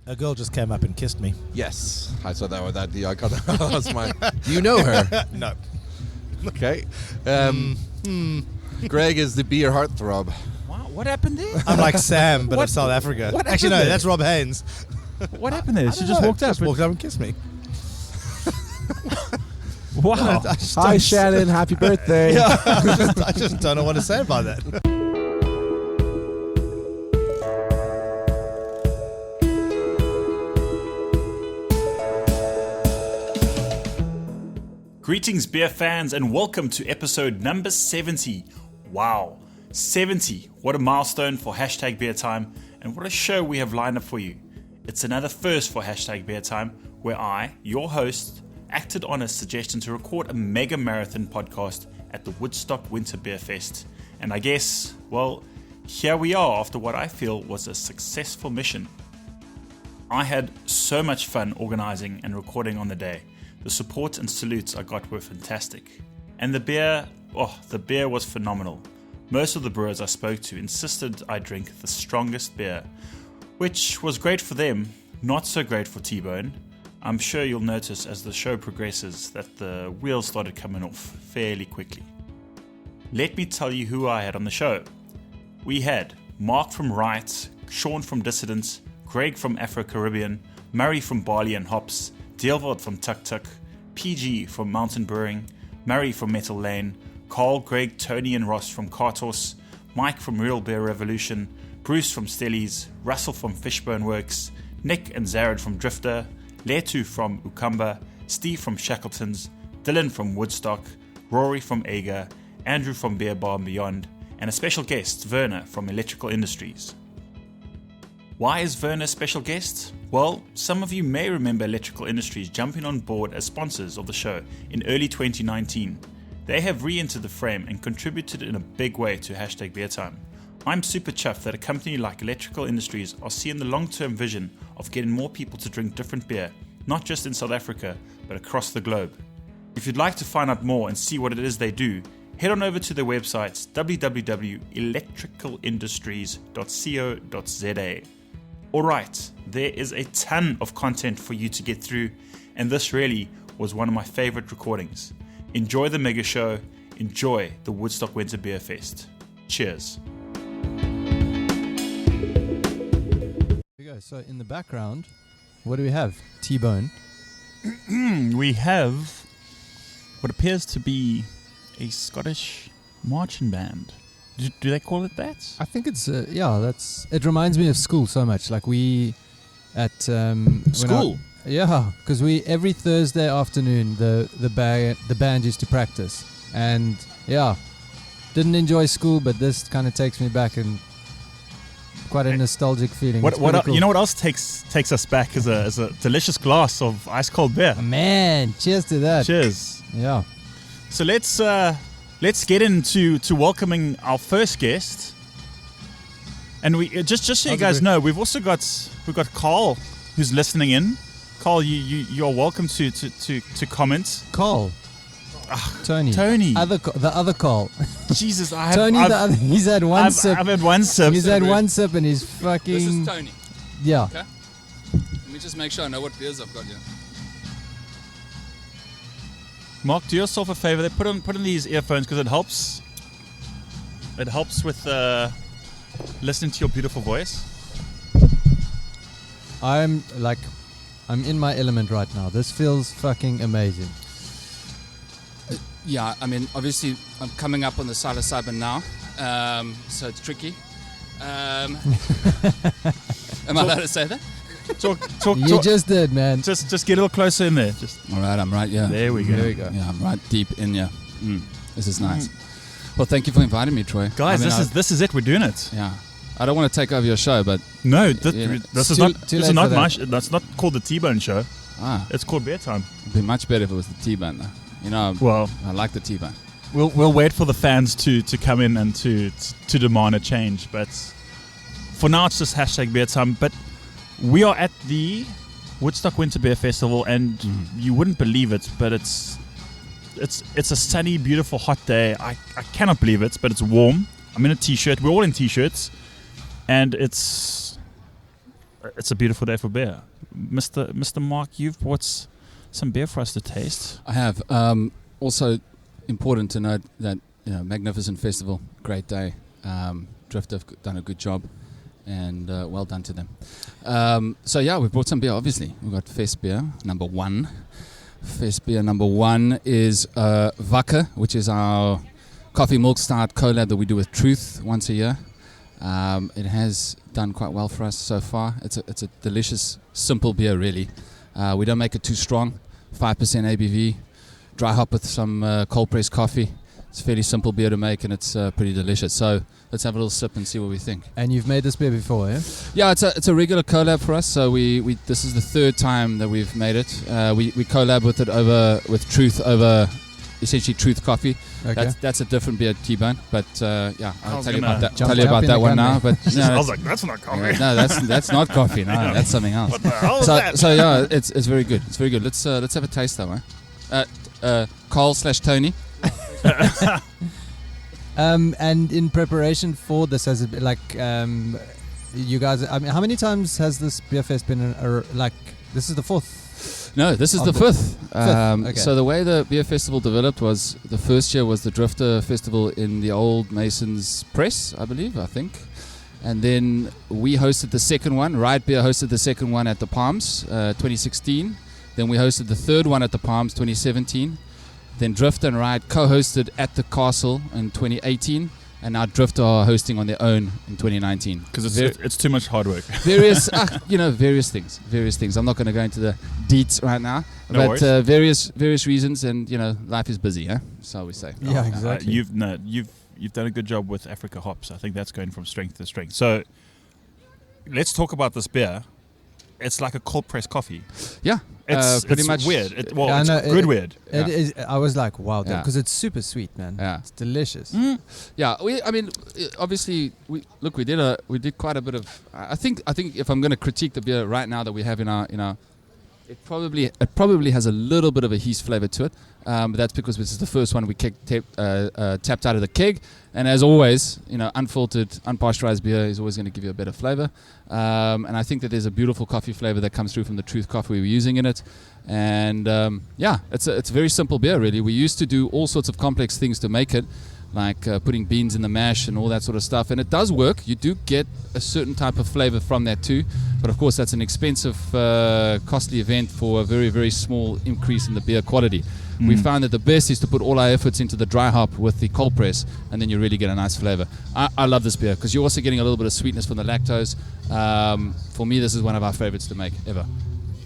A girl just came up and kissed me. Yes, I saw that. I got that was my. Do you know her? No. Okay. Greg is the beer heartthrob. Wow, what happened there? I'm like Sam, but of South Africa. what Actually, no, happened there? that's Rob Haynes. What happened there? I She don't just know. walked up. Just walked up and kissed me. Wow. I just Hi, don't- Shannon. Happy birthday. Yeah, I just don't know what to say about that. Greetings, beer fans, and welcome to episode number 70. Wow, 70. What a milestone for Hashtag Beer Time, and what a show we have lined up for you. It's another first for Hashtag Beer Time, where I, your host, acted on a suggestion to record a mega marathon podcast at the Woodstock Winter Beer Fest. And I guess, well, here we are after what I feel was a successful mission. I had so much fun organizing and recording on the day. The support and salutes I got were fantastic. And the beer was phenomenal. Most of the brewers I spoke to insisted I drink the strongest beer, which was great for them, not so great for T-Bone. I'm sure you'll notice as the show progresses that the wheels started coming off fairly quickly. Let me tell you who I had on the show. We had Mark from Riot, Sean from Dissidents, Greg from Afro-Caribbean, Murray from Barley and Hops, Deelwold from Tuk Tuk, PG from Mountain Brewing, Murray from Metal Lane, Carl, Greg, Tony and Ross from Cartos, Mike from Real Beer Revolution, Bruce from Stellies, Russell from Fishbone Works, Nick and Zared from Drifter, Letu from Ukamba, Steve from Shackletons, Dylan from Woodstock, Rory from Ager, Andrew from Beer Bar and Beyond, and a special guest, Werner from Electrical Industries. Why is Werner a special guest? Well, some of you may remember Electrical Industries jumping on board as sponsors of the show in early 2019. They have re-entered the frame and contributed in a big way to Hashtag Beer Time. I'm super chuffed that a company like Electrical Industries are seeing the long-term vision of getting more people to drink different beer, not just in South Africa, but across the globe. If you'd like to find out more and see what it is they do, head on over to their websites www.electricalindustries.co.za. Alright, there is a ton of content for you to get through, and this really was one of my favorite recordings. Enjoy the mega show, enjoy the Woodstock Winter Beer Fest. Cheers. Here we go. So in the background, what do we have? T-Bone. We have what appears to be a Scottish marching band. Do they call it that? I think it's it reminds me of school so much. Like we at School? Because we every Thursday afternoon the band used to practice, and didn't enjoy school, but this kind of takes me back and quite a nostalgic feeling. It's pretty cool. You know what else takes us back is a delicious glass of ice cold beer. Man, cheers to that. Cheers. Yeah. So let's get into welcoming our first guest. And we just so you guys know, we've got Carl who's listening in. Carl, you're welcome to comment. Carl. Tony. Tony. The other Carl. Jesus, he's had one sip. I've had one sip. He's had one sip and he's fucking. This is Tony. Yeah. Okay. Let me just make sure I know what beers I've got here. Mark, do yourself a favor. They put on these earphones because it helps. It helps with listening to your beautiful voice. I'm in my element right now. This feels fucking amazing. Yeah, I mean, obviously, I'm coming up on the psilocybin now, so it's tricky. Am I allowed to say that? Talk. You just did, man. Just get a little closer in there. All right, I'm right, yeah. There we go. Yeah, I'm right deep in here. This is nice. Well, thank you for inviting me, Troy. Guys, I mean, this is it. We're doing it. Yeah. I don't want to take over your show, but... No, Yeah. this is Too not late for my. that. That's not called the T-Bone Show. It's called Beer Time. It'd be much better if it was the T-Bone, though. You know, Well, I like the T-Bone. we'll wait for the fans to come in and to demand a change. But for now, it's just Hashtag Beer Time. But we are at the Woodstock Winter Beer Festival, and you wouldn't believe it, but it's a sunny, beautiful, hot day. I cannot believe it, but it's warm. I'm in a t-shirt. We're all in t-shirts, and it's it's a beautiful day for beer. Mr. Mark, you've brought some beer for us to taste. I have. Also important to note that magnificent festival, great day. Drift have done a good job, and well done to them. So yeah, we brought some beer. Obviously, we've got Fest beer number 1. Fest beer number 1 is Wacker, which is our coffee milk stout collab that we do with Truth once a year. It has done quite well for us so far. It's a delicious, simple beer, really. We don't make it too strong. 5% ABV, dry hop with some cold pressed coffee. It's a fairly simple beer to make, and it's pretty delicious. So let's have a little sip and see what we think. And you've made this beer before, eh? Yeah, it's a regular collab for us. So we this is the 3rd time that we've made it. We collab with it with Truth over essentially Truth Coffee. Okay. That's a different beer, T-Bone. But yeah, I'll was tell you gonna about that. jump Tell you about in that the one gun now. there. But no, I was like, that's not coffee. no, that's not coffee. No, that's something else. What the hell is So that? so yeah, it's very good. It's very good. Let's have a taste though, Carl/Tony. And in preparation for this, has it been like you guys? I mean, how many times has this beer fest been? This is the 4th. No, this is Of the the 5th. Okay. So the way the beer festival developed was the first year was the Drifter Festival in the old Masons Press, I think. And then we hosted the second one. Riot Beer hosted the second one at the Palms, 2016. Then we hosted the third one at the Palms, 2017. Then Drifter and Riot co-hosted at the Castle in 2018. And now Drifter are hosting on their own in 2019. Because it's too much hard work. Various various things. I'm not going to go into the deets right now, No but worries. various reasons, and life is busy, so we say. Yeah, exactly. You've done a good job with Africa hops. I think that's going from strength to strength. So let's talk about this beer. It's like a cold pressed coffee. Yeah, It's pretty it's much weird. Yeah, I It's know, good weird. It is. I was like, wow, Yeah. because it's super sweet, man. Yeah. It's delicious. Yeah, obviously we did quite a bit of. I think if I'm going to critique the beer right now that we have in our, it probably has a little bit of a yeast flavor to it. But that's because this is the first one we tapped out of the keg, and as always, unfiltered, unpasteurized beer is always going to give you a better flavor. And I think that there's a beautiful coffee flavor that comes through from the Truth coffee we were using in it. And it's a very simple beer, really. We used to do all sorts of complex things to make it, like putting beans in the mash and all that sort of stuff. And it does work. You do get a certain type of flavor from that too. But of course, that's an expensive, costly event for a very, very small increase in the beer quality. We found that the best is to put all our efforts into the dry hop with the cold press, and then you really get a nice flavor. I love this beer because you're also getting a little bit of sweetness from the lactose. For me, this is one of our favorites to make ever.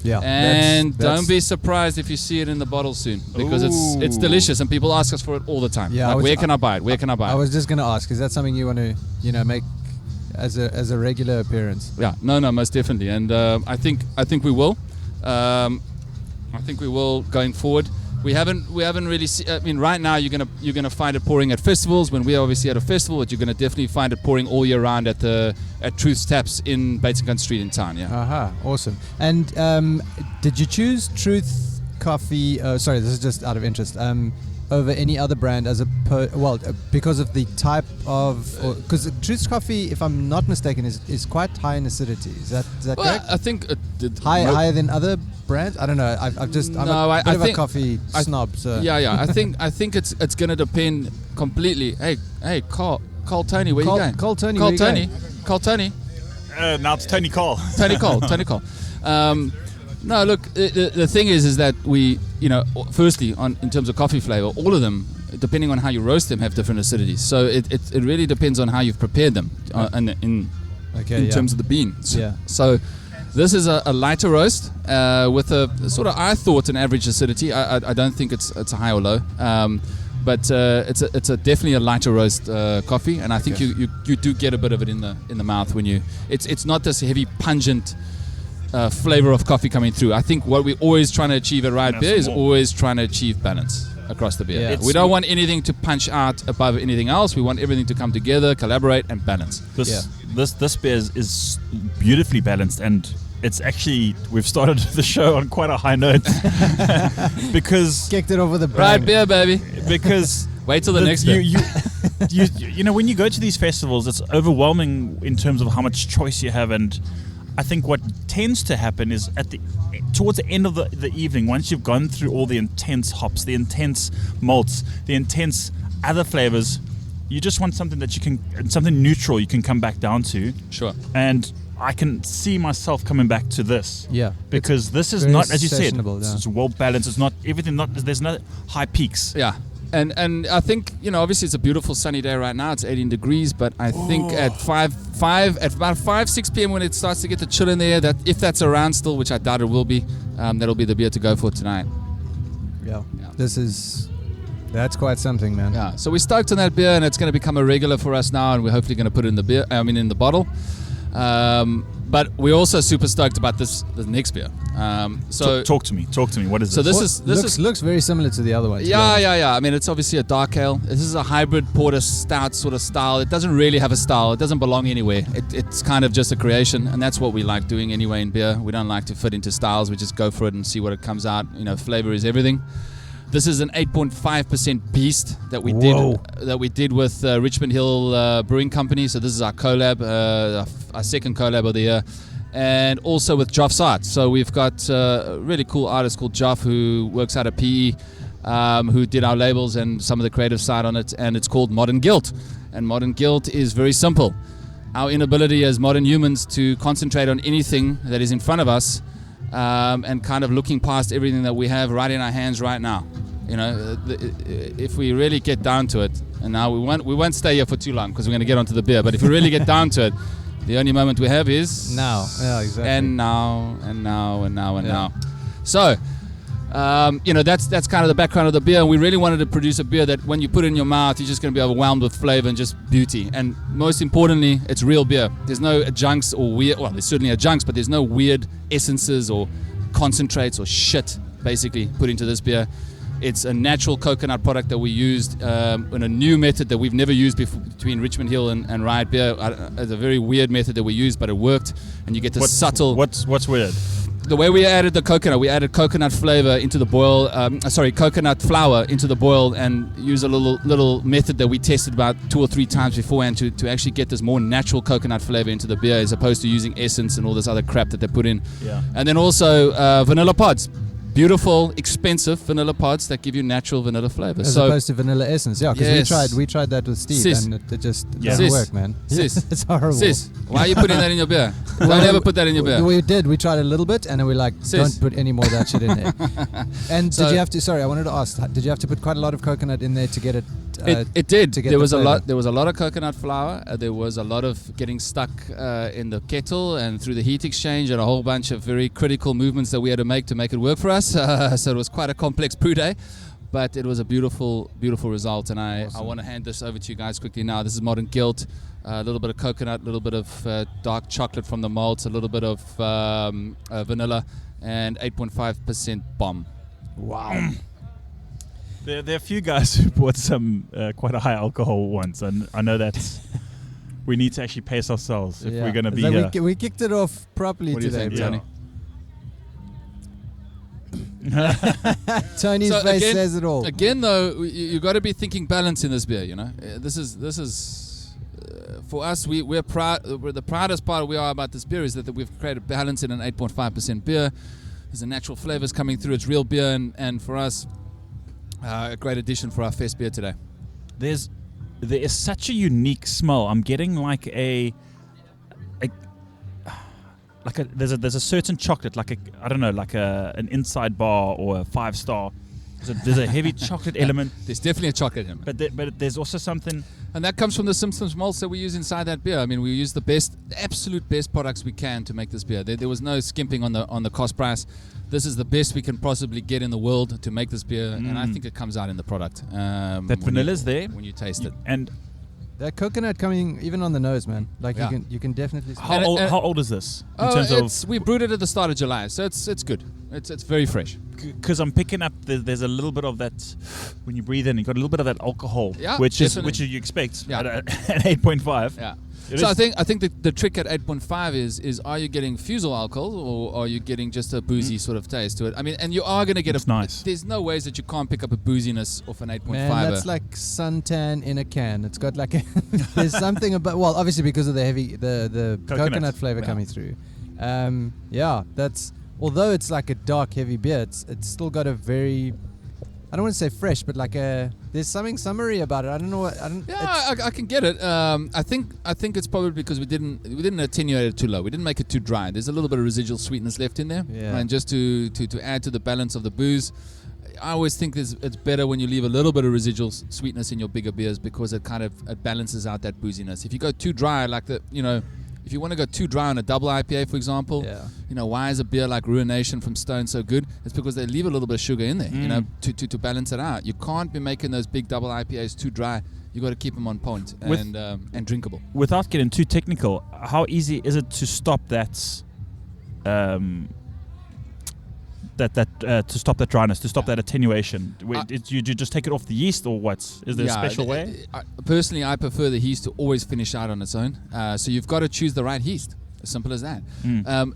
Yeah. And that's- don't be surprised if you see it in the bottle soon, because it's Ooh. delicious and people ask us for it all the time. Yeah, Like, where can I buy it? Where can I buy it? I was just gonna ask, is that something you want to, make as a regular appearance? Yeah, no, most definitely, and I think we will. I think we will going forward. We haven't really seen. Right now you're gonna find it pouring at festivals when we're obviously at a festival, but you're gonna definitely find it pouring all year round at Truth's Taps in Bates & Gun Street in town. Yeah. Aha, awesome. And did you choose Truth Coffee? Sorry, this is just out of interest. Over any other brand because of the type of, because Truth's Coffee, if I'm not mistaken, is quite high in acidity. Is that Well, correct? I think Higher than other brands? I don't know. I'm a bit of a coffee snob. So Yeah. I think it's gonna depend completely. Hey, Carl Tony, where you going? Call Tony. Carl where you Tony. going? Carl Tony. Now it's Tony Cole. Tony Cole. No, look, the thing is that we, firstly, in terms of coffee flavor, all of them, depending on how you roast them, have different acidities. So it really depends on how you've prepared them in terms of the bean. Yeah. So this is a lighter roast with a sort of, I thought, an average acidity. I don't think it's a high or low. But it's definitely a lighter roast coffee, and I think you do get a bit of it in the mouth when you. It's not this heavy, pungent flavor of coffee coming through. I think what we're always trying to achieve at Riot Beer is always trying to achieve balance across the beer. Yeah. We don't want anything to punch out above anything else. We want everything to come together, collaborate, and balance. This beer is beautifully balanced, and it's actually, we've started the show on quite a high note because Kicked it over the Riot bang. Beer, baby. because Wait till the next beer. you when you go to these festivals, it's overwhelming in terms of how much choice you have, and I think what tends to happen is towards the end of the evening, once you've gone through all the intense hops, the intense malts, the intense other flavors, you just want something that something neutral you can come back down to. Sure. And I can see myself coming back to this. Yeah. Because this is very not, as you said, sessionable, yeah. it's well balanced. It's not everything. There's no high peaks. Yeah. And I think, obviously it's a beautiful sunny day right now. It's 18 degrees, but I think at about 6 p.m. when it starts to get the chill in the air, that if that's around still, which I doubt it will be, that'll be the beer to go for tonight. Yeah. That's quite something, man. Yeah. So we're stoked on that beer, and it's going to become a regular for us now, and we're hopefully going to put it in the bottle. But we're also super stoked about the next beer. So talk to me. What is so this? this looks very similar to the other one. Yeah. I mean, it's obviously a dark ale. This is a hybrid porter stout sort of style. It doesn't really have a style. It doesn't belong anywhere. It's kind of just a creation, and that's what we like doing anyway in beer. We don't like to fit into styles. We just go for it and see what it comes out. Flavor is everything. This is an 8.5% beast that we did with Richmond Hill Brewing Company. So this is our collab, our second collab of the year, and also with Joff Art. So we've got a really cool artist called Joff who works out of PE, who did our labels and some of the creative side on it, and it's called Modern Guilt. And Modern Guilt is very simple. Our inability as modern humans to concentrate on anything that is in front of us, and kind of looking past everything that we have right in our hands right now. If we really get down to it, and now we won't stay here for too long because we're going to get onto the beer, but if we really get down to it, the only moment we have is now. Yeah, exactly. And now. So, that's kind of the background of the beer. We really wanted to produce a beer that when you put it in your mouth, you're just going to be overwhelmed with flavor and just beauty. And most importantly, it's real beer. There's no adjuncts or weird, well, there's certainly adjuncts, but there's no weird essences or concentrates or shit basically put into this beer. It's a natural coconut product that we used in a new method that we've never used before between Richmond Hill and Riot Beer. It's a very weird method that we used, but it worked, and you get the subtle. What's weird? The way we added the coconut, we added coconut flavor into the boil. Coconut flour into the boil, and use a little method that we tested about 2 or 3 times beforehand to actually get this more natural coconut flavor into the beer, as opposed to using essence and all this other crap that they put in. Yeah. And then also vanilla pods. Beautiful, expensive vanilla pods that give you natural vanilla flavor. As opposed to vanilla essence, yeah. Because Yes. we tried that with Steve, and it just doesn't Sis. work, man. Sis. It's horrible. Sis, why are you putting that in your beer? Don't ever put that in your beer. We did. We tried a little bit, and then we're like, Sis. don't put any more of that shit in there. And So- did you have to? Sorry, I wanted to ask. Did you have to put quite a lot of coconut in there to get it? It did. to get There the was a flavor. lot. There was a lot of coconut flour. There was a lot of getting stuck in the kettle and through the heat exchange, and a whole bunch of very critical movements that we had to make it work for us. So it was quite a complex brew day, but it was a beautiful, beautiful result. And I want to hand this over to you guys quickly now. This is Modern Guilt. A little bit of coconut, a little bit of dark chocolate from the malts, a little bit of vanilla, and 8.5% bomb. Wow. There are a few guys who bought some quite a high alcohol ones, and I know that we need to actually pace ourselves if we're going to be here. We kicked it off properly What do you today, think, Tony? Yeah. Tony's So face again- says it all. Again, though, you got to be thinking balance in this beer. This is for us. We're proud. The proudest part we are about this beer is that we've created balance in an 8.5% beer. There's a natural flavors coming through. It's real beer, and for us, a great addition for our fest beer today. There is such a unique smell. I'm getting like there's a certain chocolate, like an inside bar or a 5-star. There's a heavy chocolate element, There's definitely a chocolate in it. but there's also something. And that comes from the Simpsons malts that we use inside that beer. I mean, we use the absolute best products we can to make this beer. There was no skimping on the cost price. This is the best we can possibly get in the world to make this beer, and I think it comes out in the product. That vanilla's there when you taste it. And That coconut coming even on the nose, man. Like Yeah. you can definitely smell. how old is this in terms of? We brewed it at the start of July, so it's good. It's very fresh. Because I'm picking up there's a little bit of that when you breathe in. You got a little bit of that alcohol, Yeah, which definitely. you expect Yeah. at 8.5. Yeah. It So is- I think the trick at 8.5 is are you getting fusel alcohol or are you getting just a boozy sort of taste to it? I mean, and you are going to get It's nice. There's no ways that you can't pick up a booziness off an 8.5. Man, that's like suntan in a can. It's got like there's something about, well, obviously because of the heavy the coconut flavor Yeah. coming through, Yeah, that's although it's like a dark, heavy beer, it's still got a very, I don't want to say fresh, but like there's something summery about it. I don't know what. Yeah, I can get it. I think it's probably because we didn't attenuate it too low. We didn't make it too dry. There's a little bit of residual sweetness left in there, Yeah. and just to add to the balance of the booze. I always think it's better when you leave a little bit of residual sweetness in your bigger beers because it balances out that booziness. If you go too dry, if you want to go too dry on a double IPA, for example, Yeah. why is a beer like Ruination from Stone so good? It's because they leave a little bit of sugar in there, to balance it out. You can't be making those big double IPAs too dry. You got to keep them on point and drinkable. Without getting too technical, how easy is it to stop that? To stop that dryness, to stop that attenuation? You just take it off the yeast, or what? Is there a special way? Personally, I prefer the yeast to always finish out on its own. So you've got to choose the right yeast. As simple as that.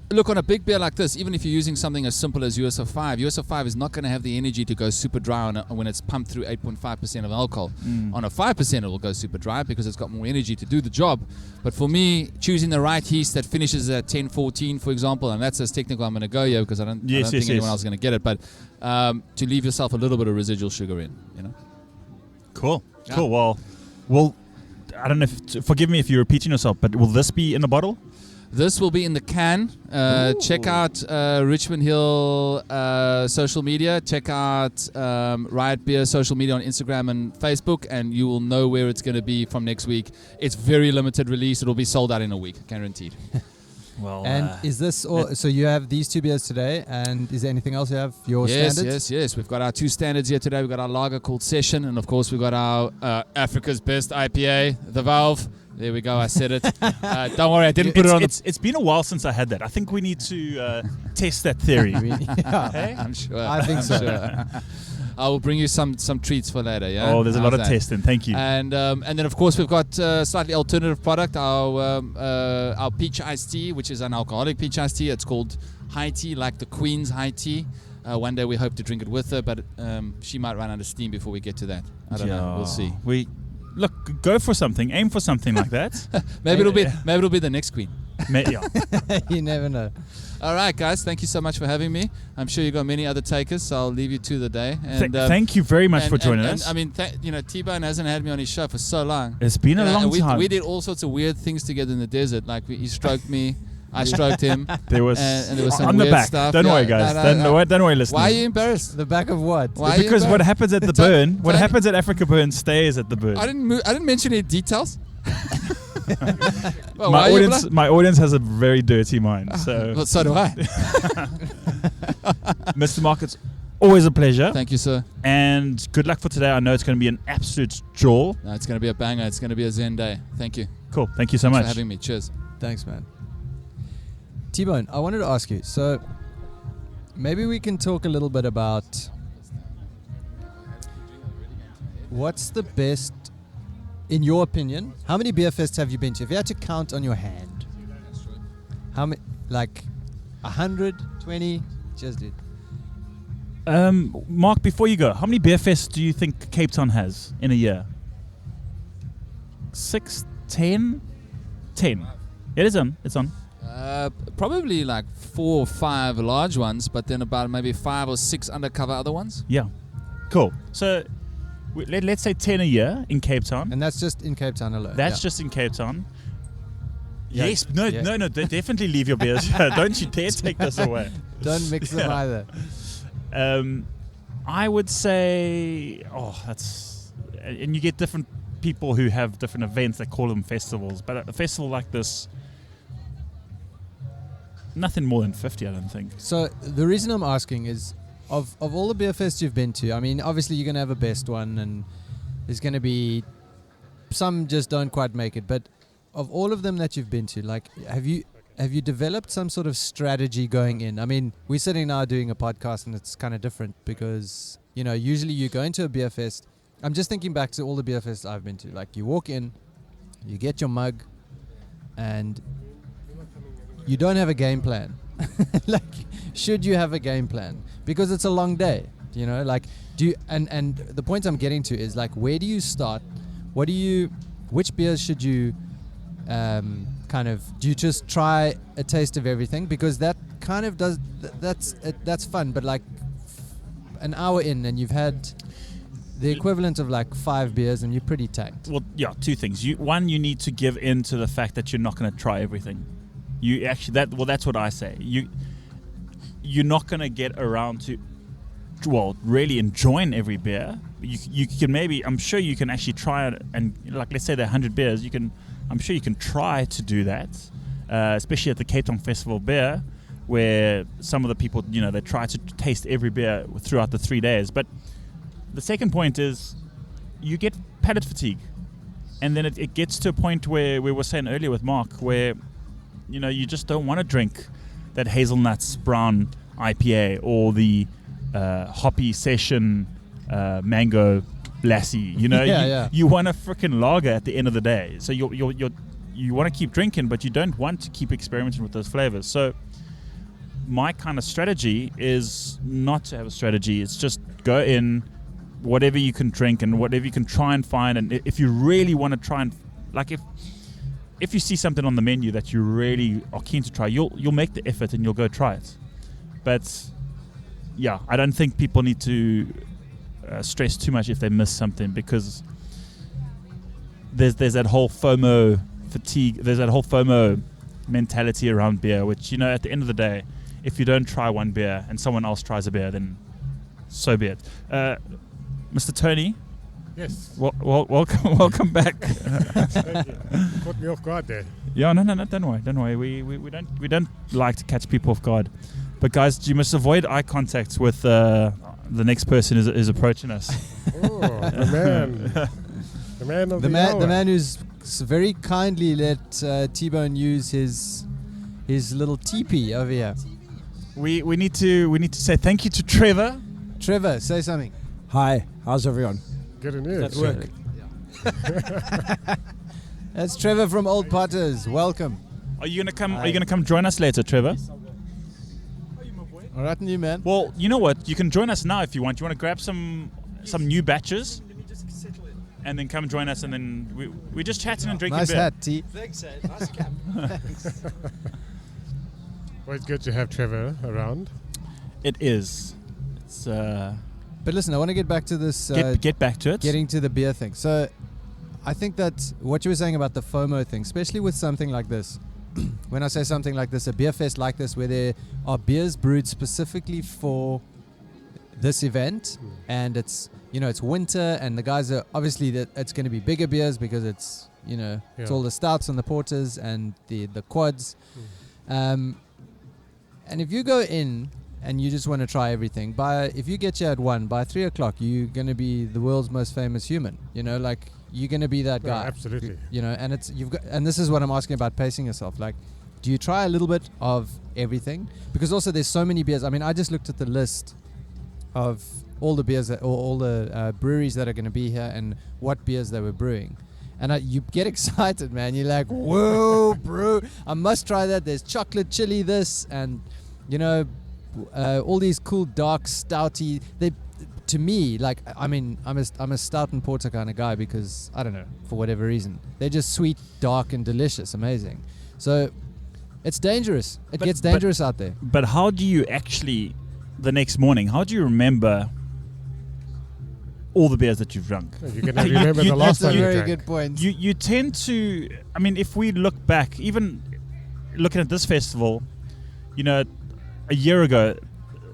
Look, on a big beer like this, even if you're using something as simple as USO5, USO5 is not going to have the energy to go super dry when it's pumped through 8.5% of alcohol. On a 5%, it will go super dry because it's got more energy to do the job. But for me, choosing the right yeast that finishes at 10-14, for example, and that's as technical I'm going to go here because I don't think anyone else is going to get it, but to leave yourself a little bit of residual sugar in, Cool. Yeah. Cool. Well, I don't know forgive me if you're repeating yourself, but will this be in the bottle? This will be in the can. Check out Richmond Hill social media. Check out Riot Beer social media on Instagram and Facebook, and you will know where it's going to be from next week. It's very limited release. It will be sold out in a week, guaranteed. Well, And is this all? So you have these two beers today, and is there anything else you have? Your standards? Yes. We've got our two standards here today. We've got our lager called Session, and of course we've got our Africa's best IPA, the Valve. There we go. I said it. Don't worry, I didn't put it on. It's been a while since I had that. I think we need to test that theory. Yeah. Hey? I'm sure. I think so. Sure. I will bring you some treats for later. Yeah. Oh, there's a lot of How's that? testing. Thank you. And then of course we've got slightly alternative product. Our peach iced tea, which is an alcoholic peach iced tea. It's called high tea, like the Queen's high tea. One day we hope to drink it with her, but she might run out of steam before we get to that. I don't know. We'll see. Look, go for something. Aim for something like that. Maybe it'll be the next Queen. Yeah. You never know. All right, guys. Thank you so much for having me. I'm sure you got many other takers, so I'll leave you to the day. And Thank you very much for joining us. I mean, T-Bone hasn't had me on his show for so long. It's been a long time. We did all sorts of weird things together in the desert. Like he stroked me, I stroked him. There was, and there was some on the weird back. stuff. Don't Yeah, worry, guys. no. Don't worry, listeners. Why are you embarrassed? The back of what? Why are you Because what embarrassed? happens at the Tony- burn, what Tony- happens at Africa Burn stays at the burn. I didn't mention any details. Well, why are you My audience has a very dirty mind. So, Well, so do I. Mr. Mark, it's always a pleasure. Thank you, sir. And good luck for today. I know it's going to be an absolute jaw. No, it's going to be a banger. It's going to be a Zen day. Thank you. Cool. Thank you so Thanks much. for having me. Cheers. Thanks, man. T-Bone, I wanted to ask you, so maybe we can talk a little bit about what's the best, in your opinion, how many beer fests have you been to? If you had to count on your hand, how many, like 100, 20, just did. Mark, before you go, how many beer fests do you think Cape Town has in a year? 6, 10? 10. It is on. It's on. Probably like 4 or 5 large ones, but then about maybe 5 or 6 undercover other ones. Yeah. Cool. So let's say 10 a year in Cape Town. And that's just in Cape Town alone. That's yeah. just in Cape Town. Yeah. Yes. No, Yeah. no. Definitely leave your beers here. Don't you dare take this away. Don't mix them either. I would say, that's... And you get different people who have different events. They call them festivals. But a festival like this, nothing more than 50, I don't think. So the reason I'm asking is, of all the beer fests you've been to, I mean, obviously you're going to have a best one, and there's going to be some just don't quite make it. But of all of them that you've been to, like, have you developed some sort of strategy going in? I mean, we're sitting now doing a podcast, and it's kind of different because, usually you go into a beer fest. I'm just thinking back to all the beer fests I've been to. Like, you walk in, you get your mug, and you don't have a game plan. Like, should you have a game plan? Because it's a long day, like, and the point I'm getting to is, like, where do you start? Which beers should you kind kind of, do you just try a taste of everything? Because that kind of does, that's fun, but like an hour in and you've had the equivalent of like 5 beers and you're pretty tanked. Well, yeah, two things. One, you need to give in to the fact that you're not going to try everything. You actually, that's what I say. You're not going to get around to, well, really enjoying every beer. You can maybe, I'm sure you can actually try it, and like, let's say there are 100 beers, I'm sure you can try to do that, especially at the Cape Town Festival Beer, where some of the people, they try to taste every beer throughout the 3 days. But the second point is you get palate fatigue. And then it gets to a point where we were saying earlier with Mark, where, you just don't want to drink that hazelnuts brown IPA or the hoppy session mango lassie. You want a freaking lager at the end of the day. So you want to keep drinking, but you don't want to keep experimenting with those flavors. So my kind of strategy is not to have a strategy. It's just go in, whatever you can drink and whatever you can try and find. And if you really want to try and, like, if you see something on the menu that you really are keen to try, you'll make the effort and you'll go try it. But yeah, I don't think people need to stress too much if they miss something, because there's that whole FOMO fatigue, there's that whole FOMO mentality around beer, which, at the end of the day, if you don't try one beer and someone else tries a beer, then so be it. Mr. Tony, Yes. welcome back. Thank you. Caught me off guard there. Yeah, no, don't worry. We don't like to catch people off guard. But guys, you must avoid eye contact with the next person is approaching us. Oh, the man. The man of the hour. The man who's very kindly let T-Bone use his little teepee over here. We need to say thank you to Trevor. Trevor, say something. Hi, how's everyone? Good news. That's work. That's Trevor from Old Potters. Welcome. Are you gonna come join us later, Trevor? All right, new man. Well, you know what? You can join us now if you want. You want to grab some new batches, and then come join us, and then we're just chatting and drinking Nice beer. hat, T. Thanks, nice cap. Thanks. Well, it's good to have Trevor around. It is. It's But listen, I want to get back to this. get back to it. Getting to the beer thing. So I think that what you were saying about the FOMO thing, especially with something like this, when I say something like this, a beer fest like this, where there are beers brewed specifically for this event, and it's it's winter, and the guys are obviously that it's going to be bigger beers because it's it's all the stouts and the porters and the quads, and if you go in and you just want to try everything, if you get here at 1, by 3 o'clock you're going to be the world's most famous human. Like you're going to be that guy. Absolutely. And it's and this is what I'm asking about pacing yourself. Like, do you try a little bit of everything? Because also there's so many beers. I mean, I just looked at the list of all the beers or all the breweries that are going to be here and what beers they were brewing. And you get excited, man. You're like, whoa, bro, I must try that. There's chocolate chili this, and all these cool dark stouty. To me, like, I mean, I'm a stout and porter kind of guy because I don't know, for whatever reason, they're just sweet, dark, and delicious, amazing. So it's dangerous. It gets dangerous out there. But how do you actually, the next morning, how do you remember all the beers that you've drunk? You're going to remember the last That's time a you very drank. good point. You tend to, I mean, if we look back, even looking at this festival, a year ago,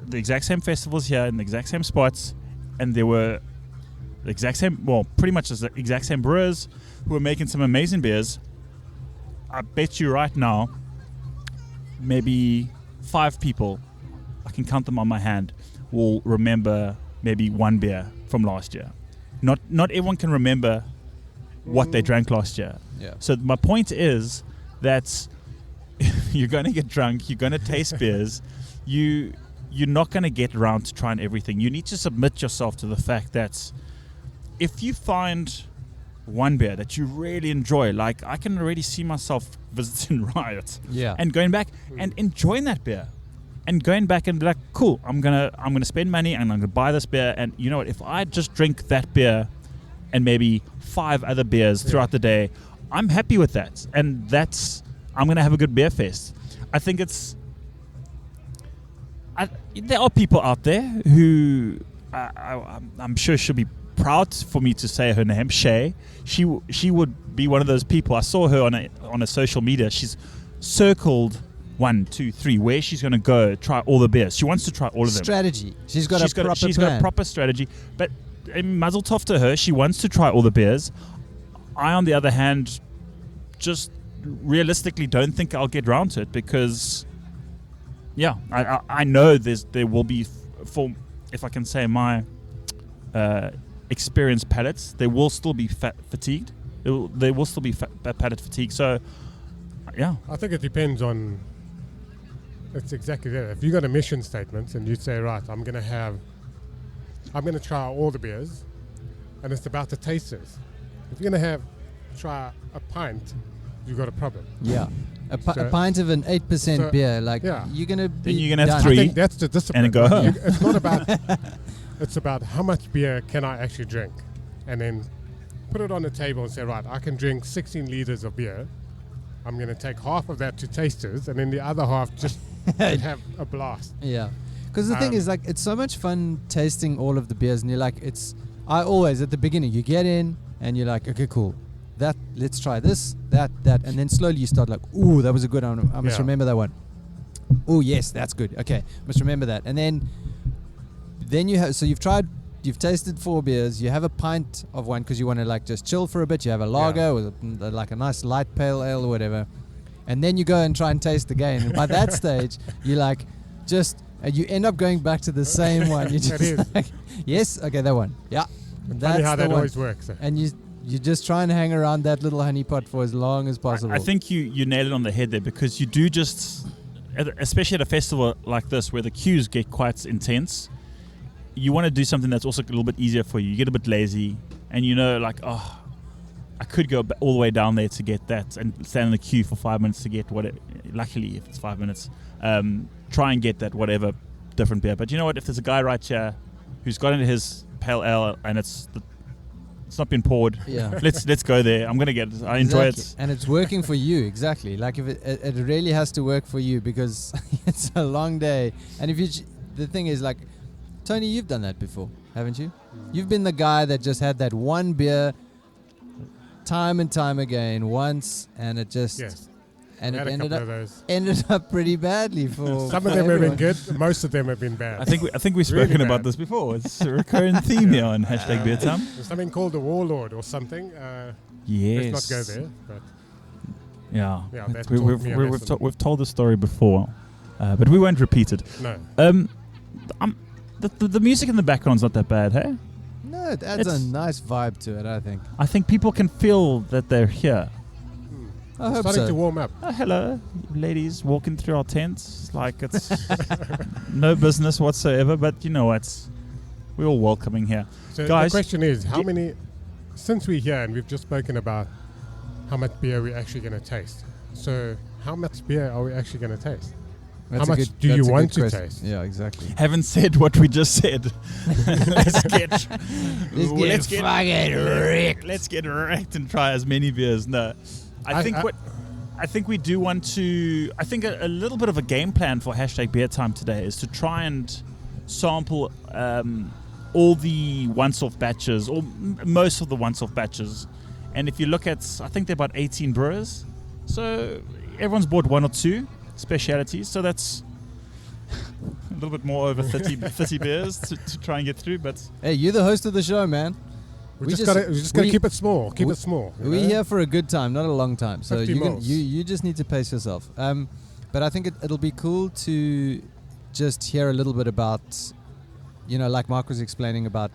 the exact same festivals here in the exact same spots, and there were the exact same, well, pretty much the exact same brewers who were making some amazing beers. I bet you right now, maybe 5 people, I can count them on my hand, will remember maybe one beer from last year. Not everyone can remember what they drank last year. Yeah. So my point is that you're going to get drunk, you're going to taste beers, you're not going to get around to trying everything. You need to submit yourself to the fact that if you find one beer that you really enjoy, like I can already see myself visiting Riot, and going back and enjoying that beer, and going back and be like, cool, I'm gonna spend money and I'm gonna buy this beer, and you know what? If I just drink that beer and maybe 5 other beers throughout the day, I'm happy with that, and that's I'm going to have a good beer fest. I think there are people out there who I'm sure she'll be proud for me to say her name, Shay. She would be one of those people. I saw her on a social media. She's circled 1, 2, 3 where she's going to go try all the beers. She wants to try all of them. Strategy. She's got a proper She's plan. got a proper strategy. But muzzle tov to her. She wants to try all the beers. I, on the other hand, just realistically don't think I'll get round to it because, yeah, I know there will be, for if I can say my experienced palates, they will still be fatigued. They will still be palate fatigue. So, yeah. I think it depends on. It's exactly that. If you got a mission statement and you say, right, I'm going to try all the beers, and it's about the tasters. If you're going to try a pint, you've got a problem. Yeah. A pint of an 8% beer, like you're going to be. Then you're going to have done. 3. I think that's the discipline. And go home. It's not about. It's about how much beer can I actually drink, and then put it on the table and say, right, I can drink 16 liters of beer. I'm going to take half of that to tasters, and then the other half just have a blast. Yeah. Because the thing is, like, it's so much fun tasting all of the beers, and you're like, I always, at the beginning, you get in, and you're like, okay, cool. Let's try this, that, and then slowly you start like, ooh, that was a good one. I must remember that one. Oh, yes, that's good. Okay, must remember that. And then you have, so you've tasted 4 beers, you have a pint of one because you want to like just chill for a bit, you have a lager with like a nice light pale ale or whatever, and then you go and try and taste again, and by that stage you're like you end up going back to the same one. You just like, yes, okay, that one, yeah, that's funny how the that one. always works. And you just try and hang around that little honeypot for as long as possible. I think you nailed it on the head there, because you do just, especially at a festival like this where the queues get quite intense, you want to do something that's also a little bit easier for you. You get a bit lazy, and you know, like, oh, I could go all the way down there to get that and stand in the queue for 5 minutes to get what it, luckily if it's 5 minutes, try and get that whatever different beer. But you know what, if there's a guy right here who's got into his pale ale and it's not been poured, let's go there. I'm gonna get it. I enjoy it, and it's working for you. Exactly, like if it really has to work for you, because it's a long day. And if the thing is, like, Tony, you've done that before, haven't you? You've been the guy that just had that one beer time and time again once, and it just and it ended up pretty badly for some of them have been good, most of them have been bad. I think we've spoken really about this before. It's a recurring theme here on Hashtag Beer Time. There's something called the Warlord or something. Yes. Let's not go there. But yeah, that we've told the story before, but we won't repeat it. No. The music in the background's not that bad, hey? No, it adds a nice vibe to it, I think. I think people can feel that they're here. I hope starting so. to warm up. Oh, hello, ladies walking through our tents like it's no business whatsoever, but you know what? We're all welcoming here. So guys, the question is, how many, since we're here and we've just spoken about how much beer we're actually going to taste, so how much beer are we actually going to taste? That's how much do you want to taste? Yeah, exactly. Haven't said what we just said. Let's get wrecked. Let's get wrecked and try as many beers. No, I think we do want to. I think a little bit of a game plan for Hashtag Beer Time today is to try and sample all the once-off batches, or most of the once-off batches. And if you look at, I think there are about 18 brewers, so everyone's bought 1 or 2 specialities, so that's a little bit more over 30 beers to try and get through. But hey, you're the host of the show, man. We just got to keep it small. Keep it small. We're here for a good time, not a long time. So 50 mils. you just need to pace yourself. But I think it'll be cool to just hear a little bit about, like Mark was explaining about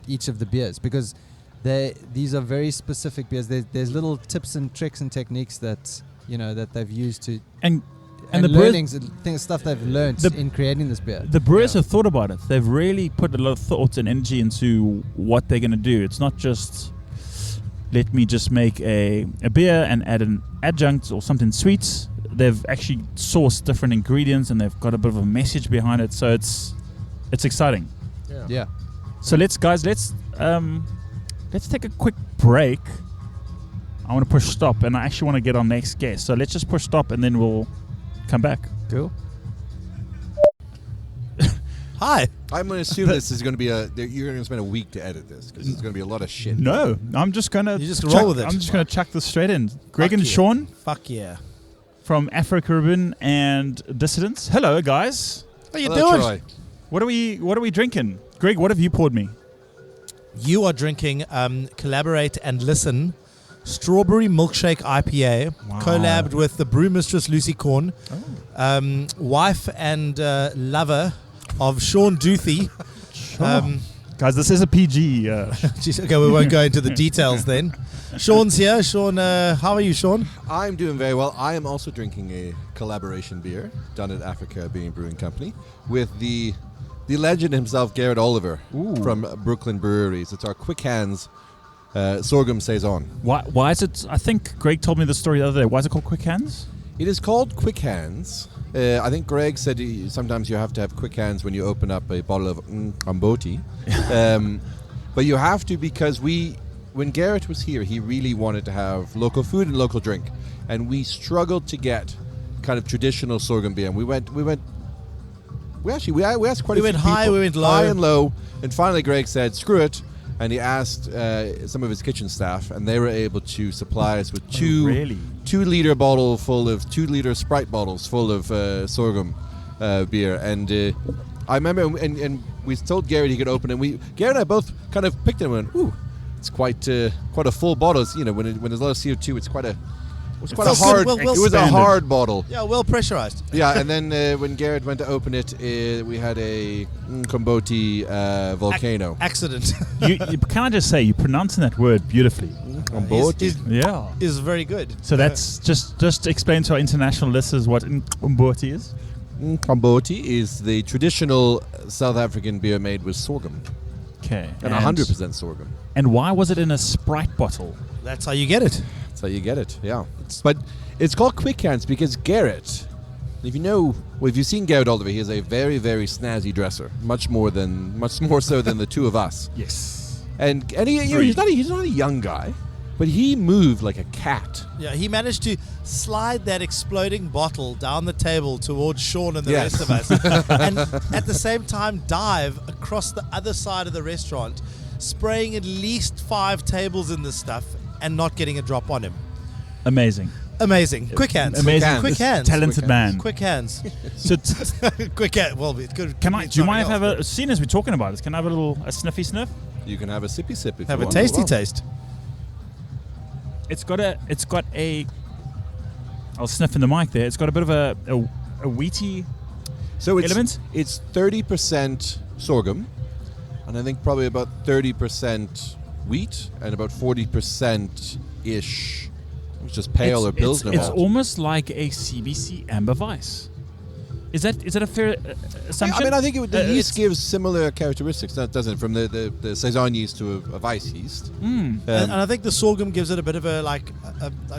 each of the beers, because these are very specific beers. There's little tips and tricks and techniques that that they've used to and the learnings, stuff they've learned in creating this beer. The brewers have thought about it. They've really put a lot of thought and energy into what they're going to do. It's not just, let me just make a beer and add an adjunct or something sweet. They've actually sourced different ingredients, and they've got a bit of a message behind it. So it's exciting. Yeah. So let's take a quick break. I want to push stop, and I actually want to get our next guest. So let's just push stop, and then we'll come back. Cool. Hi. I'm going to assume this is going to be you're going to spend a week to edit this because it's going to be a lot of shit. No, I'm just gonna. You just roll with it. I'm just gonna chuck this straight in. Greg Fuck and yeah. Sean Fuck yeah. from Afro-Caribbean and Dissidents. Hello, guys. How you Hello, doing? Troy. What are we drinking? Greg, what have you poured me? You are drinking Collaborate and Listen Strawberry Milkshake IPA, Wow. collabed with the brewmistress Lucy Korn, wife and lover of Sean Duthie. Guys, this is a PG. Geez, okay, we won't go into the details then. Sean's here. Sean, how are you, Sean? I'm doing very well. I am also drinking a collaboration beer done at Africa Being Brewing Company with the legend himself, Garrett Oliver from Brooklyn Breweries. It's our Quick Hands sorghum saison. Why is it? I think Greg told me the story the other day. Why is it called Quick Hands? It is called Quick Hands. I think Greg said sometimes you have to have quick hands when you open up a bottle of Amboti. But you have to because when Garrett was here, he really wanted to have local food and local drink. And we struggled to get kind of traditional sorghum beer. And we asked quite a few went high, people. we went low. High and low. And finally Greg said, screw it. And he asked some of his kitchen staff, and they were able to supply us with two 2-liter bottle full of 2-liter Sprite bottles full of sorghum beer. And I remember, and we told Garrett he could open it. Garrett and I both kind of picked it and went, "Ooh, it's quite a full bottle." It's, when there's a lot of CO2, it's quite a felt hard. good, well it was a expanded. hard bottle. Yeah, well pressurized. Yeah, and then when Garrett went to open it, we had a Komboti volcano. Accident. Can I just say, you're pronouncing that word beautifully. Komboti. Yeah. Is very good. So that's just explain to our international listeners what Mboti is. Komboti is the traditional South African beer made with sorghum, Okay. and 100% sorghum. And why was it in a Sprite bottle? That's how you get it. That's how you get it. Yeah, but it's called Quick Hands because Garrett. If you've seen Garrett Oliver, he is a very, very snazzy dresser, much more so than the two of us. Yes. And he's not a young guy, but he moved like a cat. Yeah, he managed to slide that exploding bottle down the table towards Sean and the Yes. rest of us, and at the same time dive across the other side of the restaurant, spraying at least 5 tables in this stuff and not getting a drop on him. Amazing. Amazing. Quick hands. Amazing. Quick hands. Talented man. Quick hands. So Quick hands. Well, it could. do you something mind if I else, have seeing as we're talking about this, can I have a sniffy sniff? You can have a sippy sip if have you a want. tasty Well, taste. It's got a I'll sniff in the mic there. It's got a bit of a wheaty So element. it's 30% sorghum, and I think probably about 30% wheat and about 40% ish. It's just pale or pilsner It's malt. almost like a CBC Amber Vice. Is that a fair assumption? I mean, I think the yeast it's- gives similar characteristics, doesn't it? From the saison yeast to a Weiss yeast. And I think the sorghum gives it a bit of a like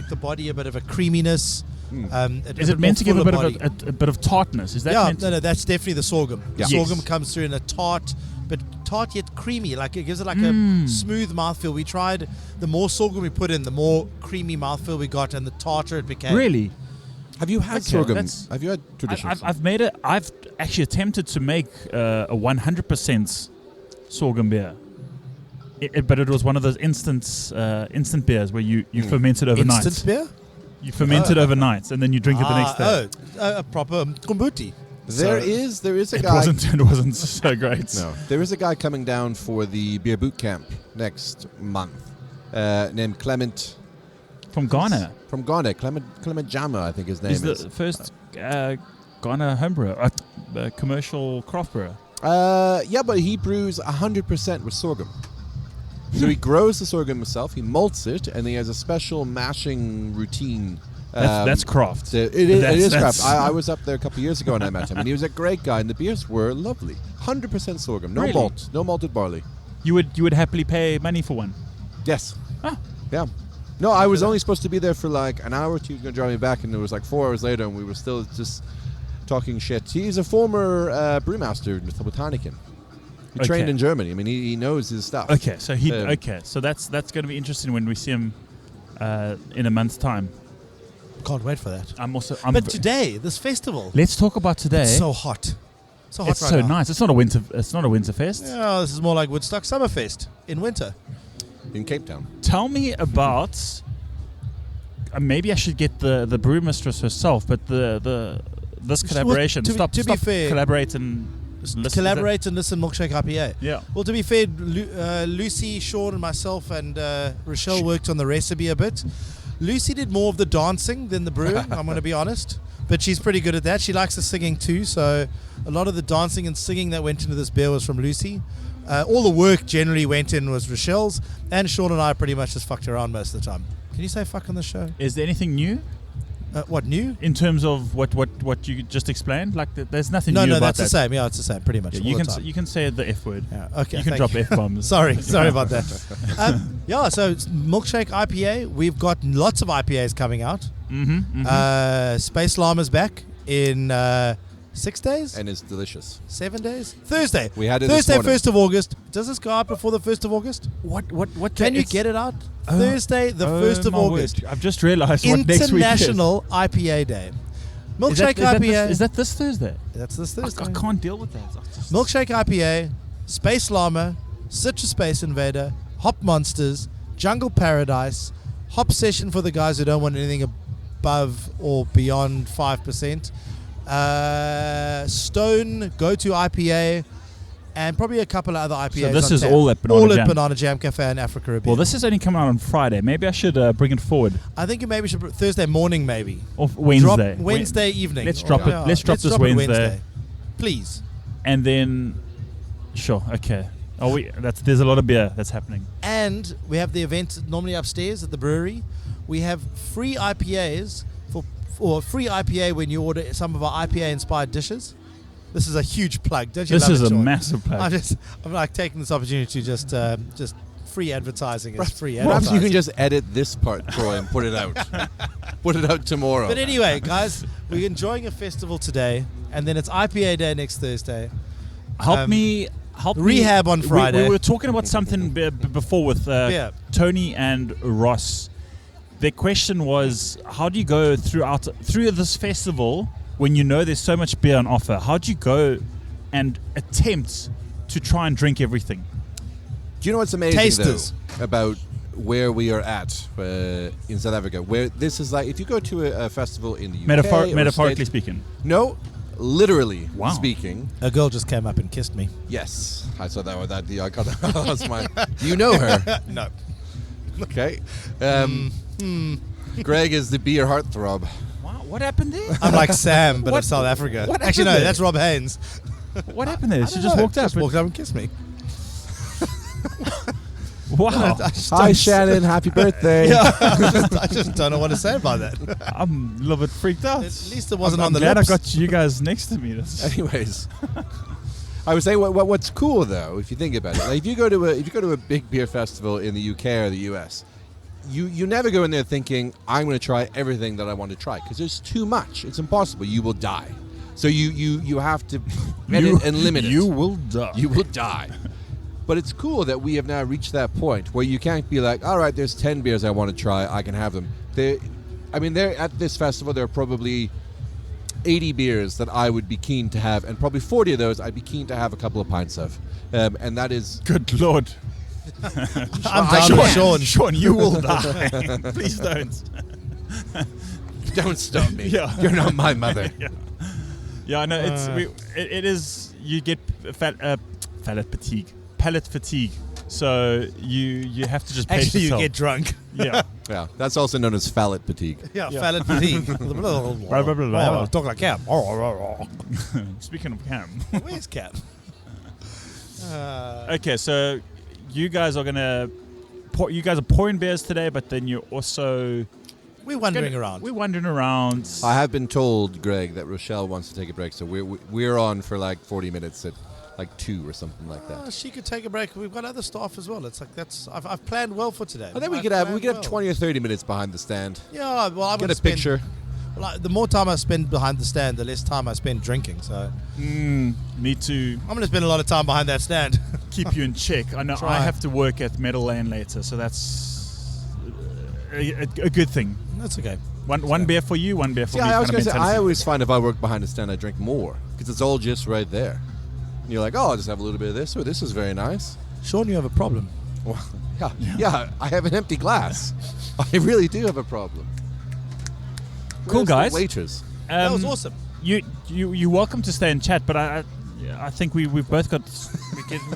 the body a bit of a creaminess. Is it meant to give a bit of a bit of tartness? Is that Yeah, meant no, that's definitely the sorghum. Yeah. Sorghum Yes. comes through in a tart, but tart yet creamy. Like it gives it like a smooth mouthfeel. We tried the more sorghum we put in, the more creamy mouthfeel we got, and the tarter it became. Really? Have you had Okay, sorghum? that's- Have you had traditional? I've actually attempted to make a 100% sorghum beer. But it was one of those instant beers where you ferment it overnight. Instant beer. You ferment it overnight and then you drink it the next day. A proper kombuti. There is a It guy. wasn't so great. No, there is a guy coming down for the beer boot camp next month, named Clement From Ghana. from Ghana. Clement Jama, I think his name He's is. the first Ghana homebrewer, commercial craft brewer. Yeah, but he brews 100% with sorghum. So he grows the sorghum himself, he malts it, and he has a special mashing routine. That's craft. So it is That's- craft. I was up there a couple of years ago and I met him, and he was a great guy, and the beers were lovely. 100% sorghum, no Really? malt, no malted barley. You would happily pay money for one. Yes. Ah. Yeah. No, I was only supposed to be there for like an hour or two. He was going to drive me back, and it was like 4 hours later, and we were still just talking shit. He's a former brewmaster with Heineken. He trained Okay. in Germany. I mean, he knows his stuff. Okay, so so that's going to be interesting when we see him in a month's time. Can't wait for that. But today, this festival, let's talk about today. it's so hot. So hot It's right so now. nice. It's not a winter. It's not a winter fest. Yeah, this is more like Woodstock Summerfest in winter. In Cape Town. Tell me about. Maybe I should get the brewmistress herself, but this collaboration. to be Stop. fair- Collaborate and listen. Collaborate and listen, Milkshake IPA. Yeah. Well, to be fair, Lucy, Sean, and myself and Rochelle worked on the recipe a bit. Lucy did more of the dancing than the brewing, I'm going to be honest. But she's pretty good at that. She likes the singing too, so a lot of the dancing and singing that went into this beer was from Lucy. All the work generally went in was Rochelle's, and Sean and I pretty much just fucked around most of the time. Can you say fuck on the show? Is there anything new What, new? in terms of what you just explained? Like, there's nothing No, new about that's that. the same. Yeah, it's the same, pretty much. Yeah, all you the can time. you can say the F word. Yeah, okay. You can thank drop F bombs. Sorry about that. Yeah, so it's Milkshake IPA. We've got lots of IPAs coming out. Space Llama's back in 6 days? And it's delicious. 7 days? Thursday. We had it Thursday, this morning. 1st of August. Does this go out before the 1st of August? What Can you get it out? Thursday, the 1st of my August. word. I've just realized what next week is. International IPA Day. Milkshake Is that IPA. is that this Thursday? That's this Thursday. I can't deal with that. Milkshake IPA, Space Llama, Citrus Space Invader, Hop Monsters, Jungle Paradise, Hop Session for the guys who don't want anything above or beyond 5%, Stone, Go-To IPA, and probably a couple of other IPAs. So this on is tap. all at Banana all Jam. at Banana Jam Cafe in Africa Caribbean. Well, this is only coming out on Friday. Maybe I should bring it forward. I think you maybe should Thursday morning, maybe. Or Wednesday. Drop Wednesday evening. Let's drop it. Yeah, Let's drop this it Wednesday. Please. And then, sure, okay. Oh, there's a lot of beer that's happening. And we have the event normally upstairs at the brewery. We have free IPAs for free IPA when you order some of our IPA inspired dishes. This is a huge plug, don't you? This love is it, a Sean? massive plug. I'm like taking this opportunity to just free advertising is free Perhaps advertising. you can just edit this part, Troy, and put it out. Put it out tomorrow. But anyway, guys, we're enjoying a festival today, and then it's IPA day next Thursday. Help me. Rehab on Friday. We were talking about something before with Yeah. Tony and Ross. Their question was, how do you go through this festival when you know there's so much beer on offer? How do you go and attempt to try and drink everything? Do you know what's amazing Tasters. though about where we are at in South Africa? Where this is like, if you go to a festival in the UK, or Metaphorically States- speaking. no, literally Wow. speaking. A girl just came up and kissed me. Yes, I saw that. I got that. That's mine. Do you know her? No. Okay. Greg is the beer heartthrob. Wow, what happened there? I'm like Sam, but What- of South Africa. what Actually, no, happened there? that's Rob Haynes. What happened there? She I just don't know, walked up. Just walked up and kissed me. Wow. I just Hi, don't- Shannon. Happy birthday. Yeah, I just don't know what to say about that. I'm a little bit freaked out. At least it wasn't I'm on the glad lips. I got you guys next to me. Anyways, I was saying what's cool though, if you think about it, like if you go to a big beer festival in the UK or the US, you never go in there thinking I'm going to try everything that I want to try because there's too much. It's impossible. You will die. So you have to edit and limit it. You will die. You will die. But it's cool that we have now reached that point where you can't be like, all right, there's 10 beers I want to try, I can have them. They're at this festival, there are probably 80 beers that I would be keen to have, and probably 40 of those I'd be keen to have a couple of pints of. And that is... Good Lord. I'm down with Sean. Sean, you will die. Please don't. Don't stop me. Yeah. You're not my mother. Yeah, I know. It is. You get palate fatigue. So you have to just pace Actually, you yourself. get drunk. Yeah. Yeah, that's also known as phallic fatigue. Yeah, fat fatigue. Blah, blah, blah. Oh, talk like Cam. Speaking of Cam. Where's Cam? Okay, so you guys are gonna. You guys are pouring beers today, but then you're also. We're wandering around. We're wandering around. I have been told, Greg, that Rochelle wants to take a break, so we're on for like 40 minutes at like 2 or something like that. She could take a break. We've got other staff as well. It's like I've planned well for today. I think we I've could have planned 20 or 30 minutes behind the stand. Yeah, well, I'm Get gonna a picture. The more time I spend behind the stand, the less time I spend drinking. So Need to I'm gonna spend a lot of time behind that stand. keep you in check. I know Try. I have to work at Metal Lane later, so that's a good thing. That's okay. One beer for you, one beer for me. Yeah, I was kind going of to say, I mentality. always find if I work behind a stand, I drink more because it's all just right there. And you're like, oh, I'll just have a little bit of this. Oh, this is very nice. Sean, you have a problem. Well, yeah, I have an empty glass. I really do have a problem. Cool, Where's the guys. Waitress. That was awesome. You're welcome to stay and chat, but I think we've both got.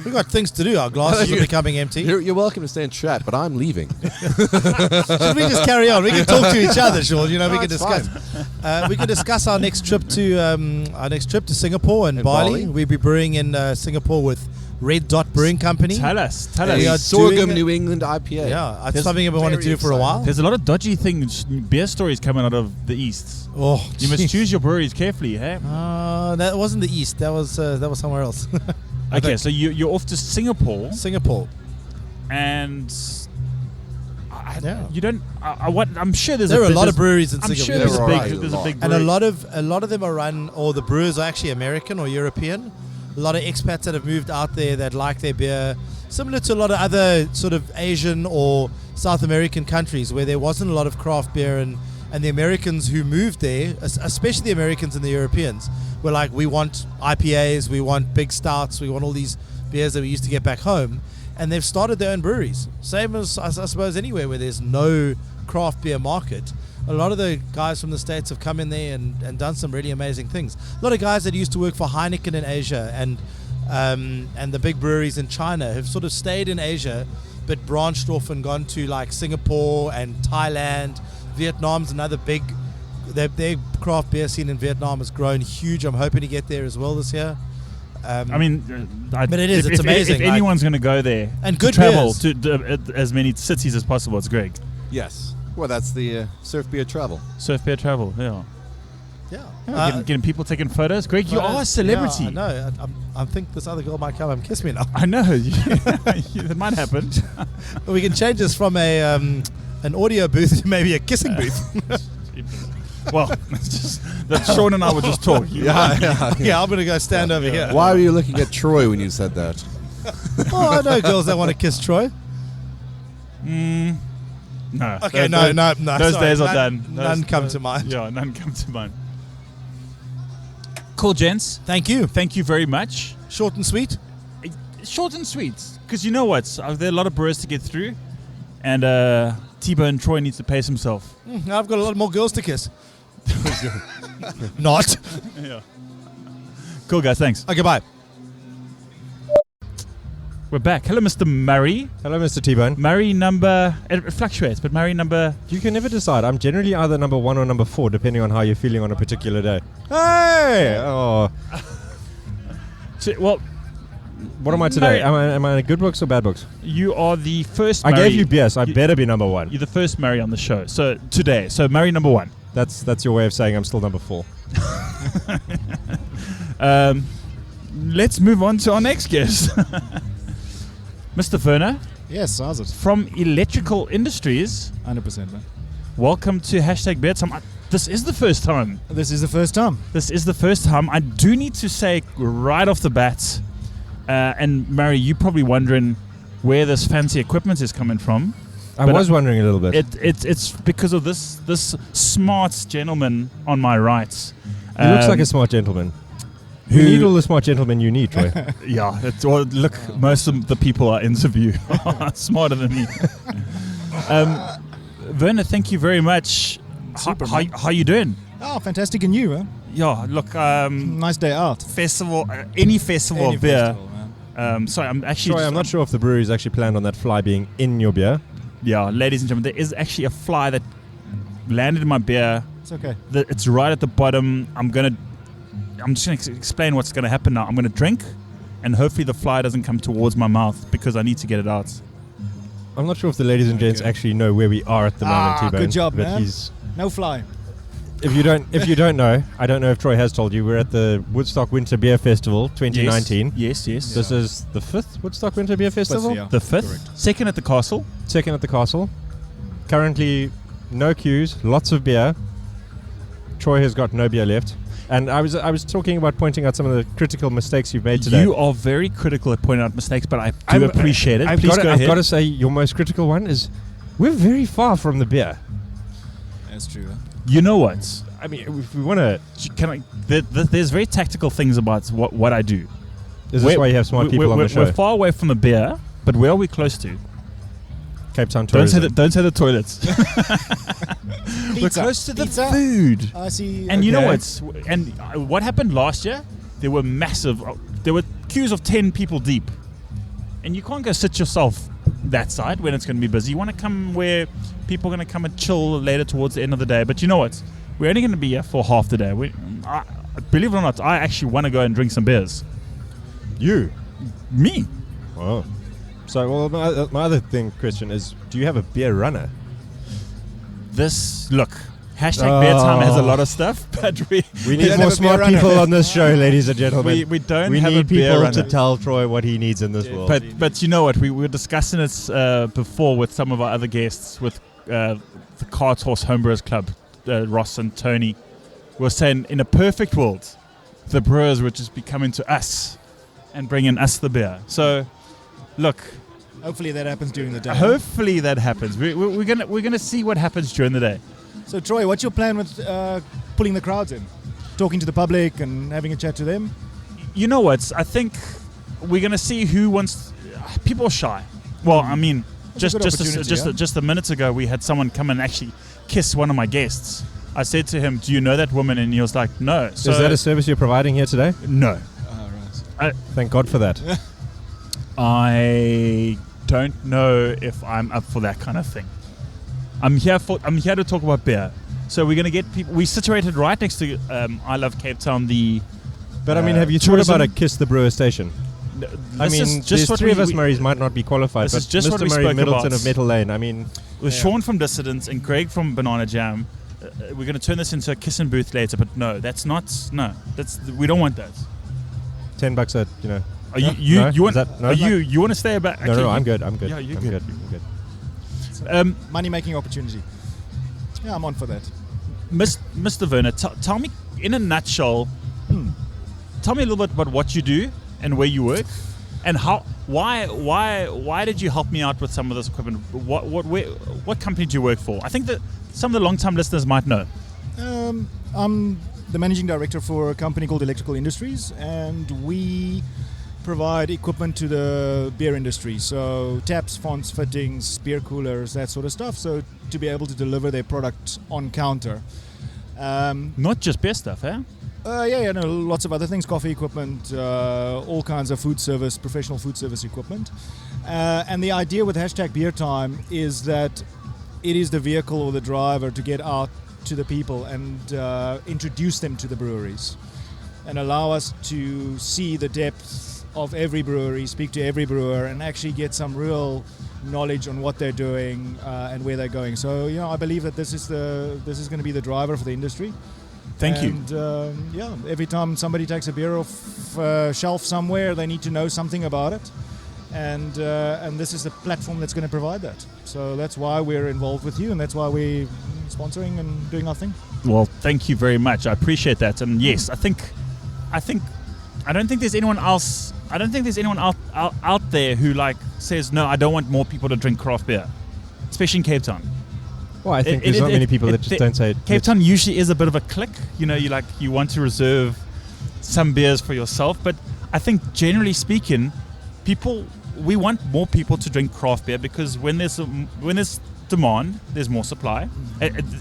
We've got things to do. Our glasses are becoming empty. You're welcome to stay and chat, but I'm leaving. Should we just carry on? We can talk to each other, Sean. You know, we No, can it's discuss. We can discuss our next trip to Singapore and Bali. Bali. We'll be brewing in Singapore with Red Dot Brewing Company. Tell us. We are A sorghum doing it- New England IPA. Yeah, it's There's something I've been wanting to do for a while. There's a lot of dodgy things, beer stories coming out of the east. Oh, You must jeez. choose your breweries carefully, hey? That wasn't the East. That was somewhere else. I Okay, think. so you're off to Singapore, Singapore. and Yeah. you don't. I'm sure there's There are a lot there's- of breweries in I'm Singapore. sure there's a There big are a there's a lot. big And brewery. a lot of them are run, or the brewers are actually American or European. A lot of expats that have moved out there that like their beer, similar to a lot of other sort of Asian or South American countries where there wasn't a lot of craft beer, and the Americans who moved there, especially the Americans and the Europeans, were like, we want IPAs, we want big stouts, we want all these beers that we used to get back home, and they've started their own breweries. Same as I suppose anywhere where there's no craft beer market. A lot of the guys from the States have come in there and done some really amazing things. A lot of guys that used to work for Heineken in Asia and the big breweries in China have sort of stayed in Asia but branched off and gone to like Singapore and Thailand. Vietnam's another big, their craft beer scene in Vietnam has grown huge. I'm hoping to get there as well this year. I mean, But it is, If, it's amazing, If like- anyone's going to go there And to good travel beers. to as many cities as possible, it's Greg. Yes. Well, that's the surf beer travel. Surf beer travel, yeah. Yeah. Getting people taking photos. Greg, you are a celebrity. Yeah, I know. I think this other girl might come and kiss me now. I know. That might happen. We can change this from an audio booth to maybe a kissing booth. Well, it's just that Sean and I were just talking. Yeah, I'm going to go stand over here. Why were you looking at Troy when you said that? Oh, I know girls that want to kiss Troy. No. Okay, Those- no. Those sorry, days are none- done. None come to mind. Yeah, none come to mind. Cool, gents. Thank you. Thank you very much. Short and sweet. Short and sweet. Because you know what? There are a lot of brewers to get through. And T-Bone Troy needs to pace himself. I've got a lot more girls to kiss. Not. Yeah. Cool, guys. Thanks. Okay, bye. We're back. Hello, Mr. Murray. Hello, Mr. T-Bone. Murray number... It fluctuates, but Murray number... You can never decide. I'm generally either number 1 or number 4, depending on how you're feeling on a particular day. Hey! Oh, Well, what am I today? Murray- Am I in good books or bad books? you are the first I Murray. gave you beer, so I you- better be number 1. You're the first Murray on the show. So, today. So, Murray number 1. That's your way of saying I'm still number 4. Let's move on to our next guest. Mr. Werner Yes, how's it? from Electrical Industries. 100%, man. Welcome to Hashtag Beer Time. This is the first time. This is the first time. This is the first time. I do need to say right off the bat, and Murray, you're probably wondering where this fancy equipment is coming from. I But was wondering a little bit. It's because of this smart gentleman on my right. He looks like a smart gentleman. who- You need all the smart gentlemen you need, Troy. Yeah, look, most of the people I interview are smarter than me. Werner, thank you very much. Super, how man. you doing? Oh, fantastic. And you, man? Yeah, look, Nice day out. festival, any festival Any of beer. festival, man. Sorry, I'm actually. Troy, I'm not sure if the brewery's actually planned on that fly being in your beer. Yeah, ladies and gentlemen, there is actually a fly that landed in my beer. It's okay. It's right at the bottom. I'm just gonna explain what's gonna happen now. I'm gonna drink, and hopefully the fly doesn't come towards my mouth because I need to get it out. I'm not sure if the ladies and gents Okay. actually know where we are at the moment, T-Bone. good job, but man. he's No fly. If you don't know, I don't know if Troy has told you, we're at the Woodstock Winter Beer Festival 2019. Yes. This is the 5th Woodstock Winter Beer Festival. yeah. The 5th, Correct. second at the castle. Second at the castle. Currently, no queues, lots of beer. Troy has got no beer left. And I was talking about pointing out some of the critical mistakes you've made today. You are very critical at pointing out mistakes, but I do appreciate it. I've Please got go ahead. to say, your most critical one is we're very far from the beer. That's true. You know what? I mean, if we want to, There's very tactical things about what I do. is this why you have smart people on the show? We're far away from the beer, but where are we close to? Cape Town Don't say tourism. the toilets. We're close to the food. I see. And you know Okay. what happened last year? There were there were queues of 10 people deep. And you can't go sit yourself that side when it's going to be busy. You want to come where people are going to come and chill later towards the end of the day. But you know what? We're only going to be here for half the day. Believe it or not, I actually want to go and drink some beers. You? Me? Oh. So, well, my other thing, Christian, is do you have a beer runner? Look, hashtag beer time has a lot of stuff, but we need don't more have a smart beer runner. people on this show, ladies and gentlemen. we don't We have need a beer people runner. to tell Troy what he needs in this world. But you know what? We were discussing it before with some of our other guests, with the Cards Horse Homebrewers Club, Ross and Tony. We were saying in a perfect world, the brewers would just be coming to us and bringing us the beer. So, look, Hopefully that happens during the day. hopefully that happens. We're gonna see what happens during the day. So, Troy, what's your plan with pulling the crowds in? Talking to the public and having a chat to them? You know what? I think we're gonna see who wants. People are shy. Well, I mean, That's a good opportunity, just a minute ago, we had someone come and actually kiss one of my guests. I said to him, "Do you know that woman?" And he was like, "No." So is that a service you're providing here today? no? Thank God for that. I don't know if I'm up for that kind of thing. I'm here to talk about beer. So we're gonna get people. We situated right next to I Love Cape Town. But I mean, have you thought tourism- about a Kiss the Brewer station? I This is mean, just there's what three of us we- Murrays might not be qualified, This but is just what Mr. we Murray spoke Middleton about. of Metal Lane, I mean, with Sean from Dissidents and Greg from Banana Jam. We're going to turn this into a kissing booth later, but no, we don't want that. $10 a, you know. Are No? you No? want Is that- no? you want to stay about? No, I'm good. Yeah, you're I'm good. good. Money-making opportunity. Yeah, I'm on for that. Mr. Werner, tell me in a nutshell. Tell me a little bit about what you do and where you work, and why did you help me out with some of this equipment? What company do you work for? I think that some of the long-time listeners might know. I'm the managing director for a company called Electrical Industries, and we provide equipment to the beer industry. So taps, fonts, fittings, beer coolers, that sort of stuff. So to be able to deliver their product on counter. Not just beer stuff, eh? No, lots of other things, coffee equipment, all kinds of food service, professional food service equipment. And the idea with hashtag Beer Time is that it is the vehicle or the driver to get out to the people and introduce them to the breweries and allow us to see the depth of every brewery, speak to every brewer, and actually get some real knowledge on what they're doing and where they're going. So, I believe that this is going to be the driver for the industry. Thank you. And every time somebody takes a beer off shelf somewhere, they need to know something about it, and this is the platform that's going to provide that. So that's why we're involved with you, and that's why we're sponsoring and doing our thing. Well, thank you very much. I appreciate that. And yes, I don't think there's anyone else. I don't think there's anyone out there who says no. I don't want more people to drink craft beer, especially in Cape Town. Well, I think there's not many people that just don't say it. Cape Town usually is a bit of a clique. You want to reserve some beers for yourself, but I think generally speaking, we want more people to drink craft beer because when there's demand, there's more supply.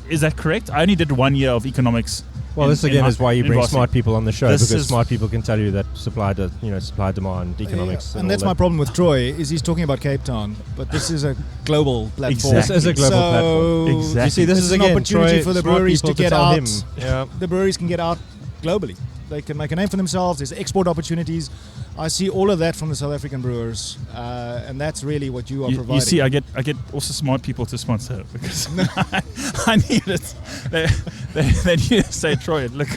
Is that correct? I only did 1 year of economics. Well, this again is why you bring Varsity. smart people on the show, This because is- smart people can tell you that supply, demand, economics, And that's my problem with Troy is he's talking about Cape Town, but this is a global platform. Exactly. This is a global So platform. Exactly. You see, this is an again opportunity Troy, for the smart breweries people to get tell out. him. Yeah. The breweries can get out globally. They can make a name for themselves. There's export opportunities. I see all of that from the South African brewers, and that's really what you are providing. You see, I get also smart people to sponsor because I need it. They need to say, Troy, look,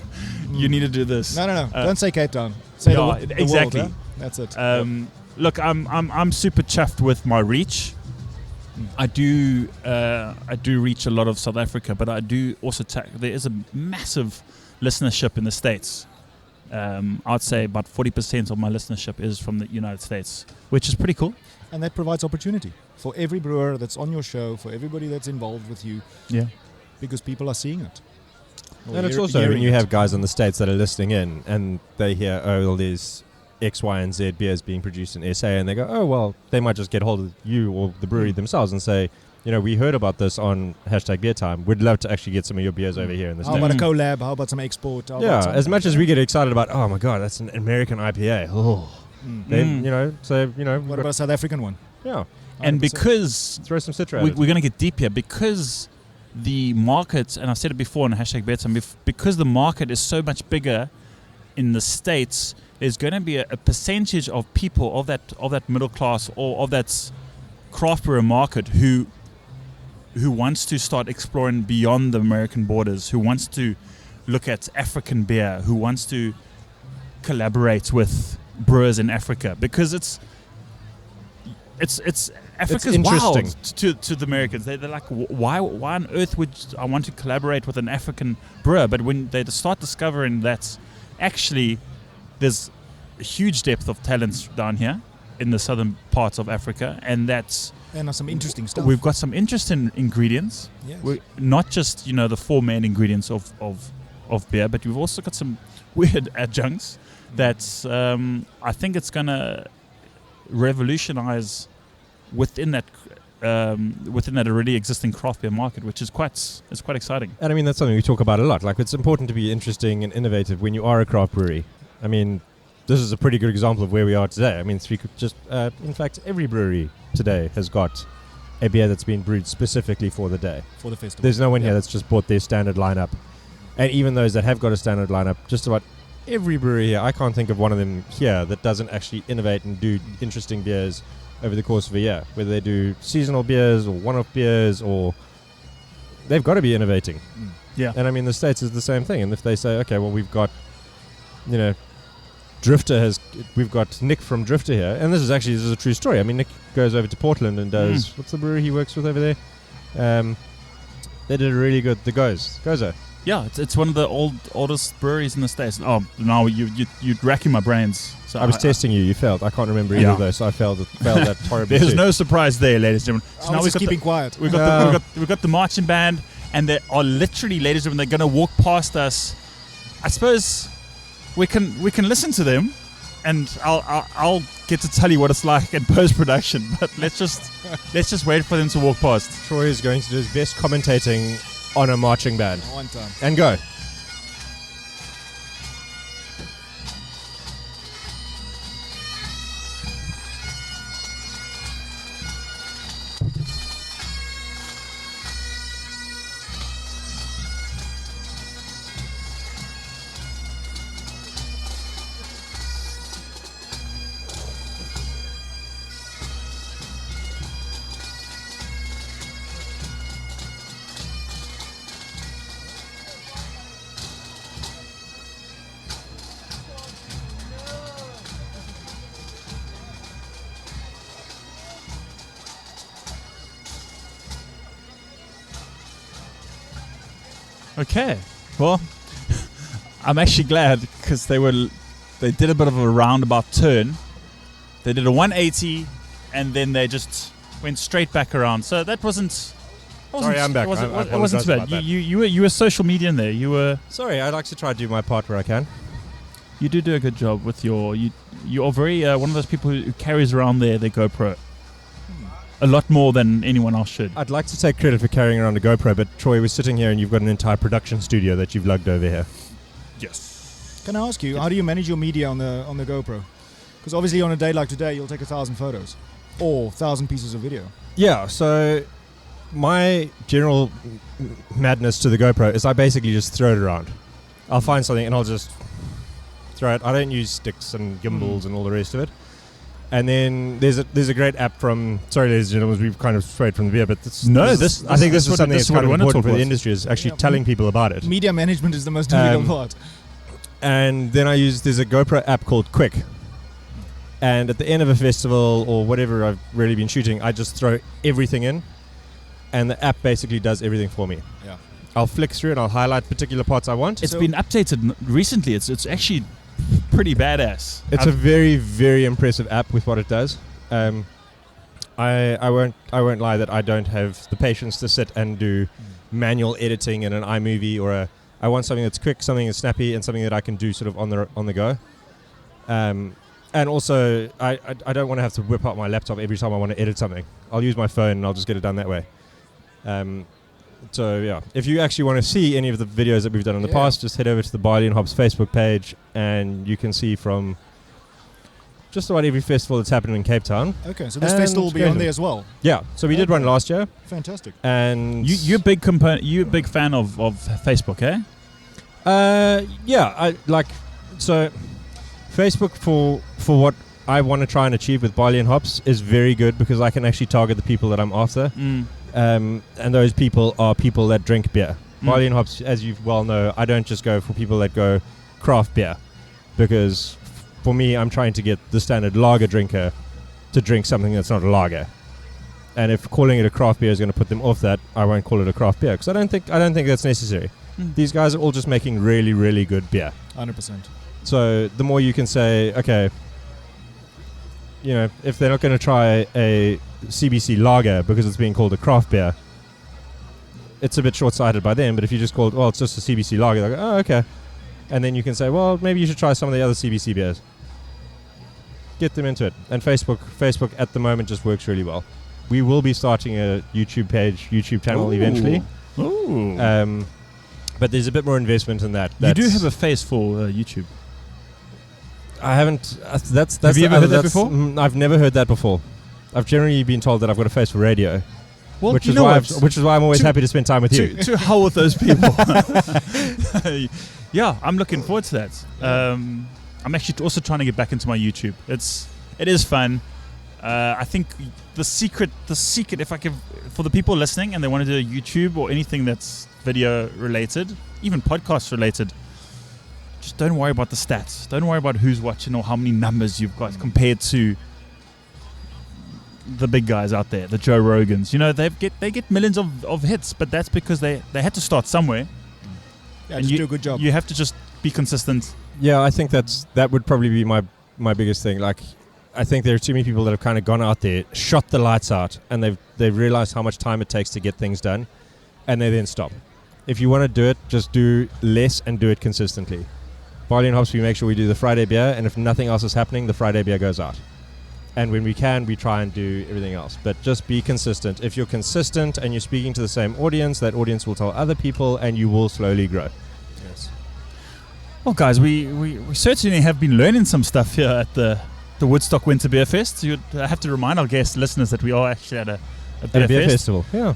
you need to do this. No. Don't say Cape Town. Say the exactly. world, huh? That's it. Look, I'm super chuffed with my reach. I do reach a lot of South Africa, but I do also there is a massive listenership in the States. I'd say about 40% of my listenership is from the United States, which is pretty cool. And that provides opportunity for every brewer that's on your show, for everybody that's involved with you, Yeah. because people are seeing it. Or And it's hear- also when hearing you it. have guys on the States that are listening in and they hear, oh, well, there's X, Y, and Z beers being produced in SA, and they go, oh, well, they might just get hold of you or the brewery themselves and say, you know, we heard about this on #BeerTime. We'd love to actually get some of your beers over here in the How States. about a collab? How about some export? How about Yeah, some- as much as we get excited about, oh my God, that's an American IPA. Oh, they, Mm. you know, so, you know, What about a South African one? yeah, And 100%. because throw some Citra at we're it. going to get deep here, because the market, and I said it before on #BeerTime, because the market is so much bigger in the States, there's going to be a percentage of people of that middle class or of that craft brewer market who wants to start exploring beyond the American borders, who wants to look at African beer, who wants to collaborate with brewers in Africa, because it's Africa's interesting. wild to the Americans. They're like, why on earth would I want to collaborate with an African brewer? But when they start discovering that actually there's a huge depth of talents down here in the southern parts of Africa, and that's And some interesting stuff. we've got some interesting ingredients. Yes. We're not just the four main ingredients of beer, but we've also got some weird adjuncts that I think it's gonna revolutionize within that already existing craft beer market, which is quite exciting. And I mean, that's something we talk about a lot. Like, it's important to be interesting and innovative when you are a craft brewery. I mean, this is a pretty good example of where we are today. I mean, in fact, every brewery today has got a beer that's been brewed specifically for the day. for the festival. There's no one here that's just bought their standard lineup. And even those that have got a standard lineup, just about every brewery here, I can't think of one of them here that doesn't actually innovate and do interesting beers over the course of a year. Whether they do seasonal beers or one-off beers, or they've got to be innovating. Yeah. And I mean, the States is the same thing. And if they say, okay, well, we've got, we've got Nick from Drifter here, and this is a true story. I mean, Nick goes over to Portland and does, what's the brewery he works with over there? They did a really good, the Gozo. Yeah, it's one of the oldest breweries in the States. Oh, now you're racking my brains. So I was testing you. You failed. I can't remember either of those, so I failed that horribly. There's too. no surprise there, ladies and gentlemen. So I now was we've just got keeping quiet. we've got the marching band, and they are literally, ladies and gentlemen, they're going to walk past us. I suppose we can listen to them, and I'll get to tell you what it's like in post production. But let's just wait for them to walk past. Troy is going to do his best commentating on a marching band. One time. And go. Okay, well, I'm actually glad because they did a bit of a roundabout turn. They did a 180, and then they just went straight back around. So that wasn't. Sorry, I'm back. It wasn't, I it wasn't too apologize bad. about You were social media in there. You were. Sorry, I'd like to try to do my part where I can. You do a good job with your. You are very one of those people who carries around their GoPro. A lot more than anyone else should. I'd like to take credit for carrying around a GoPro, but Troy was sitting here and you've got an entire production studio that you've lugged over here. Yes. Can I ask you, how do you manage your media on the GoPro? Because obviously on a day like today, you'll take 1,000 photos or 1,000 pieces of video. Yeah, so my general madness to the GoPro is I basically just throw it around. I'll find something and I'll just throw it. I don't use sticks and gimbals and all the rest of it. And then there's a great app from, sorry ladies and gentlemen, we've kind of strayed from the beer, but I think this is something that's kind of important for the industry, is actually telling people about it. Media management is the most difficult part. And then there's a GoPro app called Quick. And at the end of a festival or whatever I've really been shooting, I just throw everything in, and the app basically does everything for me. Yeah. I'll flick through and I'll highlight particular parts I want. It's been updated recently. It's actually pretty badass. It's a very, very impressive app with what it does. I won't lie that I don't have the patience to sit and do manual editing in an iMovie or I want something that's quick, something that's snappy, and something that I can do sort of on the go. And also, I don't want to have to whip out my laptop every time I want to edit something. I'll use my phone and I'll just get it done that way. So yeah, if you actually want to see any of the videos that we've done in the past, just head over to the Barley and Hops Facebook page, and you can see from just about every festival that's happening in Cape Town. Okay, so this festival will be on there as well. Yeah, so we did one last year. Fantastic. And you're a big you're a big fan of Facebook, eh? Yeah, I like so. Facebook for what I want to try and achieve with Barley and Hops is very good because I can actually target the people that I'm after. And those people are people that drink beer. Barley and Hops, as you well know, I don't just go for people that go craft beer, because for me, I'm trying to get the standard lager drinker to drink something that's not a lager. And if calling it a craft beer is going to put them off that, I won't call it a craft beer because I don't think that's necessary. These guys are all just making really, really good beer. 100%. So the more you can say, okay, you know, if they're not going to try a CBC lager because it's being called a craft beer, it's a bit short-sighted by them. But if you just call it, well, it's just a CBC lager, they go, oh, okay. And then you can say, well, maybe you should try some of the other CBC beers. Get them into it. And Facebook at the moment just works really well. We will be starting a YouTube channel eventually. Ooh. But there's a bit more investment in that. You do have a face for YouTube. I haven't. That's have you ever heard that before? I've never heard that before. I've generally been told that I've got a face for radio. Well, which is why I'm always happy to spend time with you. To hell with those people. Yeah, I'm looking forward to that. I'm actually also trying to get back into my YouTube. It is fun. I think the secret, if I could, for the people listening and they want to do a YouTube or anything that's video related, even podcast related, just don't worry about the stats. Don't worry about who's watching or how many numbers you've got compared to the big guys out there, the Joe Rogans. You know, they get millions of hits, but that's because they had to start somewhere. Yeah, and just do a good job. You have to just be consistent. Yeah, I think that would probably be my biggest thing. Like, I think there are too many people that have kind of gone out there, shot the lights out, and they've realized how much time it takes to get things done, and they then stop. If you want to do it, just do less and do it consistently. Barley and Hops, we make sure we do the Friday beer, and if nothing else is happening, the Friday beer goes out. And when we can, we try and do everything else. But just be consistent. If you're consistent and you're speaking to the same audience, that audience will tell other people, and you will slowly grow. Yes. Well, guys, we certainly have been learning some stuff here at the Woodstock Winter Beer Fest. I have to remind our guest listeners that we are actually at a beer festival. Yeah.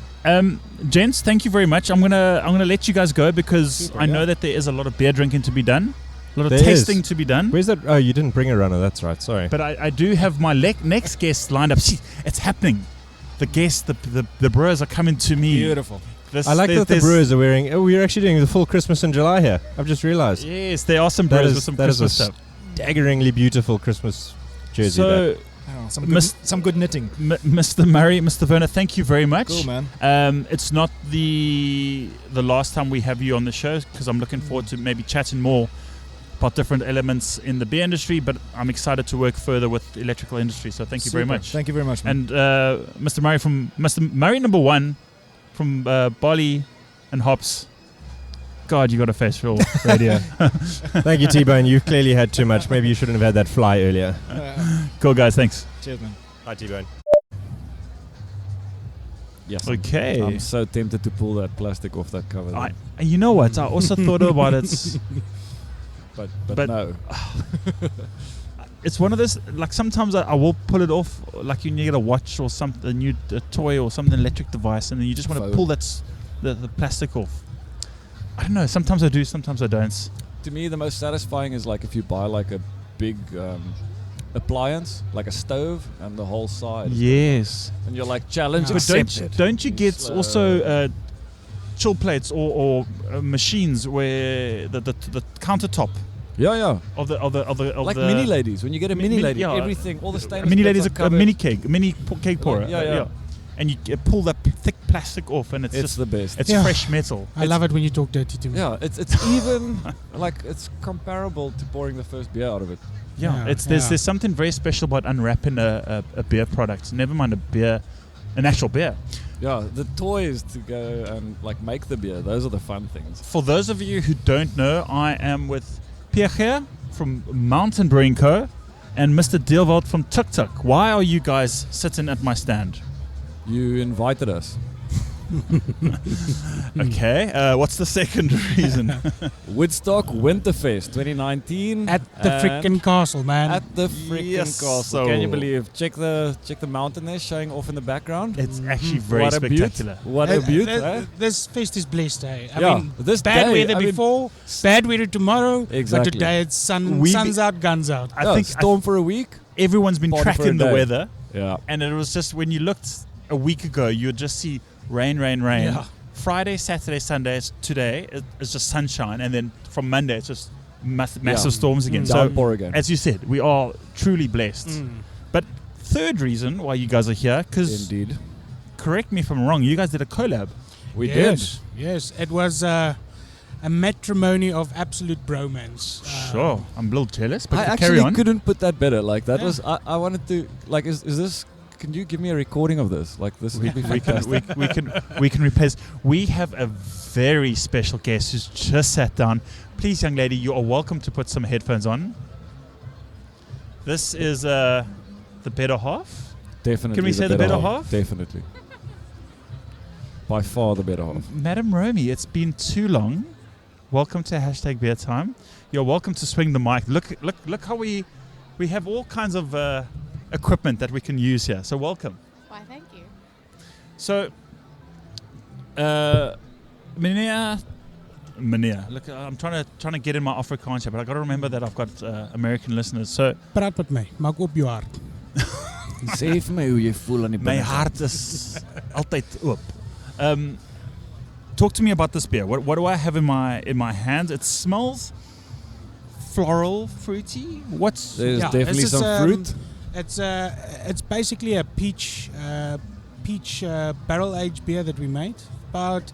Gents, thank you very much. I'm gonna let you guys go because I know that there is a lot of beer drinking to be done. A lot of tasting to be done. Where's that? Oh, you didn't bring a runner. That's right. Sorry. But I do have my next guest lined up. See, it's happening. The guests, the brewers are coming to me. Beautiful. I like that the brewers are wearing. Oh, we're actually doing the full Christmas in July here. I've just realized. Yes, there are some brewers with some Christmas stuff. Staggeringly beautiful Christmas jersey. So, some good knitting. Mr. Murray, Mr. Werner, thank you very much. Cool, man. It's not the last time we have you on the show because I'm looking forward to maybe chatting more about different elements in the beer industry, but I'm excited to work further with the electrical industry. So thank you very much. Thank you very much, man. And Mr. Murray number 1 from Barley and Hops. God, you got a face for radio. Thank you, T-Bone. You've clearly had too much. Maybe you shouldn't have had that fly earlier. Cool, guys. Thanks. Cheers, man. Hi, T-Bone. Yes. Okay. I'm so tempted to pull that plastic off that cover. You know what? I also thought about it. But no. It's one of those, like sometimes I will pull it off, like you get a watch or something, a toy or something, electric device, and then you just want to pull the plastic off. I don't know, sometimes I do, sometimes I don't. To me, the most satisfying is like if you buy like a big appliance, like a stove, and the whole side. Yes. And you're like, challenge But accepted. don't you get also chill plates or machines where the countertop Yeah. of the Like mini ladies. When you get a mini lady, everything, all the stainless mini bits lady is are a covered. mini cake pourer. Yeah. and you pull that thick plastic off, and it's just the best. It's Yeah. fresh metal. I love it when you talk dirty to me. Yeah, it's even like it's comparable to pouring the first beer out of it. Yeah, Yeah, there's something very special about unwrapping a beer product. Never mind an actual beer. Yeah, the toys to go and like make the beer. Those are the fun things. For those of you who don't know, I am with Pierre here from Mountain Brewing Co. and Mr. Deelwald from Tuk Tuk. Why are you guys sitting at my stand? You invited us. Okay, what's the second reason? Woodstock Winterfest 2019 At the and frickin' castle, man. At the frickin' Yes, castle. so- Can you believe? Check the mountain there showing off in the background. It's actually very What a beaut. spectacular. What a beaut, eh? This fest is blessed, eh? I Yeah, mean, this bad day, weather I mean, before, bad weather tomorrow, Exactly. but today it's We sun's out, guns out. I think storm for a week. everyone's been Party for a tracking the day. weather, Yeah. and it was just when you looked a week ago, you would just see rain, rain, rain. Yeah. Friday, Saturday, Sunday, today it's just sunshine, and then from Monday it's just massive storms again. So, Downpour again. as you said, we are truly blessed. But third reason why you guys are here, because Indeed. correct me if I'm wrong, you guys did a collab. We Yes, yes. It was a matrimony of absolute bromance. Sure, I'm a little jealous, but I carry actually on. couldn't put that better. Like that Yeah. was I wanted to like is this can you give me a recording of this? Like this would be we fantastic. we can replace. We have a very special guest who's just sat down. Please, young lady, you are welcome to put some headphones on. This is the better half. Definitely. Can we say the better half? Definitely. By far the better half. Madam Romy, it's been too long. Welcome to Hashtag Beer Time. You're welcome to swing the mic. Look how we have all kinds of equipment that we can use here. So welcome. Why, thank you. So, meneer, look, I'm trying to get in my Afrikaans here, but I got to remember that I've got American listeners. So, Praat met my, maak op jou hart. Sê vir my hoe jy voel aan die my binnekant. hart is altyd oop. Talk to me about this beer. What do I have in my hands? It smells floral, fruity. What's There's Yeah, definitely this is, some fruit. It's basically a peach barrel aged beer that we made. About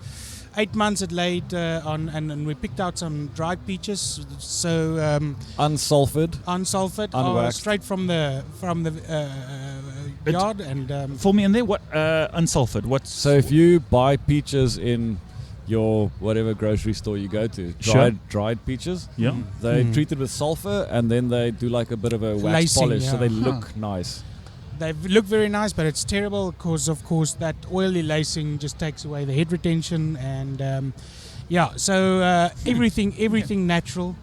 8 months it laid on, and we picked out some dried peaches. So Unsulfured. unsulfured, Unwaxed. straight from the But- yard, and fill me in there? What unsulfured? What's So if you buy peaches in your whatever grocery store you go to, Sure. dried peaches, yeah? they Mm. treat it with sulfur and then they do like a bit of a wax Lacing, polish so yeah. they look nice. they look very nice, but it's terrible because, of course, that oily lacing just takes away the head retention, and so everything natural.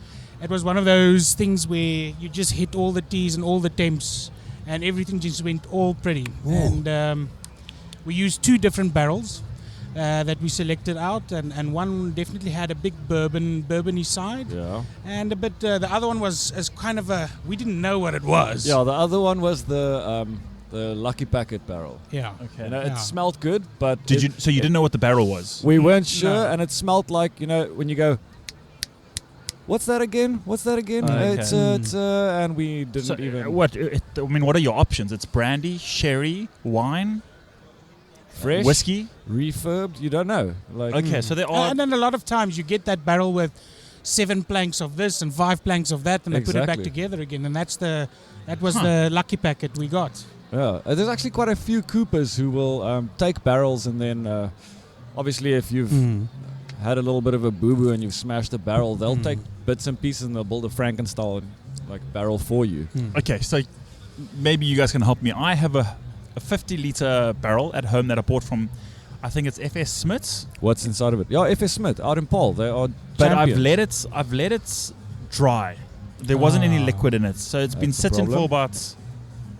It was one of those things where you just hit all the T's and all the temps, and everything just went all pretty. And we used 2 different barrels that we selected out, and one definitely had a big bourbony side, Yeah. and a bit the other one was as kind of a, we didn't know what it was. Yeah, the other one was the Lucky Packet barrel. Yeah. Okay. You know, Yeah. it smelled good, but Did it- you? So you didn't know what the barrel was? We weren't sure, No. and it smelled like, you know, when you go, what's that again? What's that again? Okay. And we didn't So, even what? What are your options? It's brandy, sherry, wine, fresh, whiskey. refurbed. You don't know. Like, Okay, so there are. And then a lot of times you get that barrel with 7 planks of this and 5 planks of that, and they put it back Exactly. together again. And that was the lucky packet we got. Yeah, there's actually quite a few coopers who will take barrels and then, obviously, if you've had a little bit of a boo-boo and you've smashed a barrel, they'll take bits and pieces and they'll build a Frankenstein like barrel for you. Okay, so maybe you guys can help me. I have a 50-liter barrel at home that I bought from, I think it's FS Smith's, What's inside of it? Yeah, FS Smith out in Paul. They are but champions. I've let it dry. There wasn't any liquid in it, so it's been That's the sitting for problem. about,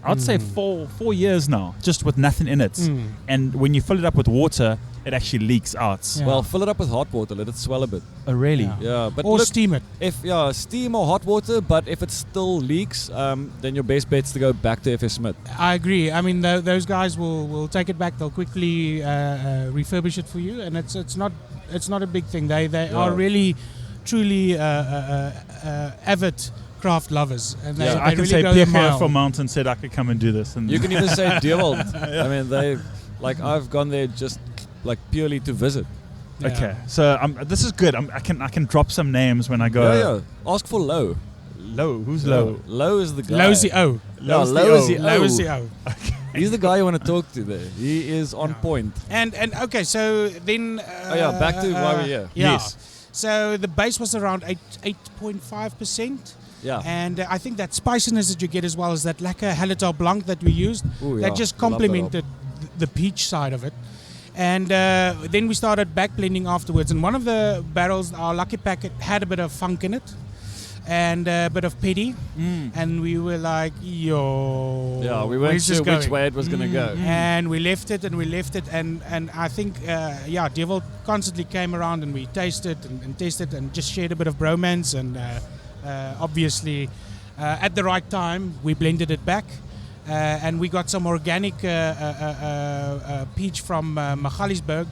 I'd say four years now, just with nothing in it. Mm. And when you fill it up with water, it actually leaks out. Yeah. Well, fill it up with hot water. Let it swell a bit. Oh, really? Yeah. Yeah, but Or look, steam it. if steam or hot water, but if it still leaks, then your best bet's to go back to FS Smith. I agree. I mean, those guys will take it back. They'll quickly refurbish it for you, and it's not a big thing. They are really, truly avid craft lovers, and I can really say go the Pierre mile. from Mountain said I could come and do this. And You can even say Deerwald. I mean, Like I've gone there just like purely to visit. Yeah. Okay, so this is good. I can drop some names when I go. Yeah. Ask for Low. Low. Who's Low? Low is the guy. Low's the O. Yeah, Low's the Low is O. the Low is O. the O. He's the guy you want to talk to there. He is on point. And okay, so then. Back to why we're here. Yeah. Yes. So the base was around 8.5%. Yeah. And I think that spiciness that you get as well as that lacquer Hallertau Blanc that we used, Ooh, that yeah. just Love that complemented the peach side of it. And then we started back blending afterwards. And one of the barrels, our Lucky Packet, had a bit of funk in it and a bit of petty. And we were like, yo. Yeah, we weren't where's this sure which going? way it was going to go. And we left it. And I think, Devil constantly came around and we tasted and tested and just shared a bit of bromance. And obviously, at the right time, we blended it back. And we got some organic peach from Magaliesberg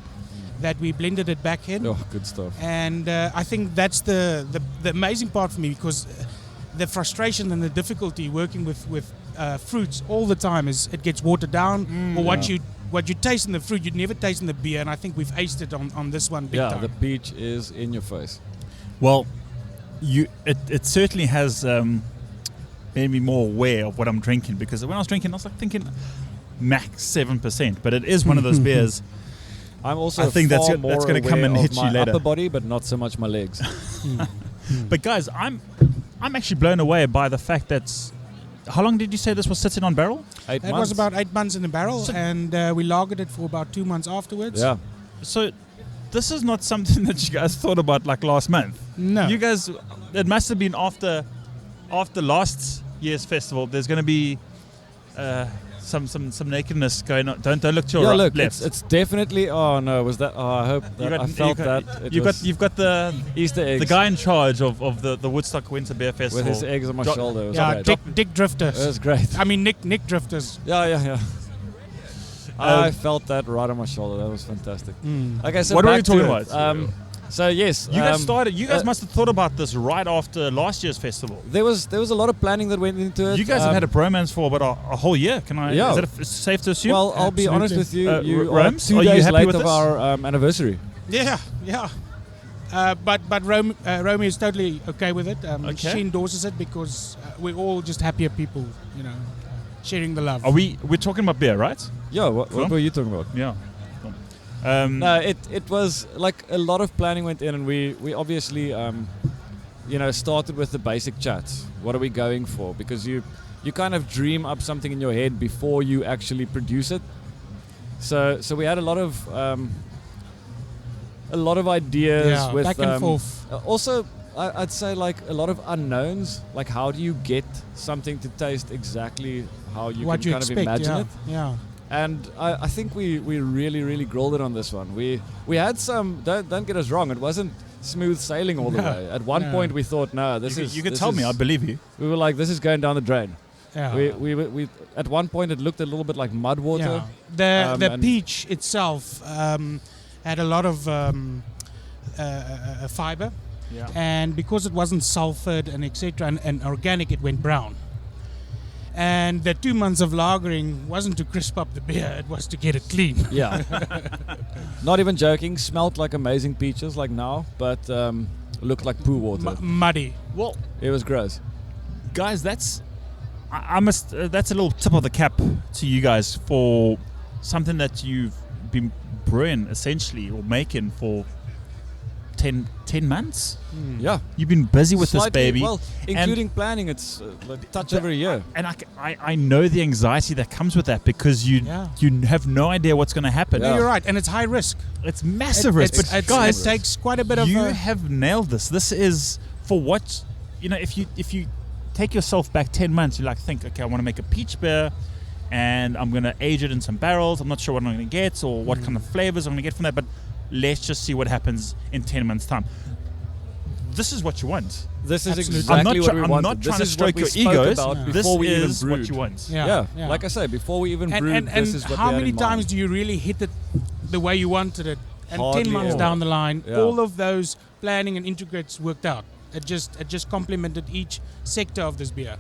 that we blended it back in. Oh, good stuff. And I think that's the amazing part for me, because the frustration and the difficulty working with fruits all the time is it gets watered down, or what you taste in the fruit you'd never taste in the beer, and I think we've aced it on this one big time. The peach is in your face. Well, it certainly has made me more aware of what I'm drinking, because when I was drinking, I was like thinking max 7%, but it is one of those beers. I'm also I think that's far go- that's more gonna come aware and of hit you my later. upper body, but not so much my legs. But guys, I'm actually blown away by the fact that. How long did you say this was sitting on barrel? 8 That months. was about 8 months in the barrel, So- and we lagered it for about 2 months afterwards. Yeah. So this is not something that you guys thought about like last month. No. You guys, it must have been after last year's festival. There's going to be some nakedness going on. Don't look to your Yeah, look, left. it's definitely. Oh no, was that? Oh, I hope that I felt that. You've got the Easter eggs. the guy in charge of the Woodstock Winter Beer Festival with his eggs on my Drop- shoulder. It was Yeah, great. Dick Drifters. It was great. I mean, Nick Drifters. Yeah. I felt that right on my shoulder. That was fantastic. Okay, so What were back we talking to it. about? So yes, You guys started. You guys must have thought about this right after last year's festival. There was a lot of planning that went into it. You guys have had a bromance for about a whole year. Can I? Yeah. Is that safe to assume? Well, I'll be honest with Absolutely. you. You are Rams, 2 are you days happy late with of this? our anniversary. Yeah. But Romy is totally okay with it. Okay. She endorses it because we're all just happier people, sharing the love. We're talking about beer, right? Yeah. What Cool. were you talking about? Yeah. No, it was like a lot of planning went in, and we obviously started with the basic chats. What are we going for? Because you kind of dream up something in your head before you actually produce it. So we had a lot of ideas with back and forth. Also, I'd say like a lot of unknowns. Like how do you get something to taste exactly how you what can you kind expect, of imagine it? Yeah. And I think we really, really grilled it on this one. We had some, don't get us wrong, it wasn't smooth sailing all the way. At one point we thought, no, You can tell me. I believe you. We were like, this is going down the drain. Yeah. We at one point it looked a little bit like mud water. Yeah. The and peach itself had a lot of fiber, Yeah. and because it wasn't sulfured and etc. and organic, it went brown. And the 2 months of lagering wasn't to crisp up the beer; it was to get it clean. Yeah. Not even joking. Smelled like amazing peaches, like now, but looked like poo water. Muddy. Well, It was gross. guys, that's that's a little tip of the cap to you guys for something that you've been brewing essentially or making for 10 months. Yeah. You've been busy with Slightly, this baby. Well, including planning, it's like a touch over a year. And I know the anxiety that comes with that, because you have no idea what's going to happen. No, you're right, and it's high risk. It's massive risk. But guys, it takes quite a bit of. you have nailed this. This is for what, if you take yourself back 10 months, you think, okay, I want to make a peach beer and I'm going to age it in some barrels. I'm not sure what I'm going to get or what kind of flavors I'm going to get from that, but let's just see what happens in 10 months' time. This is what you want. This is Absolutely. exactly what we I'm wanted. not trying to This is what stroke we your spoke egos. about This before we even is brewed. what you want. Yeah. Like I say, before we even brewed, and this is what how we had many in times mind. do you really hit it the way you wanted it? And Hardly 10 months ever. down the line, Yeah. all of those planning and integrates worked out. It just complemented each sector of this beer.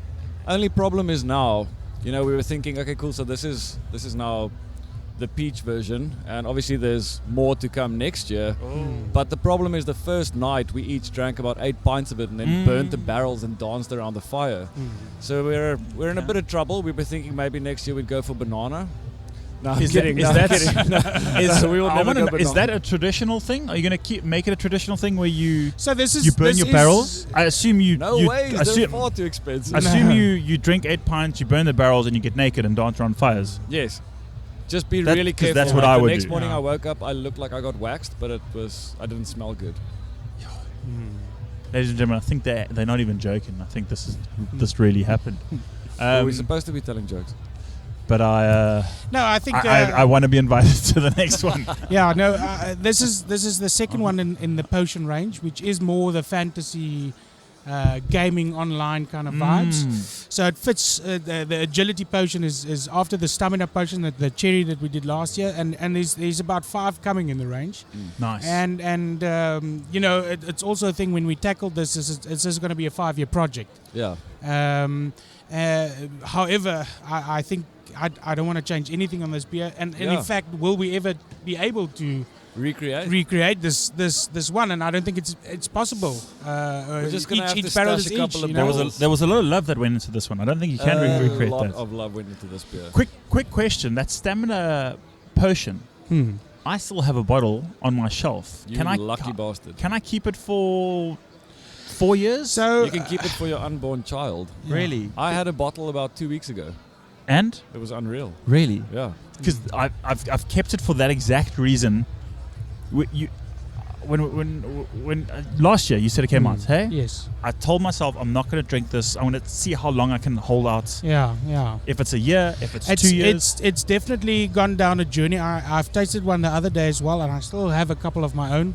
Only problem is now, we were thinking, okay, cool. So this is now the peach version, and obviously there's more to come next year. But the problem is the first night we each drank about 8 pints of it and then burnt the barrels and danced around the fire. So we're in a bit of trouble. We were thinking maybe next year we'd go for banana. No, I'm kidding. Is So we will never go is banana. that a traditional thing? Are you going to make it a traditional thing where you So this is you burn this your is- barrels? I assume you. No you way. They're Assume, far too expensive. assume you drink 8 pints, you burn the barrels, and you get naked and dance around fires. Yes. Just be That- really 'cause careful. that's what Like I the would next do. morning Yeah. I woke up, I looked like I got waxed, but I didn't smell good. Ladies and gentlemen, I think they're not even joking. I think this really happened. We're supposed to be telling jokes. But No, I think I want to be invited to the next one. yeah, no. This is the second one in the potion range, which is more the fantasy, gaming online kind of vibes. So it fits. The agility potion is after the stamina potion, the cherry that we did last year, and there's about 5 coming in the range. Nice. And you know, it's also a thing when we tackled this. This is going to be a 5-year project. Yeah. However, I think I don't want to change anything on this beer, and Yeah. in fact, will we ever be able to Recreate. this one? And I don't think it's possible. We're just gonna have each to barrel stash is a couple each, of you there know? was there was a lot of love that went into this one. I don't think you can recreate a lot that. of love went into this beer. Quick question: that stamina potion. I still have a bottle on my shelf. You Can I lucky bastard. Can I keep it for 4 years? So You can keep it for your unborn child. Really? I had a bottle about 2 weeks ago. And It was unreal. really, Yeah. because I've kept it for that exact reason. When last year you said it came out, hey? yes, I told myself I'm not going to drink this. I want to see how long I can hold out. yeah. If it's a year, if it's 2 years. It's definitely gone down a journey. I've tasted one the other day as well, and I still have a couple of my own.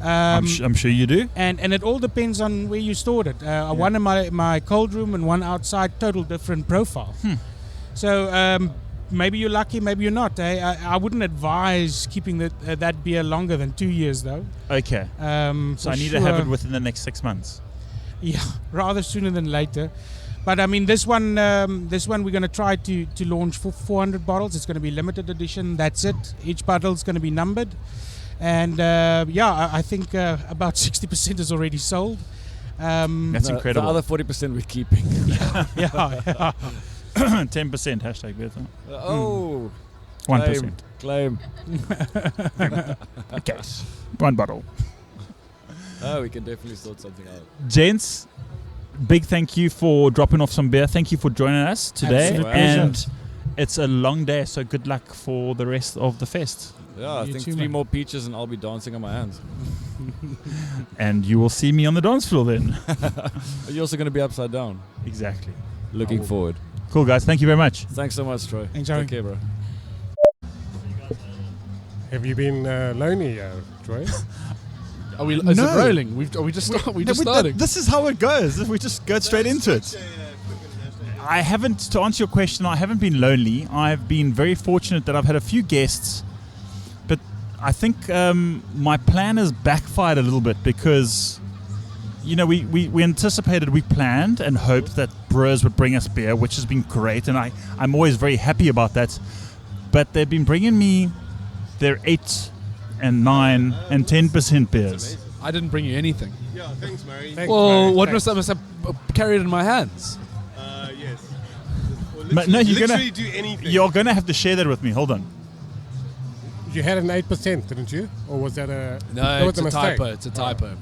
I'm sure you do. And it all depends on where you stored it. One in my cold room and one outside, total different profile. So maybe you're lucky, maybe you're not. I wouldn't advise keeping that beer longer than 2 years, though. Okay. So I need to have it within the next 6 months. Yeah, rather sooner than later. But I mean, this one we're going to try to launch for 400 bottles. It's going to be limited edition. That's it. Each bottle is going to be numbered. And I think about 60% is already sold. That's incredible. The other 40% we're keeping. yeah. 10% hashtag beer time. Oh. 1%. Claim. Okay. 1 bottle. Oh, we can definitely sort something out. Gents, big thank you for dropping off some beer. Thank you for joining us today. Absolute And it's a long day, so good luck for the rest of the fest. Yeah, I You think too, 3 man. more peaches and I'll be dancing on my hands. And you will see me on the dance floor then. Are you also going to be upside down? Exactly. Looking forward. Cool, guys. Thank you very much. Thanks so much, Troy. Thanks, Harry. Take care, bro. Have you been lonely, Troy? Are we? Is it rolling? We just starting? This is how it goes. We just go straight into it. I haven't, to answer your question, I haven't been lonely. I've been very fortunate that I've had a few guests, but I think my plan has backfired a little bit because, you know, we anticipated, we planned and hoped that brewers would bring us beer, which has been great, and I'm always very happy about that. But they've been bringing me their 8 and 9 and 10% beers. I didn't bring you anything. Yeah, thanks, Murray. Well, what must I have carried in my hands? Yes. But no, literally do anything. you're gonna have to share that with me. Hold on. You had an 8%, didn't you? Or was that a... No, that was it's a mistake? typo. It's a typo.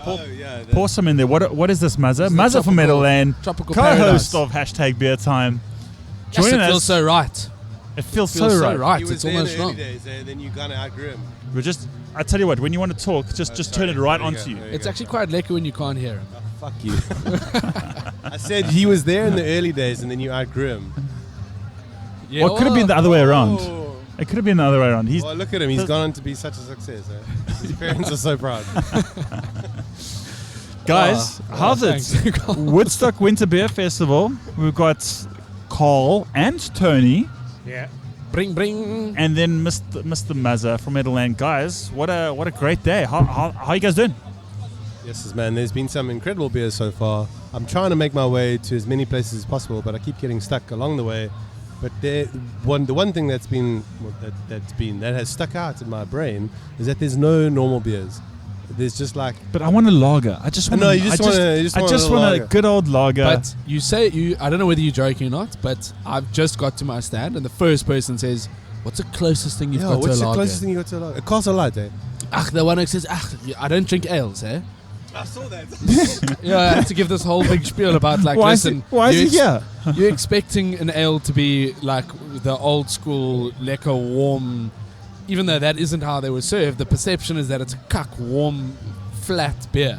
Oh, yeah. Pour some in there. What is this, Mazza? It's the Mazza from tropical- Meadowland, tropical co-host paradise. of hashtag Beer Time. Yes, Joining it feels us. so right. It feels Feels so right. He was It's there in almost the early wrong. days, then you kind of outgrew him. We're just. I tell you what. When you want to talk, just turn sorry. it right There you onto go. you. It's actually quite lekker when you can't hear him. Fuck you. I said he was there in the early days, and then you outgrew him. Yeah, Or it could have been the other way around. Oh. It could have been the other way around. He's Well, look at him. He's gone on to be such a success. His parents are so proud. guys. How's it? Woodstock Winter Beer Festival. We've got Carl and Tony, Yeah. Bring, bring. and then Mr. Mazza from Meadowland. Guys, what a great day. How you guys doing? Yes, man. There's been some incredible beers so far. I'm trying to make my way to as many places as possible, but I keep getting stuck along the way. But the one thing that has stuck out in my brain is that there's no normal beers. There's just like. But I want a lager. I just want. No, you just want a good old lager. But you say I don't know whether you're joking or not, but I've just got to my stand and the first person says, "What's the closest thing you've got to a lager?" What's the closest thing you got to a lager? A Castle Light, eh? The one who says, I don't drink ales, eh? I saw that. Yeah, I had to give this whole big spiel about like, why listen, is he here? You're expecting an ale to be like the old school lekker warm, even though that isn't how they were served. The perception is that it's a cuck warm, flat beer,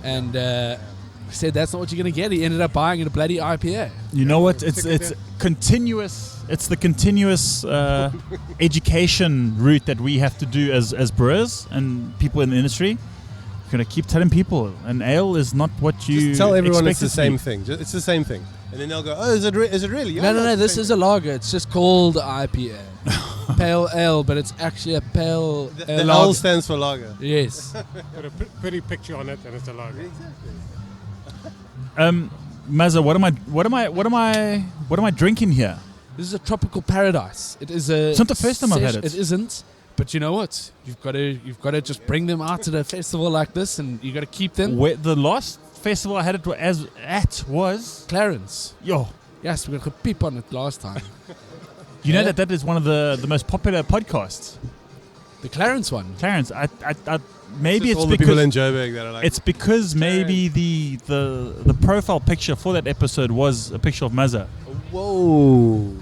and he said that's not what you're gonna get. He ended up buying a bloody IPA. You know what? It's continuous. It's the continuous education route that we have to do as brewers and people in the industry. We're gonna keep telling people an ale is not what you just tell everyone it's the expect it to same be. thing. It's the same thing, and then they'll go, "Oh, is it really?" Yeah, No. This is a lager. It's just called IPA, pale ale, but it's actually a pale. The ale L stands for lager. Yes. Put a pretty picture on it, and it's a lager. Mazza, what am I drinking here? This is a tropical paradise. It is a. It's not the first time I've had it. It isn't. But you know what? You've got to just bring them out to the festival like this, and you got to keep them. The last festival I had it at was Clarence. Yo. Yes, we got a peep on it last time. You know that is one of the most popular podcasts. The Clarence one. Clarence, I maybe it's all because the people in Joburg that are like. it's because maybe the profile picture for that episode was a picture of Mazza. Whoa.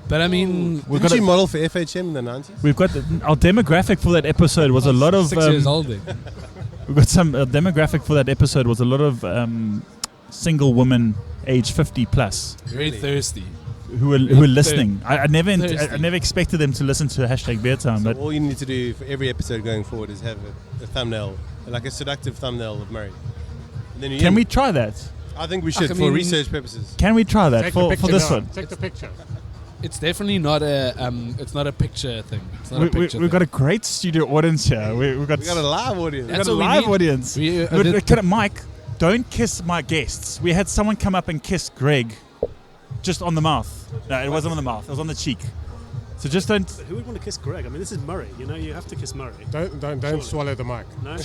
But I mean, Didn't she model for FHM in the 90s? We've got our demographic for that episode was a lot of 6 years old then. We've got some demographic for that episode was a lot of single women age 50 plus Very thirsty. who were listening. I never Thirsty. I never expected them to listen to #BeerTime, So but all you need to do for every episode going forward is have a thumbnail, like a seductive thumbnail of Murray. And then can we try that? I think we should I for mean- research purposes. Can we try that Take the for picture this now. one? Take the picture. It's definitely not a. It's not a picture thing. It's not a picture. We've got a great studio audience here. We've got We got a live audience. we've That's got a what we live need. audience. We, But Mike, don't kiss my guests. We had someone come up and kiss Greg just on the mouth. No, it wasn't on the mouth. It was on the cheek. So just don't. Who would want to kiss Greg? I mean, this is Murray. You know, you have to kiss Murray. Don't swallow the mic. No.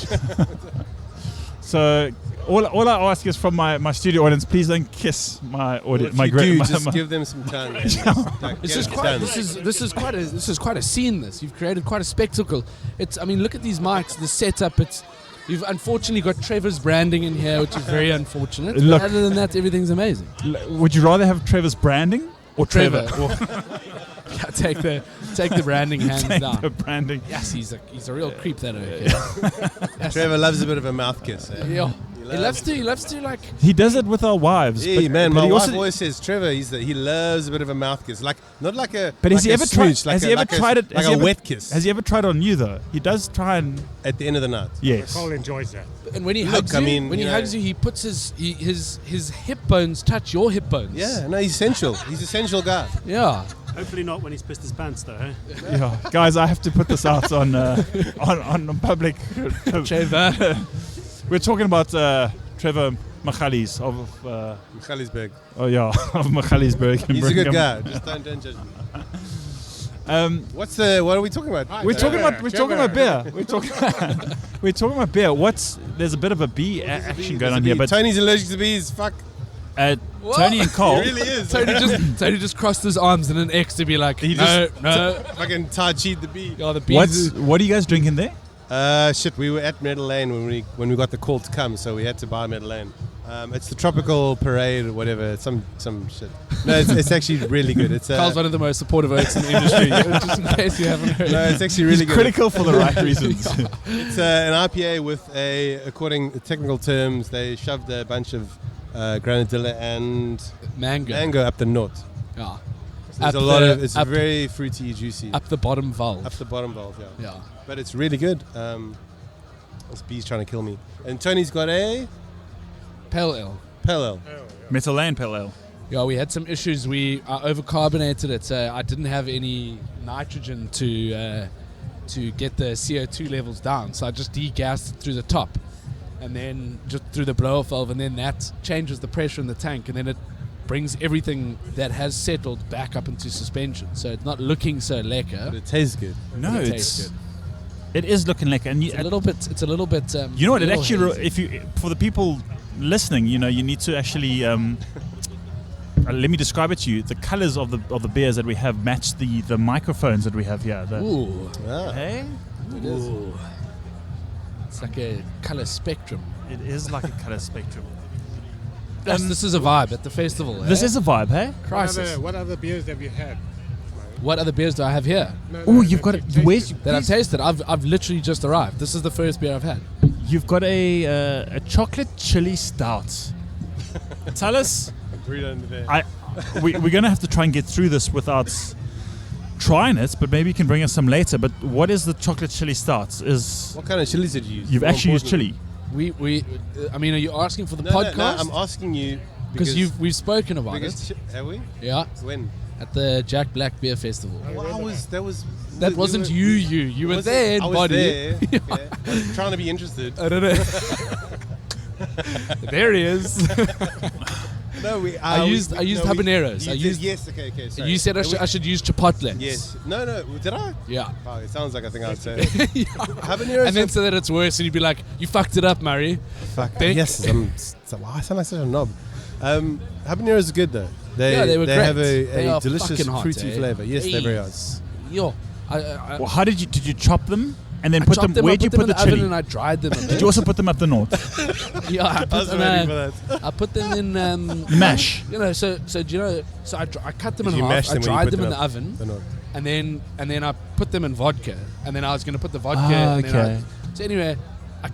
So all I ask is from my studio audience, please don't kiss my audience. If My you Greg. do, my- just my- give them some time. Like, This get is it quite. done. This is quite a scene. You've created quite a spectacle. It's. I mean, look at these mics. The setup. You've unfortunately got Trevor's branding in here, which is very unfortunate. Look. But other than that, everything's amazing. Would you rather have Trevor's branding or Trevor? Yeah, take the branding hands Take down. the branding. Yes, he's a real creep. That okay. Trevor loves a bit of a mouth kiss. Eh? Yeah. He loves to like. He does it with our wives. Yeah, but, man, but my he wife also, always says Trevor. He loves a bit of a mouth kiss, like not like a. But like has he a ever tried? smooch, like Has a- he ever like a- tried it? Like has a he ever- wet kiss Has he ever tried on you though? He does try and at the end of the night. yes. Nicole enjoys that. And when he Look, hugs I you, mean, when he you know- hugs you, he puts his hip bones touch your hip bones. Yeah, no, he's essential. He's a essential guy. Yeah. Hopefully not when he's pissed his pants, though. Eh? Yeah, guys, I have to put this out on public. Trevor. We're talking about Trevor Machalis of Michalisberg. oh yeah of Michalisberg. in He's a good Birmingham. guy. Just don't judge me. What are we talking about? We're talking about beer. We're talking about beer. There's a bit of a bee action going on here, but Tony's allergic to bees. Fuck. Tony and Cole. He really is. Tony just crossed his arms in an X to be like, no. Fucking Tai Chi the bee. Oh, the bees. What are you guys drinking there? Shit, we were at Meadow Lane when we got the call to come, so we had to buy Meadow Lane. It's the Tropical Parade or whatever. It's some shit. No, it's actually really good. It's Carl's one of the most supportive oaks in the industry. Just in case you haven't heard. No, it's actually really He's good. critical for the right reasons. It's an IPA with according to technical terms, they shoved a bunch of granadilla and mango up the north. Yeah. So there's a lot of. It's very fruity, juicy. Up the bottom valve. Up the bottom valve, yeah. Yeah. But it's really good. This bee's trying to kill me. And Tony's got a Pale ale. Pale ale. Metal Lane Pale Ale. Yeah, we had some issues. We overcarbonated it, so I didn't have any nitrogen to get the CO2 levels down. So I just degassed it through the top, and then just through the blow-off valve, and then that changes the pressure in the tank, and then it brings everything that has settled back up into suspension. So it's not looking so lekker. But it tastes good. No, But it it's tastes good. it is looking like, and It's a little bit. It's a little bit. you know what? It little actually, hazy. if you for the people listening, you know, you need to actually. Let me describe it to you. The colors of the beers that we have match the microphones that we have here. Ooh. Hey? Ooh. It's like a color spectrum. It is like a color spectrum. This is a vibe at the festival. This is a vibe, hey? Crisis. What other beers have you had? What other beers do I have here? Oh, you've got it. Where's That I've tasted. I've literally just arrived. This is the first beer I've had. You've got a chocolate chili stout. Tell us. We're going to have to try and get through this without trying it, but maybe you can bring us some later. But what is the chocolate chili stout? What kind of chilies did you use? You've actually used chili. I mean, are you asking for the No, podcast? No, I'm asking you because we've spoken about it. Have we? Yeah. When? At the Jack Black Beer Festival. That wasn't you. You were there, I was buddy. there. Okay. I was trying to be interested. I don't know. There he is. No, I used habaneros. Yes, okay. Sorry. You said I should use chipotle. Yes. No, did I? Yeah. Oh, it sounds like I think I'd say. Habaneros. And then so that it's worse, and you'd be like, "You fucked it up, Murray." Fuck. Yes. I sound like such a knob. Habaneros are good though. They were great. have They a are delicious fucking hot, fruity eh? flavor. Yes, they're very hot. Yo. Well, how did you chop them and then I put chopped them? Where did you put in the oven chili? and I dried them. Did you also put them up the north? Yeah, I was waiting for that. I put them in mash. You know, so do you know? So I cut them in You mash half. I them when you dried put them in them the up oven, the north. and then I put them in vodka, and then I was going to put the vodka. Ah, and then okay. so anyway, I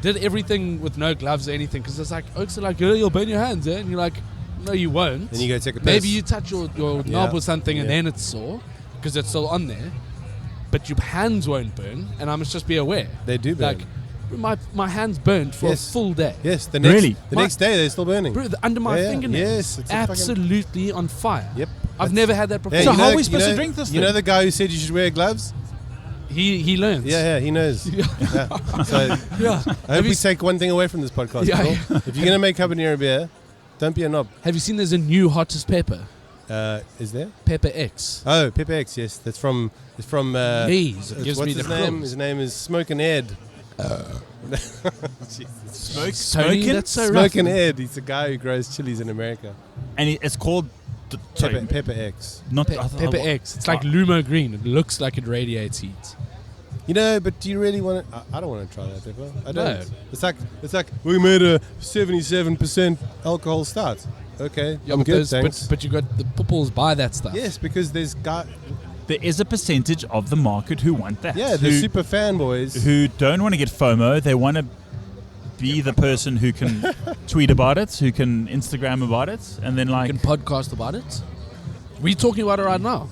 did everything with no gloves or anything because it's like Oaks are like, you'll burn your hands, eh? And you're like, no, you won't. Then you go take a piss. Maybe you touch your knob or something, and Yeah. then it's sore because it's still on there. But your hands won't burn, and I must just be aware. They do burn. Like, my hands burned for a full day. Yes, the next day they're still burning. Bro, under my Yeah, fingernails. yes, it's a fucking- absolutely on fire. Yep. I've never had that before. Yeah, So you how know- are we supposed you to know- drink this You know thing? the guy who said you should wear gloves? He learns. Yeah, he knows. Yeah. So Yeah. I hope we take one thing away from this podcast. Yeah, people. If you're gonna make habanero beer, don't be a knob. Have you seen there's a new hottest pepper? Is there? Pepper X. Oh, Pepper X. Yes, that's from. It's from. Please, it gives what's me his the name? crumbs. His name is Smokin' Ed. Smoke, Tony, that's so rough. Smokin' Ed. He's a guy who grows chilies in America. And it's called Pepper X. Not Pepper X. It's like Lumo Green. It looks like it radiates heat. You know, but do you really want to? I don't want to try that pepper. I don't. No. It's like we made a 77% alcohol stout. Okay, Yeah, I'm but good, those- thanks. But you got the pooples buy that stuff. Yes, because there is a percentage of the market who want that. Yeah, the super fanboys who don't want to get FOMO. They want to be the person who can tweet about it, who can Instagram about it, and then like can podcast about it. We're talking about it right now.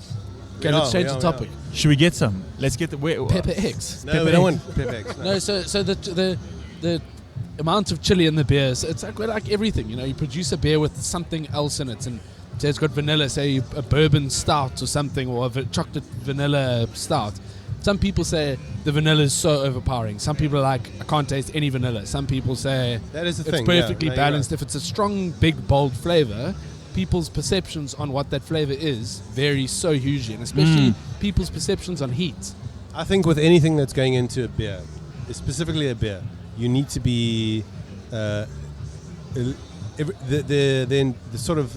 Okay, We let's are, change we the are, topic. Should we get some? Let's get the Pepper X. No, we don't want Pepper X. No, so the amount of chili in the beers, it's like everything. You know, you produce a beer with something else in it, and say it's got vanilla, say a bourbon stout or something, or a chocolate vanilla stout. Some people say the vanilla is so overpowering. Some people are like, I can't taste any vanilla. Some people say That is the it's thing, yeah. perfectly No, you're balanced. right. If it's a strong, big, bold flavor, people's perceptions on what that flavor is vary so hugely, and especially people's perceptions on heat. I think with anything that's going into a beer, specifically a beer, you need to be the sort of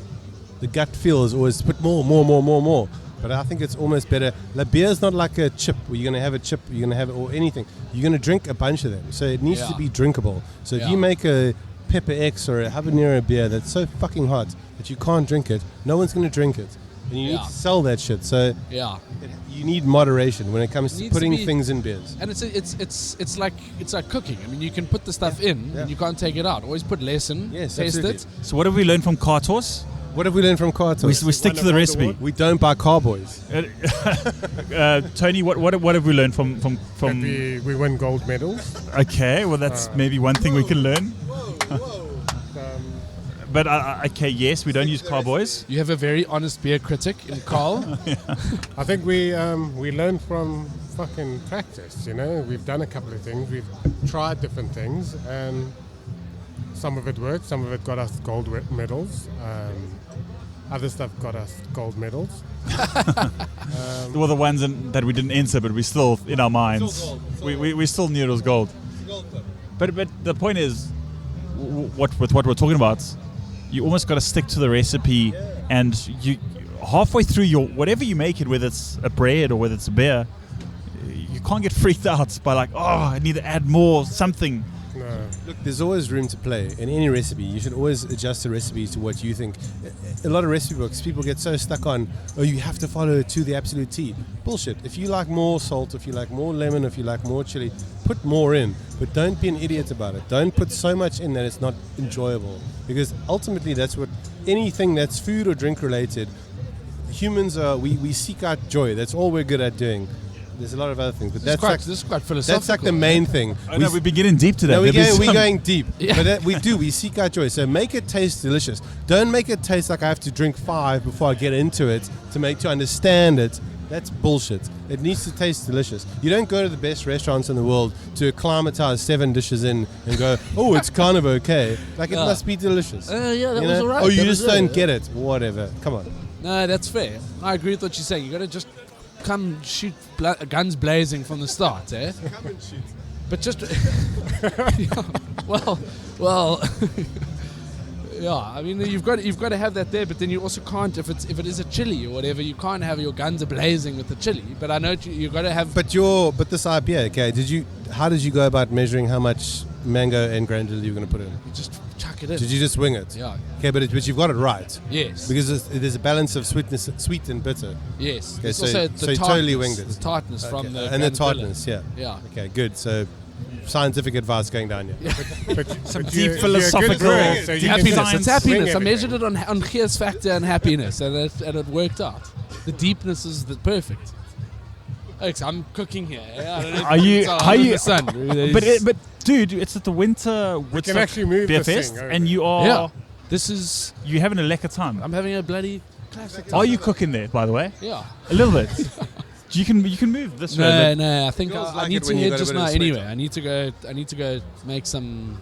the gut feel is always put more. But I think it's almost better. The beer is not like a chip where you're going to have a chip, you're going to have it, or anything. You're going to drink a bunch of them. So it needs to Yeah. be drinkable. So if Yeah. you make a Pepper X or a habanero beer that's so fucking hot that you can't drink it, no one's going to drink it. And you need Yeah. to sell that shit. So Yeah. you need moderation when it comes It to needs to putting be- things in beers. And it's like cooking. I mean, you can put the stuff in and you can't take it out. Always put less in. Yes, taste absolutely. it. So what have we learned from Cart Horse? What have we learned from Cartos? We stick to the recipe. We don't buy carboys. Tony, what have we learned from? That we win gold medals. Okay, well that's maybe one thing we can learn. But okay, yes, we don't use carboys. You have a very honest beer critic in Carl. I think we learn from fucking practice. You know, we've done a couple of things. We've tried different things, and some of it worked. Some of it got us gold medals. Other stuff got us gold medals. Well, the ones that we didn't enter, but we still, in our minds, we still knew it was gold. But the point is, what we're talking about, you almost got to stick to the recipe, and you halfway through your whatever you make it, whether it's a bread or whether it's a beer, you can't get freaked out by like, oh, I need to add more something. No. Look, there's always room to play in any recipe. You should always adjust the recipe to what you think. A lot of recipe books, people get so stuck on, oh, you have to follow it to the absolute T. Bullshit. If you like more salt, if you like more lemon, if you like more chili, put more in. But don't be an idiot about it. Don't put so much in that it's not enjoyable. Because ultimately that's what anything that's food or drink related, humans are, we seek out joy. That's all we're good at doing. There's a lot of other things, but this is quite philosophical. That's like the main thing. Oh, no, we've been getting deep to that. No, we're going deep. Yeah. But we seek out joy. So make it taste delicious. Don't make it taste like I have to drink 5 before I get into it to understand it. That's bullshit. It needs to taste delicious. You don't go to the best restaurants in the world to acclimatize 7 dishes in and go, oh, it's kind of okay. Like, it must be delicious. Yeah, that was all right. Oh, you just don't get it. Whatever. Come on. No, that's fair. I agree with what you're saying. You got to just come shoot guns blazing from the start, eh? Come and shoot. But just well, yeah. I mean, you've got to have that there, but then you also can't if it is a chili or whatever. You can't have your guns blazing with the chili. But I know you got to have. But this IPA, okay? How did you go about measuring how much mango and granule you were going to put in? You just chuck it in. Did you just wing it? Yeah. Okay, but you've got it right. Yes. Because there's a balance of sweet and bitter. Yes. Okay, it's so also you totally winged it. The tartness from the and the tartness, yeah. Yeah. Okay, good. So scientific advice going down here. Some deep philosophical happiness. It's happiness. I measured it on Gears factor and happiness, and it worked out. The deepness is perfect. Alex, I'm cooking here. I don't know are you? the sun. But dude, it's at the winter Woodstock Beer Fest, and you are. Yeah. This is. You having a lekker time. I'm having a bloody classic time. Are you cooking there, by the way? Yeah. A little bit. You can move this way. No. I think I need to head just now anyway. I need to go make some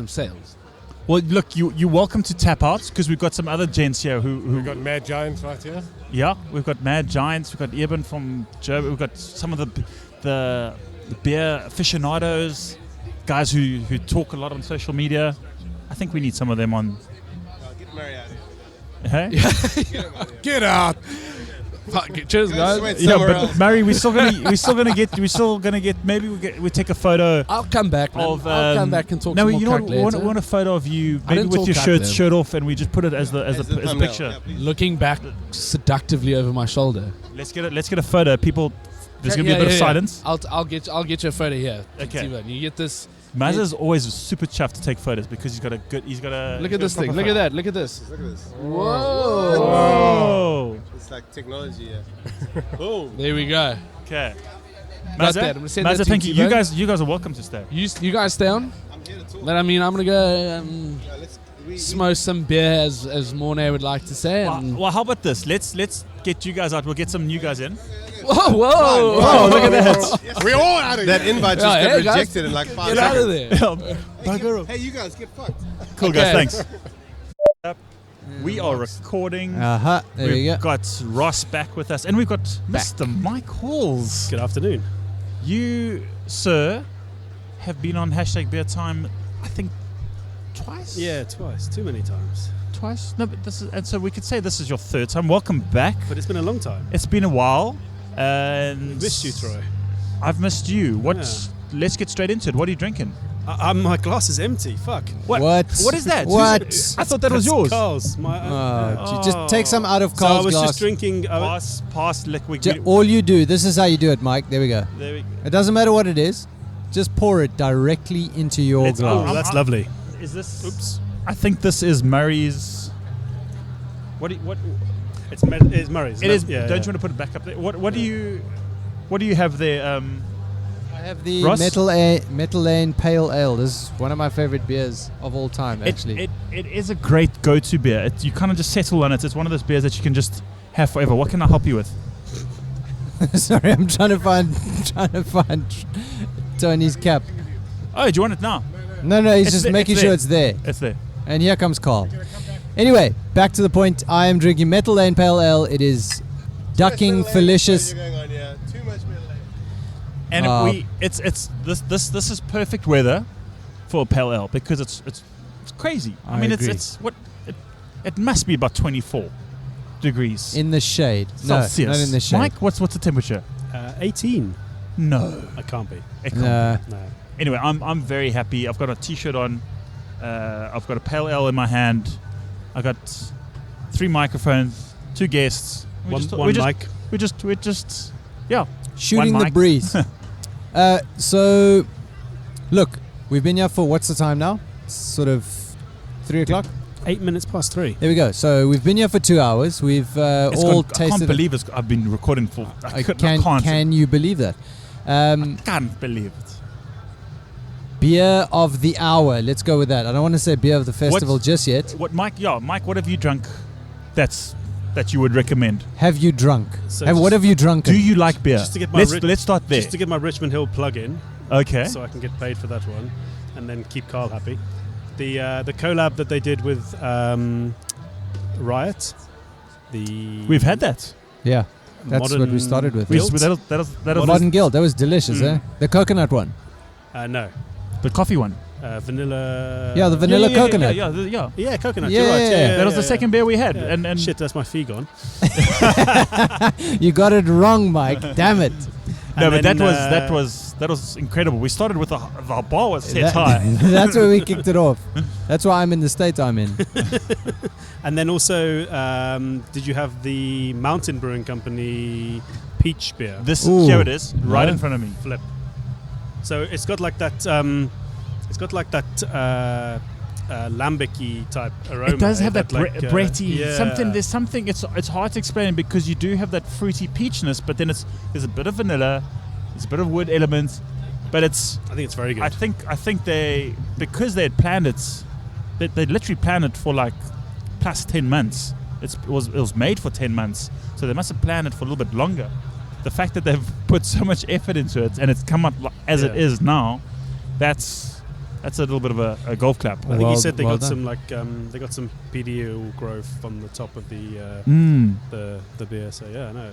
sales. Well, look, you're welcome to tap out because we've got some other gents here who we've got Mad Giants right here. Yeah, we've got Mad Giants. We've got Eben from Germany. We've got some of the beer aficionados, guys who talk a lot on social media. I think we need some of them on. Get Murray out here. Hey? Get out. Cheers, guys. Yeah, but Murray, we're still gonna get. Maybe we take a photo. I'll come back. I'll come back and talk. No, some you more know what? We want a photo of you, maybe with your shirt off, and we just put it as a picture. Looking back seductively over my shoulder. Let's get a photo. People, there's gonna be a bit of silence. I'll get you a photo here. Okay. You get this. Mazza's always super chuffed to take photos because he's got a. Look at this thing. Look at that. Look at this. Look at this. Whoa. It's like technology, yeah. Boom. There we go. Okay. Mazza, thank you. You guys are welcome to stay. You guys stay on? I'm here to talk. Then I'm gonna go smoke some beer, as Mornay would like to say. Well, how about this? Let's get you guys out. We'll get some new guys in. Whoa! Look at that. We're all out of here. That invite just got rejected in like 5 seconds. Get out of there. Hey, you guys, get fucked. Cool, guys. Thanks. We are recording. There we go. We've got Ross back with us, and we've got Mr. Mike Halls. Good afternoon. You, sir, have been on Beer Time, I think, twice? Yeah, twice. Too many times. Twice? No, but and so we could say this is your 3rd time. Welcome back. But it's been a long time. It's been a while. And Missed you, Troy. I've missed you. Let's get straight into it. What are you drinking? My glass is empty. Fuck. What? What is that? What? I thought that was yours. Carl's. Just take some out of Carl's I was glass. just drinking. Past liquid. All you do. This is how you do it, Mike. There we go. It doesn't matter what it is. Just pour it directly into your glass. Oh, that's lovely. Is this? Oops. I think this is Murray's. What? It's Murray's. It is. Yeah, don't you want to put it back up there? What do you have there? I have the Ross? Metal Lane Pale Ale. This is one of my favorite beers of all time, actually. It is a great go-to beer. You kind of just settle on it. It's one of those beers that you can just have forever. What can I help you with? Sorry, I'm trying to find Tony's cap. Oh, do you want it now? No, he's It's just there- making it's sure there. it's there. It's there. And here comes Carl. Anyway, back to the point. I am drinking Metal Lane Pale Ale. It is ducking Felicious. And Uh, it's this is perfect weather for a pale ale because it's crazy. I mean, agree. it's what it must be about 24 degrees In the shade. No, Celsius. not in the shade. Mike, what's the temperature? 18. No, I can't be. it can't Nah. No. be. Anyway, I'm very happy. I've got a t-shirt on. I've got a pale ale in my hand. I got 3 microphones, 2 guests. One mic. We just yeah. Shooting One the mic. breeze. So, look, we've been here for what's the time now? Sort of 3 o'clock? 8 minutes past 3. There we go. So we've been here for 2 hours. We've It's all gone- tasted. I can't believe I've been recording for. I can't. Can you believe that? Can't believe it. Beer of the hour. Let's go with that. I don't want to say beer of the festival just yet. What, Mike? Yeah, Mike. What have you drunk? That you would recommend. Have you drunk? So What just- have you drunk? Do you like beer? Just to get my Let's start there. Just to get my Richmond Hill plug in. Okay. So I can get paid for that one, and then keep Carl happy. The collab that they did with Riot. We've had that. Yeah, that's what we Modern started with. Guild? That was Modern Guild. That was delicious, eh? The coconut one. No. the coffee one. Vanilla. Yeah, the vanilla coconut. Yeah, coconut. Yeah, You're right. yeah. That was the second beer we had. Yeah. And Shit, that's my fee gone. You got it wrong, Mike. Damn it. no, but then, that was incredible. We started with our bar was set high. That's where we kicked it off. That's why I'm in the state I'm in. And then also, did you have the Mountain Brewing Company peach beer? Ooh. Here it is, right No. in front of me. Flip. So it's got like that. Lambic-y type aroma. It does have that like, bready yeah. something. There's something. It's hard to explain because you do have that fruity peachiness, but then there's a bit of vanilla, there's a bit of wood elements, but it's. I think it's very good. I think they because they had planned it, they literally planned it for like plus 10 months. It was made for 10 months, so they must have planned it for a little bit longer. The fact that they've put so much effort into it and it's come up as it is now, that's a little bit of a golf clap. I think he said they well got done. some they got some PDO growth on the top of the beer. So yeah, no.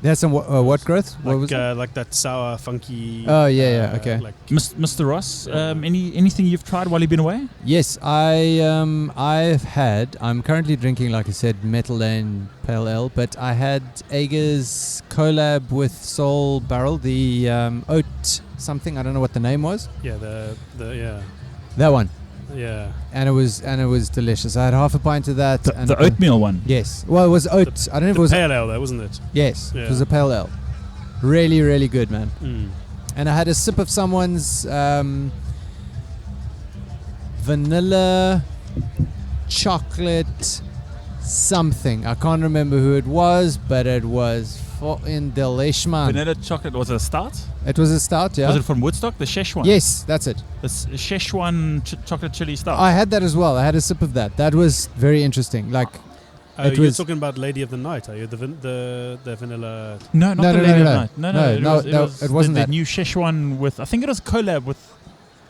There's some what growth? What was it? Like that sour, funky. Oh, yeah, okay. Like Mr. Ross, anything you've tried while you've been away? Yes, I've had. I'm currently drinking, like I said, Metal Lane Pale Ale, but I had Ager's collab with Soul Barrel, the oat something. I don't know what the name was. yeah, the That one, yeah. and it was delicious. I had half a pint of that. and The oatmeal one. Yes. Well, it was oat. I don't know if it was. pale ale though, wasn't it? Yes, Yeah. it was a pale ale. Really, really good, man. Mm. And I had a sip of someone's vanilla chocolate something. I can't remember who it was, but it was fucking delish, man. Vanilla chocolate. Was it a stout? It was a stout, yeah. Was it from Woodstock? The Szechuan? Yes, that's it. The Szechuan chocolate chili stout. I had that as well. I had a sip of that. That was very interesting. Like, it You're was talking about Lady of the Night, are you? The vanilla. No, not No, the no, Lady no, of no. Night. No, It wasn't the that. new Szechuan with. I think it was a collab with.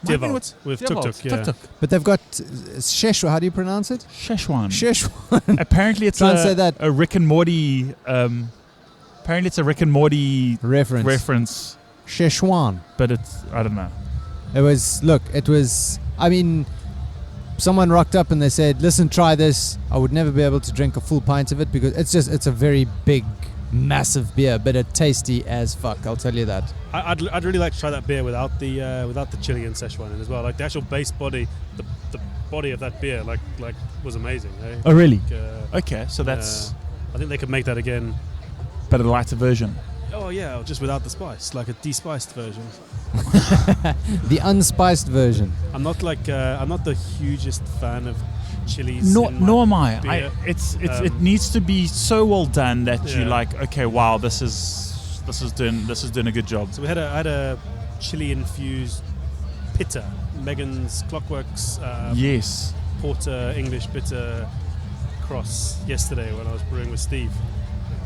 Devout, with Tuk Tuk, yeah. Tuk Tuk. but they've got Szechwan. How do you pronounce it? Szechuan. Szechwan. Apparently, it's Can't say that. a Rick and Morty. Apparently, it's a Rick and Morty reference, Szechwan. but it's I don't know. It was, look, it was, I mean, someone rocked up and they said, listen, try this. I would never be able to drink a full pint of it because it's a very big, massive beer, but it's tasty as fuck, I'll tell you that. I'd really like to try that beer without the chili and Szechuan in as well. Like the actual base body, the body of that beer, like was amazing. Eh? Oh, really? Like, Okay, so that's I think they could make that again. but a lighter version. Oh yeah, just without the spice, like a despiced version. The unspiced version. I'm not the hugest fan of chilies. Nor am I. beer. It needs to be so well done that you Yeah. like. Okay, wow, this is doing a good job. So I had a chili infused bitter, Megan's Clockworks. Yes. Porter English bitter cross yesterday when I was brewing with Steve.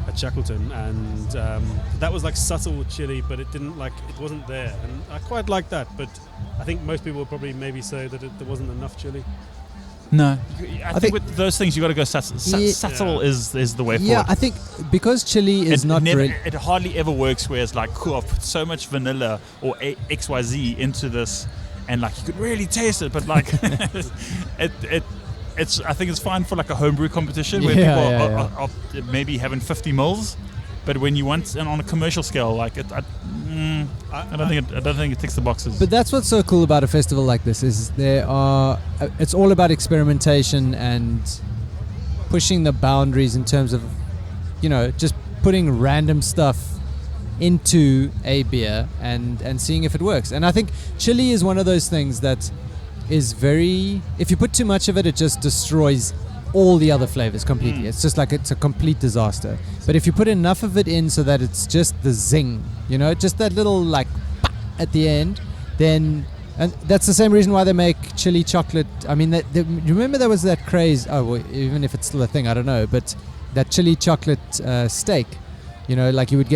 at Shackleton, and that was like subtle chili, but it wasn't there, and I quite like that. But I think most people would probably maybe say that there wasn't enough chili. No, I think with those things you got to go subtle is the way forward. Yeah, I think because chili is it hardly ever works where it's like, cool, I've put so much vanilla or XYZ into this, and like you could really taste it, but like it's I think it's fine for like a homebrew competition where people are maybe having 50 mils, but when you want and on a commercial scale, like I don't think it ticks the boxes. But that's what's so cool about a festival like this is it's all about experimentation and pushing the boundaries in terms of, just putting random stuff into a beer and seeing if it works. And I think chili is one of those things that is if you put too much of it, it just destroys all the other flavors completely. It's just like it's a complete disaster. But if you put enough of it in so that it's just the zing, just that little like at the end, then, and that's the same reason why they make chili chocolate. I mean, you remember there was that craze, even if it's still a thing, I don't know, but that chili chocolate steak, like you would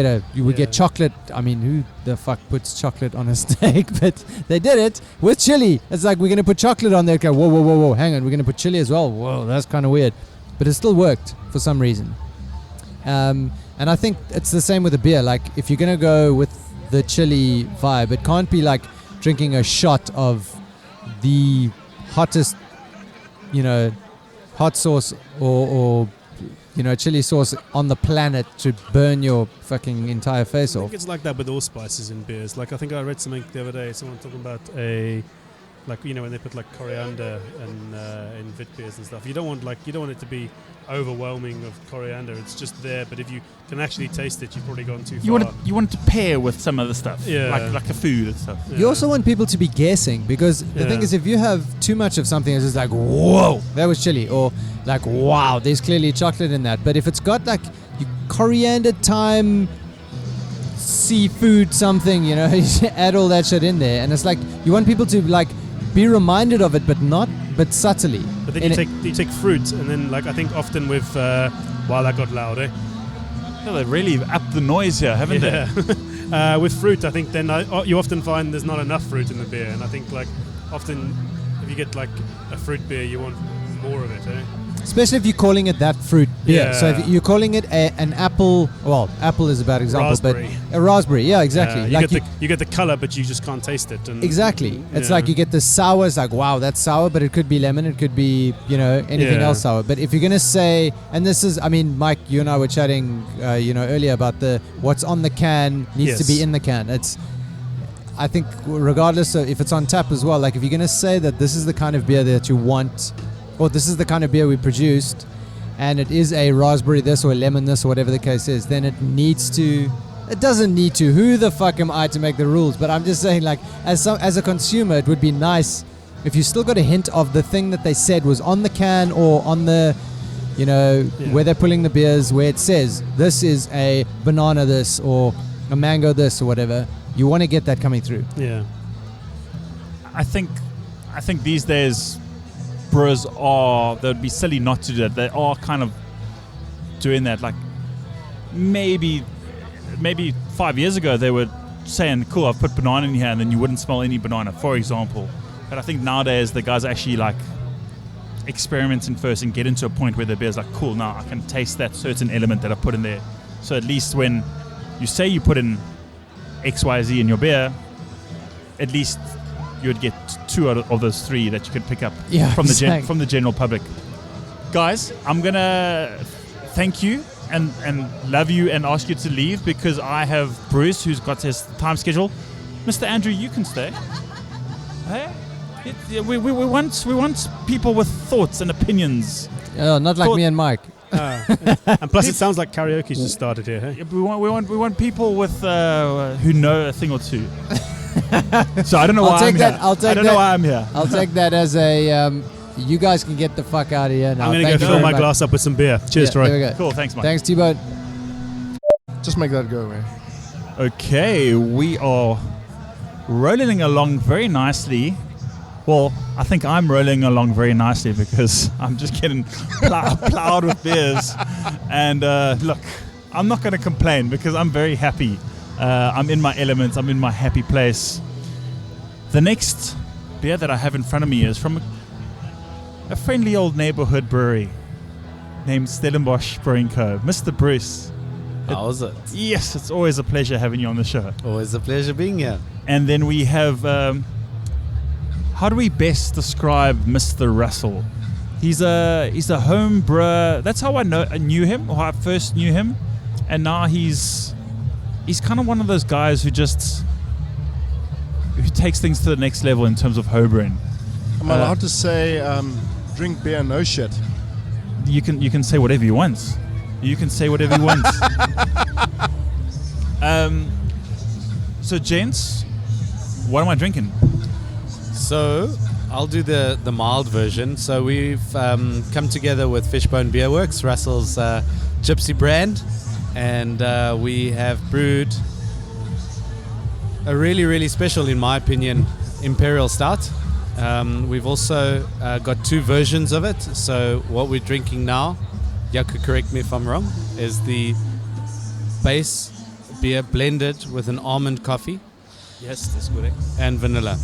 get chocolate. I mean, who the fuck puts chocolate on a steak? But they did it with chili. It's like, we're going to put chocolate on there. Okay, whoa, hang on. We're going to put chili as well. Whoa, that's kind of weird. But it still worked for some reason. And I think it's the same with a beer. Like, if you're going to go with the chili vibe, it can't be like drinking a shot of the hottest, hot sauce or chili sauce on the planet to burn your fucking entire face I off. think it's like that with all spices in beers. Like, I think I read something the other day, someone talking about when they put like coriander in wit beers and stuff. You don't want it to be overwhelming of coriander. It's just there, but if you can actually taste it, you've probably gone too far. You want it to pair with some other stuff, like a food and stuff. You also want people to be guessing, because the thing is, if you have too much of something, it's just like, whoa, that was chili, or like, wow, there's clearly chocolate in that. But if it's got like coriander, thyme, seafood, something, you add all that shit in there, and it's like you want people to like be reminded of it, but subtly. But then you take fruit, and then like I think often with while that got loud, they really upped the noise here, haven't they? With fruit, I think then you often find there's not enough fruit in the beer, and I think like often if you get like a fruit beer, you want more of it, Especially if you're calling it that fruit beer. Yeah. So if you're calling it an apple, well, apple is a bad example, raspberry. But a raspberry, yeah, exactly. You get the color, but you just can't taste it. And exactly. It's like you get the sour, it's like, wow, that's sour, but it could be lemon, it could be, anything else sour. But if you're going to say, and this is, I mean, Mike, you and I were chatting, earlier about what's on the can needs to be in the can. I think regardless of if it's on tap as well, like if you're going to say that this is the kind of beer that you want, or this is the kind of beer we produced, and it is a raspberry this or a lemon this or whatever the case is, then it doesn't need to. Who the fuck am I to make the rules? But I'm just saying, like, as a consumer, it would be nice if you still got a hint of the thing that they said was on the can or on the, where they're pulling the beers, where it says, this is a banana this or a mango this or whatever. You want to get that coming through. Yeah. I think these days brewers they would be silly not to do that. They are kind of doing that. Like maybe 5 years ago they were saying, cool, I've put banana in here, and then you wouldn't smell any banana, for example. But I think nowadays the guys are actually like experimenting first and get into a point where the beer's like, cool, now I can taste that certain element that I put in there. So at least when you say you put in XYZ in your beer, at least you would get 2 out of those 3 that you could pick up from the general public. Guys, I'm gonna thank you and love you and ask you to leave, because I have Bruce who's got his time schedule. Mr. Andrew, you can stay. Hey, we want people with thoughts and opinions. Not like me and Mike. And plus, it sounds like karaoke's just started here. Hey? We want people with who know a thing or two. So I don't know why I'm here. I don't know why I'm here. I'll take that as a you guys can get the fuck out of here now. I'm going to go fill my glass up with some beer. Cheers, Troy. There we go. Cool, thanks, Mike. Thanks, T-Bone. Just make that go away. Okay, we are rolling along very nicely. Well, I think I'm rolling along very nicely because I'm just getting plowed with beers. And look, I'm not going to complain because I'm very happy. I'm in my element. I'm in my happy place. The next beer that I have in front of me is from a friendly old neighborhood brewery named Stellenbosch Brewing Co. Mr. Bruce. How is it? Yes, it's always a pleasure having you on the show. Always a pleasure being here. And then we have, how do we best describe Mr. Russell? He's a home brewer. That's how I knew him, or how I first knew him. And now he's kind of one of those guys who takes things to the next level in terms of homebrewing. I'm allowed to say drink beer, no shit. You can say whatever you want. You can say whatever you want. So gents, what am I drinking? So I'll do the mild version. So we've come together with Fishbone Beer Works, Russell's Gypsy brand, and we have brewed a really, really special, in my opinion, Imperial Stout. We've also got two versions of it. So what we're drinking now, Jaco, correct me if I'm wrong, is the base beer blended with an almond coffee. Yes, that's correct. And vanilla.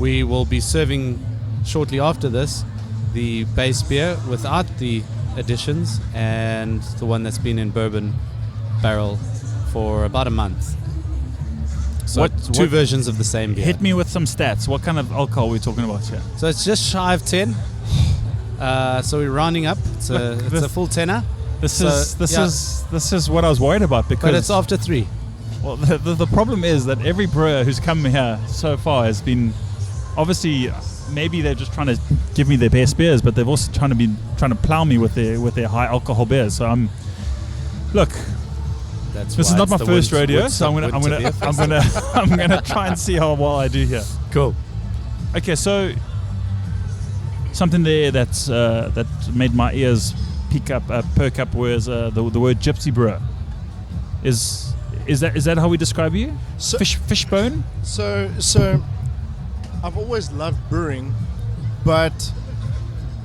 We will be serving shortly after this the base beer without the additions and the one that's been in bourbon barrel for about a month. So two versions of the same beer. Hit me with some stats. What kind of alcohol are we talking about here? So it's just shy of 10. So we're rounding up. It's a full tenner. This is what I was worried about, because but it's after 3. Well, the problem is that every brewer who's come here so far has been, obviously, maybe they're just trying to give me their best beers, but they've also trying to plow me with their high alcohol beers. So this is not my first rodeo, so I'm gonna try and see how well I do here. Cool. Okay, so something there that made my ears perk up was the word gypsy brewer. Is that how we describe you? So, Fishbone? So I've always loved brewing, but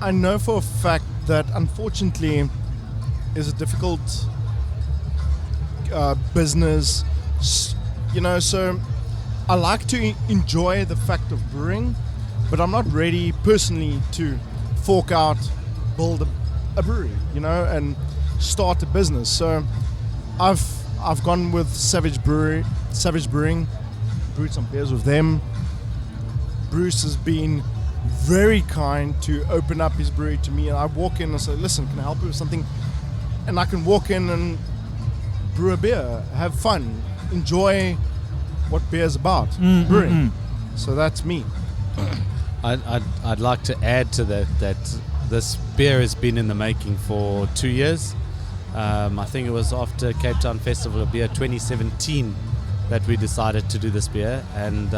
I know for a fact that unfortunately is a difficult business, so I like to enjoy the fact of brewing, but I'm not ready personally to fork out, build a brewery, and start a business. So I've gone with Savage Brewing, brewed some beers with them. Bruce has been very kind to open up his brewery to me, and I walk in and say, listen, can I help you with something? And I can walk in and brew a beer, have fun, enjoy what beer's about, brewing. So that's me. I'd like to add to that this beer has been in the making for 2 years. I think it was after Cape Town Festival of Beer 2017 that we decided to do this beer, and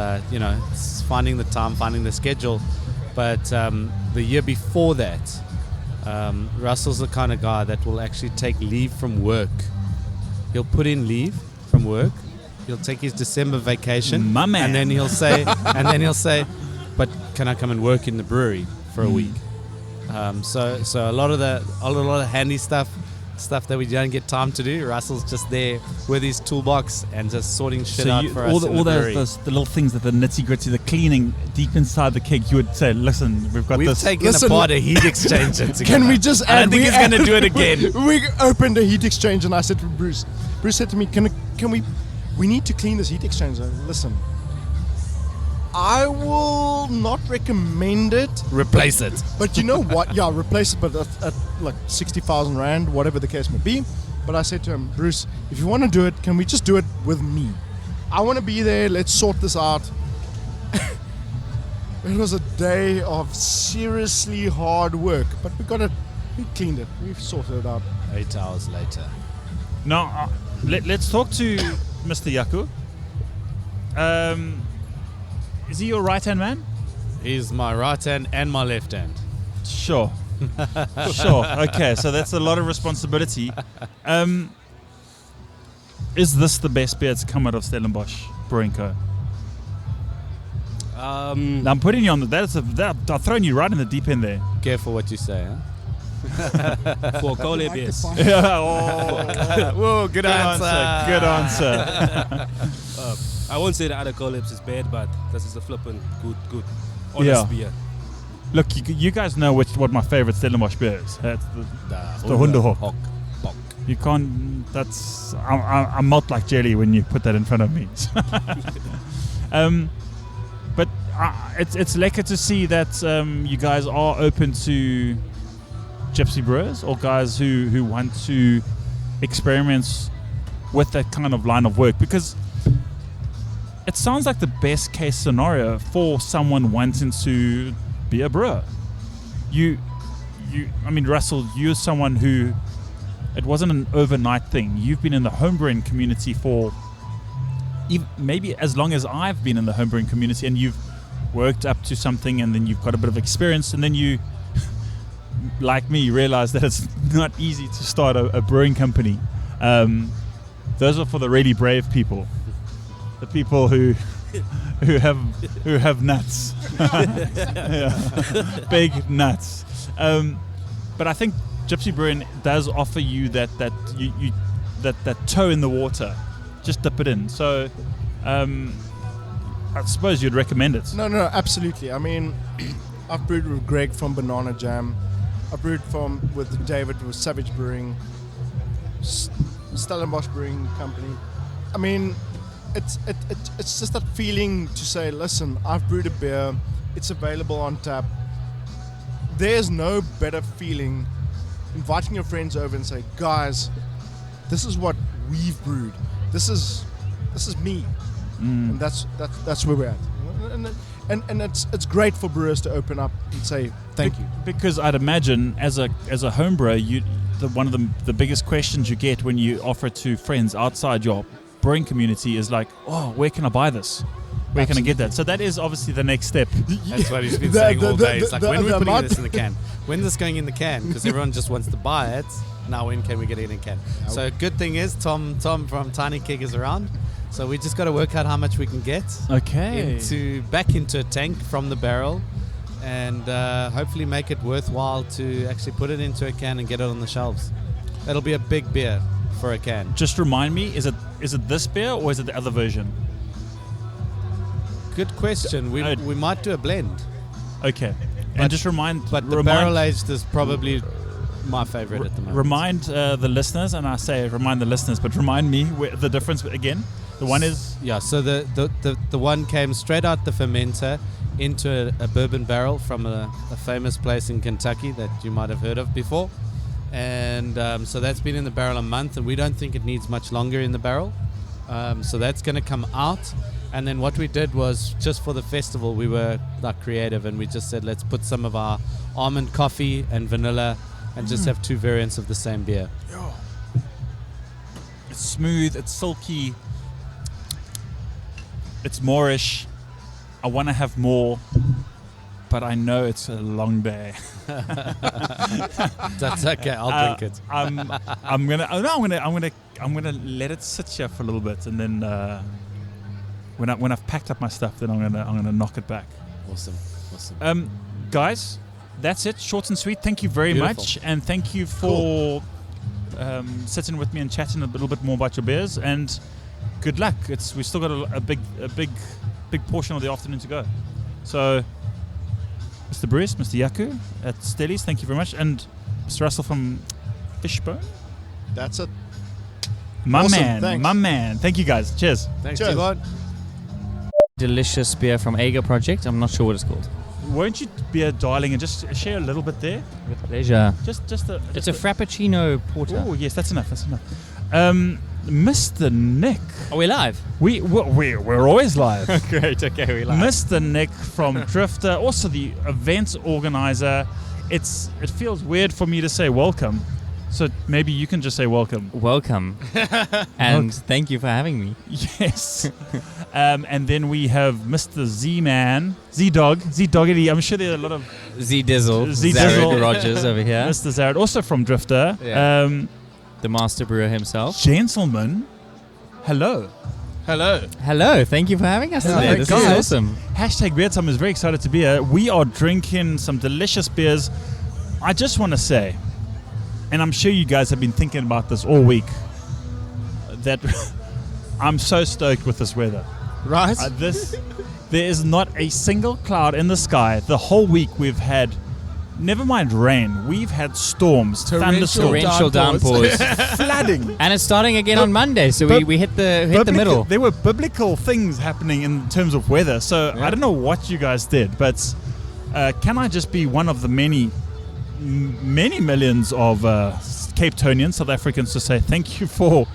it's finding the time, finding the schedule. But the year before that, Russell's the kind of guy that will actually take leave from work. He'll put in leave from work. He'll take his December vacation, my man, and then he'll say, "But can I come and work in the brewery for a week?" So a lot of the handy stuff that we don't get time to do, Russell's just there with his toolbox and just sorting shit out for us. All those the little things, that the nitty gritty, the cleaning deep inside the keg, you would say, listen, we've taken apart a heat exchanger together. Can we just add? I don't think he's going to do it again. We opened a heat exchange, and I said to Bruce said to me, can we need to clean this heat exchanger. Listen, I will not recommend it. Replace it. But you know what? Yeah, replace it, but at like 60,000 Rand, whatever the case may be. But I said to him, Bruce, if you want to do it, can we just do it with me? I want to be there. Let's sort this out. It was a day of seriously hard work, but we cleaned it. We've sorted it out. 8 hours later. Now, let's talk to Mr. Jaco. Is he your right-hand man? He's my right hand and my left hand. Sure. Sure. Okay, so that's a lot of responsibility. Is this the best beer to come out of Stellenbosch Brewing Co? Now I'm putting you on I've thrown you right in the deep end there. Careful what you say, huh? For Colab, yes. Whoa, good answer. Good answer. I won't say the other Colabs is bad, but this is a flippin' good honest beer. Look, you guys know what my favorite Stellenbosch beer is. It's the Hundehoek. You can't. That's I'm melt like jelly when you put that in front of me. But it's lekker to see that you guys are open to gypsy brewers or guys who want to experiment with that kind of line of work, because it sounds like the best case scenario for someone wanting to be a brewer. I mean, Russell, you're someone who, it wasn't an overnight thing. You've been in the homebrewing community for maybe as long as I've been in the homebrewing community, and you've worked up to something, and then you've got a bit of experience, and then you, like me, realize that it's not easy to start a brewing company. Those are for the really brave people, the people who have nuts, big nuts. But I think gypsy brewing does offer you that toe in the water. Just dip it in. So I suppose you'd recommend it. No, absolutely. I mean, I've brewed with Greg from Banana Jam. I've brewed with David with Savage Brewing, Stellenbosch Brewing Company. I mean, it's just that feeling to say, listen, I've brewed a beer, it's available on tap. There's no better feeling inviting your friends over and say, guys, this is what we've brewed. This is me, and that's where we're at. And it's great for brewers to open up and say thank you. Because I'd imagine as a home brewer, one of the biggest questions you get when you offer it to friends outside your brewing community is like, oh, where can I buy this? Where can I get that? So that is obviously the next step. That's what he's been saying all day. It's like, when are we putting this in the can? When is this going in the can? Because everyone just wants to buy it. Now when can we get it in a can? So good thing is Tom from Tiny Keg is around. So we just got to work out how much we can get back into a tank from the barrel, and hopefully make it worthwhile to actually put it into a can and get it on the shelves. That'll be a big beer for a can. Just remind me, is it this beer or is it the other version? Good question. We might do a blend. Okay. And just remind... But the barrel-aged is probably my favorite at the moment. Remind the listeners, and I say remind the listeners, but remind me the difference again. The one is... Yeah, so the one came straight out the fermenter into a bourbon barrel from a famous place in Kentucky that you might have heard of before. And so that's been in the barrel a month, and we don't think it needs much longer in the barrel. So that's going to come out. And then what we did was, just for the festival, we were like creative, and we just said, let's put some of our almond coffee and vanilla and just have two variants of the same beer. It's smooth, it's silky, it's moreish. I want to have more, but I know it's a long day. That's okay. I'll drink it. I'm gonna let it sit here for a little bit, and then when I've packed up my stuff, then I'm gonna knock it back. Awesome. Guys, that's it. Short and sweet. Thank you very much, and thank you for sitting with me and chatting a little bit more about your beers. And good luck. We still got a big portion of the afternoon to go. So, Mr. Bruce, Mr. Yaku at Stellies, thank you very much, and Mr. Russell from Fishbone. That's it. My awesome, man, thanks. my man. Thank you guys. Cheers. Thanks, Cheers. T-Bot. Delicious beer from Ager Project. I'm not sure what it's called. Won't you be a darling and just share a little bit there? With pleasure. It's a Frappuccino porter. Oh yes, that's enough. Mr. Nick. Are we live? We're always live. Great. Okay, we're live. Mr. Nick from Drifter, also the event organizer. It feels weird for me to say welcome, so maybe you can just say welcome. Welcome. And thank you for having me. Yes. And then we have Mr. Z-Man, Z-Doggity. I'm sure there are a lot of... Z-Dizzle. Zared Rogers over here. Mr. Zared, also from Drifter. Yeah. The master brewer himself. Gentlemen, hello. Hello. Thank you for having us today. This is awesome. Hashtag Beer Time is very excited to be here. We are drinking some delicious beers. I just want to say, and I'm sure you guys have been thinking about this all week, that I'm so stoked with this weather. Right. There is not a single cloud in the sky. The whole week we've had, never mind rain, we've had storms, torrential downpours, flooding. And it's starting again on Monday, so we hit the middle. There were biblical things happening in terms of weather, so I don't know what you guys did, but can I just be one of the many millions of Cape Townians, South Africans, to say thank you for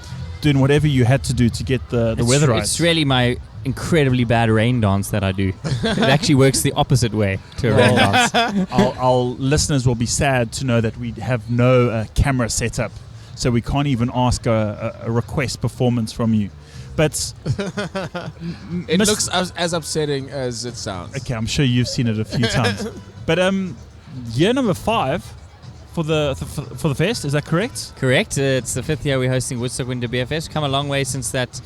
doing whatever you had to do to get the weather right. It's really my incredibly bad rain dance that I do. It actually works the opposite way to a rain dance. Our listeners will be sad to know that we have no camera set up, so we can't even ask a request performance from you. But it looks as upsetting as it sounds. Okay, I'm sure you've seen it a few times. But year number 5 for the fest, is that correct? Correct. It's the 5th year we're hosting Woodstock Winter Beer Fest. Come a long way since that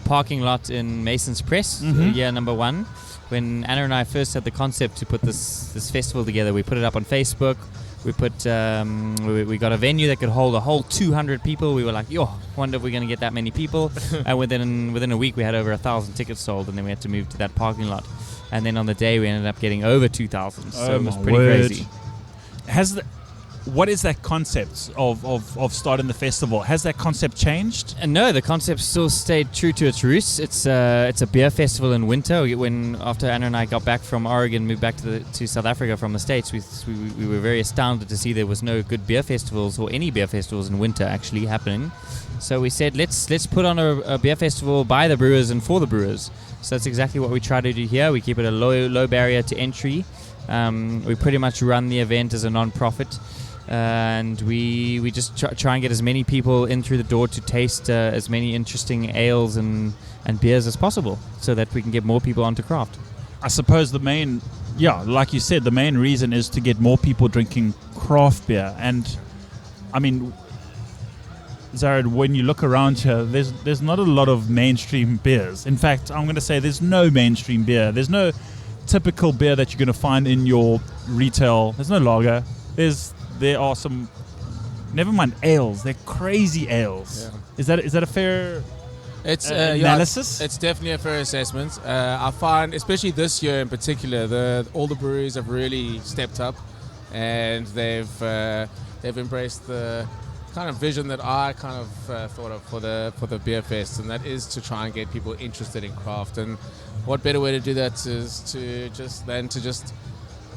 parking lot in Mason's Press, year number 1. When Anna and I first had the concept to put this festival together, we put it up on Facebook. We put we got a venue that could hold a whole 200 people. We were like, yo, wonder if we're going to get that many people. And within a week, we had over 1,000 tickets sold, and then we had to move to that parking lot. And then on the day, we ended up getting over 2,000. So it was pretty crazy. What is that concept of starting the festival? Has that concept changed? No, the concept still stayed true to its roots. It's a beer festival in winter. When after Anna and I got back from Oregon, moved back to South Africa from the States, we were very astounded to see there was no good beer festivals or any beer festivals in winter actually happening. So we said let's put on a beer festival by the brewers and for the brewers. So that's exactly what we try to do here. We keep it a low barrier to entry. We pretty much run the event as a non-profit. And we just try and get as many people in through the door to taste as many interesting ales and beers as possible, so that we can get more people onto craft. I suppose like you said, the main reason is to get more people drinking craft beer. And I mean, Zared, when you look around here, there's not a lot of mainstream beers. In fact, I'm going to say there's no mainstream beer. There's no typical beer that you're going to find in your retail. There's no lager. There are some, never mind ales. They're crazy ales. Yeah. Is that a fair analysis? It's definitely a fair assessment. I find, especially this year in particular, all the breweries have really stepped up, and they've embraced the kind of vision that I kind of thought of for the beer fest, and that is to try and get people interested in craft. And what better way to do that is to just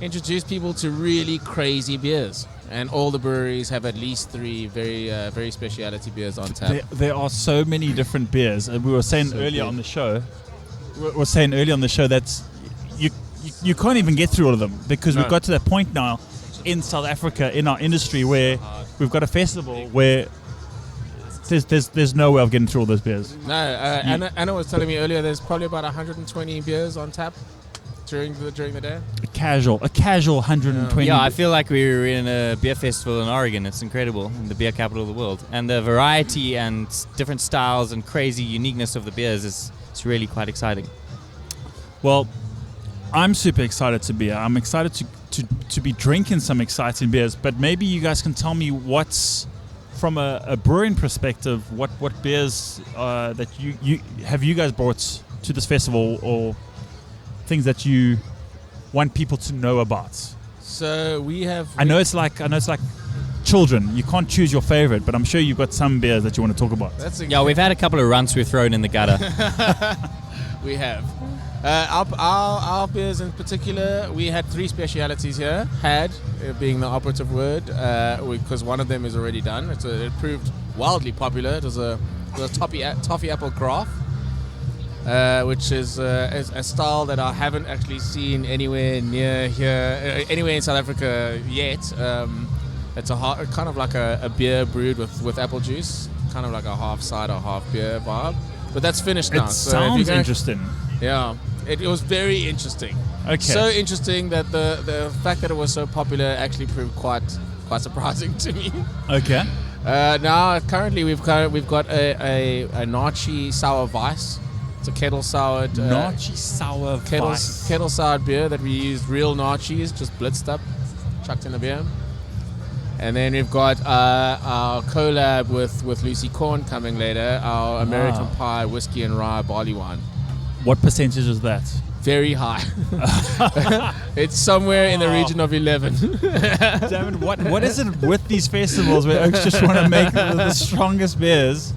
introduce people to really crazy beers. And all the breweries have at least 3 very specialty beers on tap. There are so many different beers. We were saying earlier on the show. That you can't even get through all of them, because we've got to that point now in South Africa, in our industry, where we've got a festival where there's no way of getting through all those beers. No, Anna was telling me earlier there's probably about 120 beers on tap during the day. A casual 120. Yeah, I feel like we're in a beer festival in Oregon. It's incredible, the beer capital of the world, and the variety and different styles and crazy uniqueness of the beers it's really quite exciting. Well, I'm super excited to be here. I'm excited to be drinking some exciting beers, but maybe you guys can tell me what's, from a brewing perspective, what beers that you guys brought to this festival, or things that you want people to know about. So I know it's like children. You can't choose your favorite, but I'm sure you've got some beers that you want to talk about. Yeah, we've had a couple of runts we've thrown in the gutter. We have. Our beers in particular, we had 3 specialities here. Being the operative word, because one of them is already done. It proved wildly popular. It was a toffee apple craft. Which is a style that I haven't actually seen anywhere near here, anywhere in South Africa yet. It's kind of like a beer brewed with apple juice, kind of like a half cider, half beer vibe. But that's finished now. It sounds interesting. Yeah, it was very interesting. Okay. So interesting that the fact that it was so popular actually proved quite surprising to me. Okay. Now currently we've got a Naartjie sour Weiss. It's a kettle soured Naartjie sour kettle soured beer that we used real Naartjies, just blitzed up, chucked in a beer. And then we've got our collab with Lucy Corn coming later, our American Pie Whiskey and Rye Barley Wine. What percentage is that? Very high. It's somewhere in the region of 11. Damn it, what is it with these festivals where Oaks just want to make the strongest beers?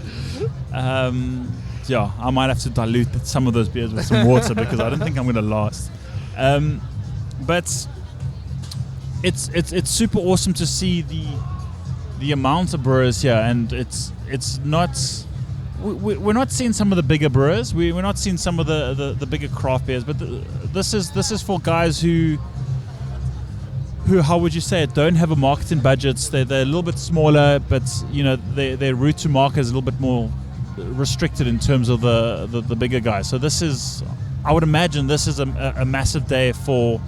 Yeah, I might have to dilute some of those beers with some water because I don't think I'm going to last. But it's super awesome to see the amount of brewers here, and it's not. We're not seeing some of the bigger brewers. We're not seeing some of the bigger craft beers. But this is for guys who how would you say it, don't have a marketing budgets. They're a little bit smaller, but you know their route to market is a little bit more restricted in terms of the bigger guys. So this is, I would imagine, this is a massive day for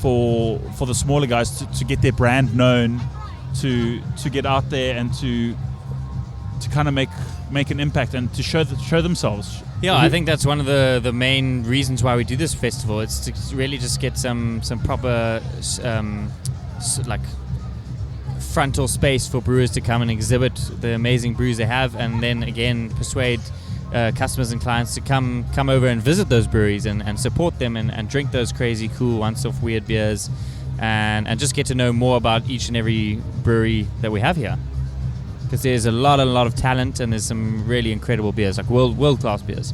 the smaller guys to get their brand known, to get out there and to kind of make an impact and to show themselves. Yeah, I think that's one of the main reasons why we do this festival. It's to really just get some proper like frontal space for brewers to come and exhibit the amazing brews they have, and then again persuade customers and clients to come over and visit those breweries and support them and drink those crazy cool once-off weird beers and just get to know more about each and every brewery that we have here. Because there's a lot of talent, and there's some really incredible beers, like world-class beers.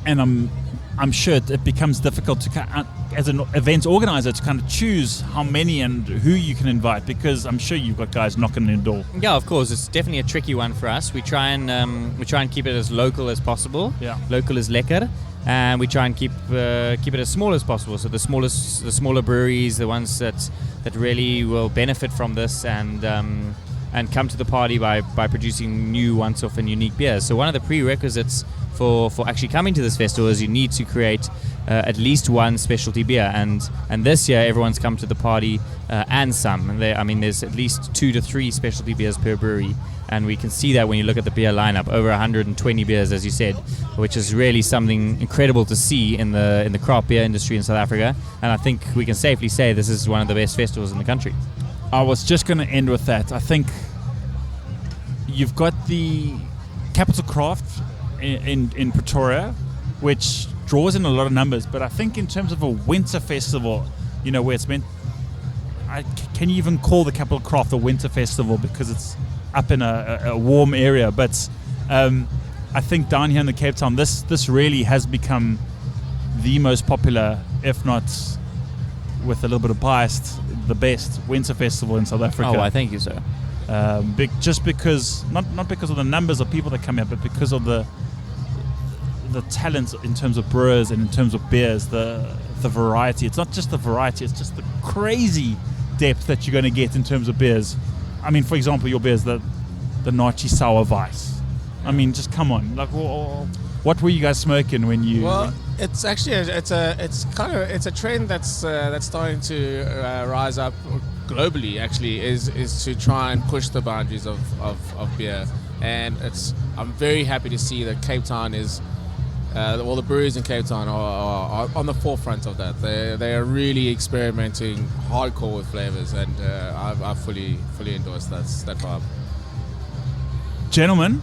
And I'm sure it becomes difficult to, as an event organizer, to kind of choose how many and who you can invite, because I'm sure you've got guys knocking on the door. Yeah, of course, it's definitely a tricky one for us. We try and keep it as local as possible. Yeah, local is lekker. And we try and keep it as small as possible. So the smaller breweries, the ones that really will benefit from this and come to the party by producing new once-off and unique beers. So one of the prerequisites for actually coming to this festival is you need to create at least one specialty beer. And this year everyone's come to the party and some. And there's at least 2 to 3 specialty beers per brewery. And we can see that when you look at the beer lineup, over 120 beers, as you said, which is really something incredible to see in the craft beer industry in South Africa. And I think we can safely say this is one of the best festivals in the country. I was just going to end with that. I think you've got the Capital Craft in Pretoria, which draws in a lot of numbers. But I think in terms of a winter festival, you know, where it's meant, can you even call the Capital Craft a winter festival because it's up in a warm area? But I think down here in the Cape Town, this really has become the most popular, if not with a little bit of bias, the best winter festival in South Africa. Oh, I thank you, sir. Just because, not because of the numbers of people that come here, but because of the talent in terms of brewers and in terms of beers, the variety. It's not just the variety; it's just the crazy depth that you're going to get in terms of beers. I mean, for example, your beers, the Nachi Sour Weiss. I mean, just come on, like, what were you guys smoking when you? Well, it's actually it's a trend that's starting to rise up globally. Actually, is to try and push the boundaries of beer, and I'm very happy to see that Cape Town is. All the breweries in Cape Town are on the forefront of that. They are really experimenting hardcore with flavors, and I fully endorse that vibe. Gentlemen,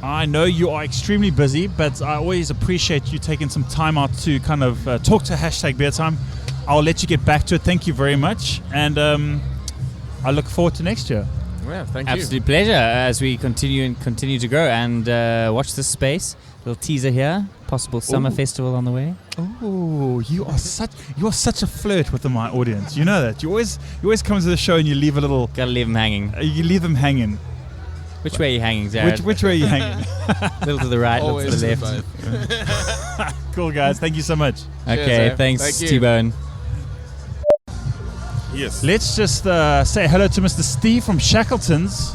I know you are extremely busy, but I always appreciate you taking some time out to kind of talk to Hashtag Beer Time. I'll let you get back to it. Thank you very much, and I look forward to next year. Yeah, thank you. Absolute pleasure as we continue to grow and watch this space. Little teaser here, possible summer festival on the way. Oh, you are such a flirt with my audience. You know that. You always come to the show and you leave a little. Gotta leave them hanging. You leave them hanging. Which way are you hanging, Zared? Which way are you hanging? Little to the right, little to the left. Cool, guys. Thank you so much. Okay, thanks, T-Bone. Yes. Let's just say hello to Mr. Steve from Shackleton's.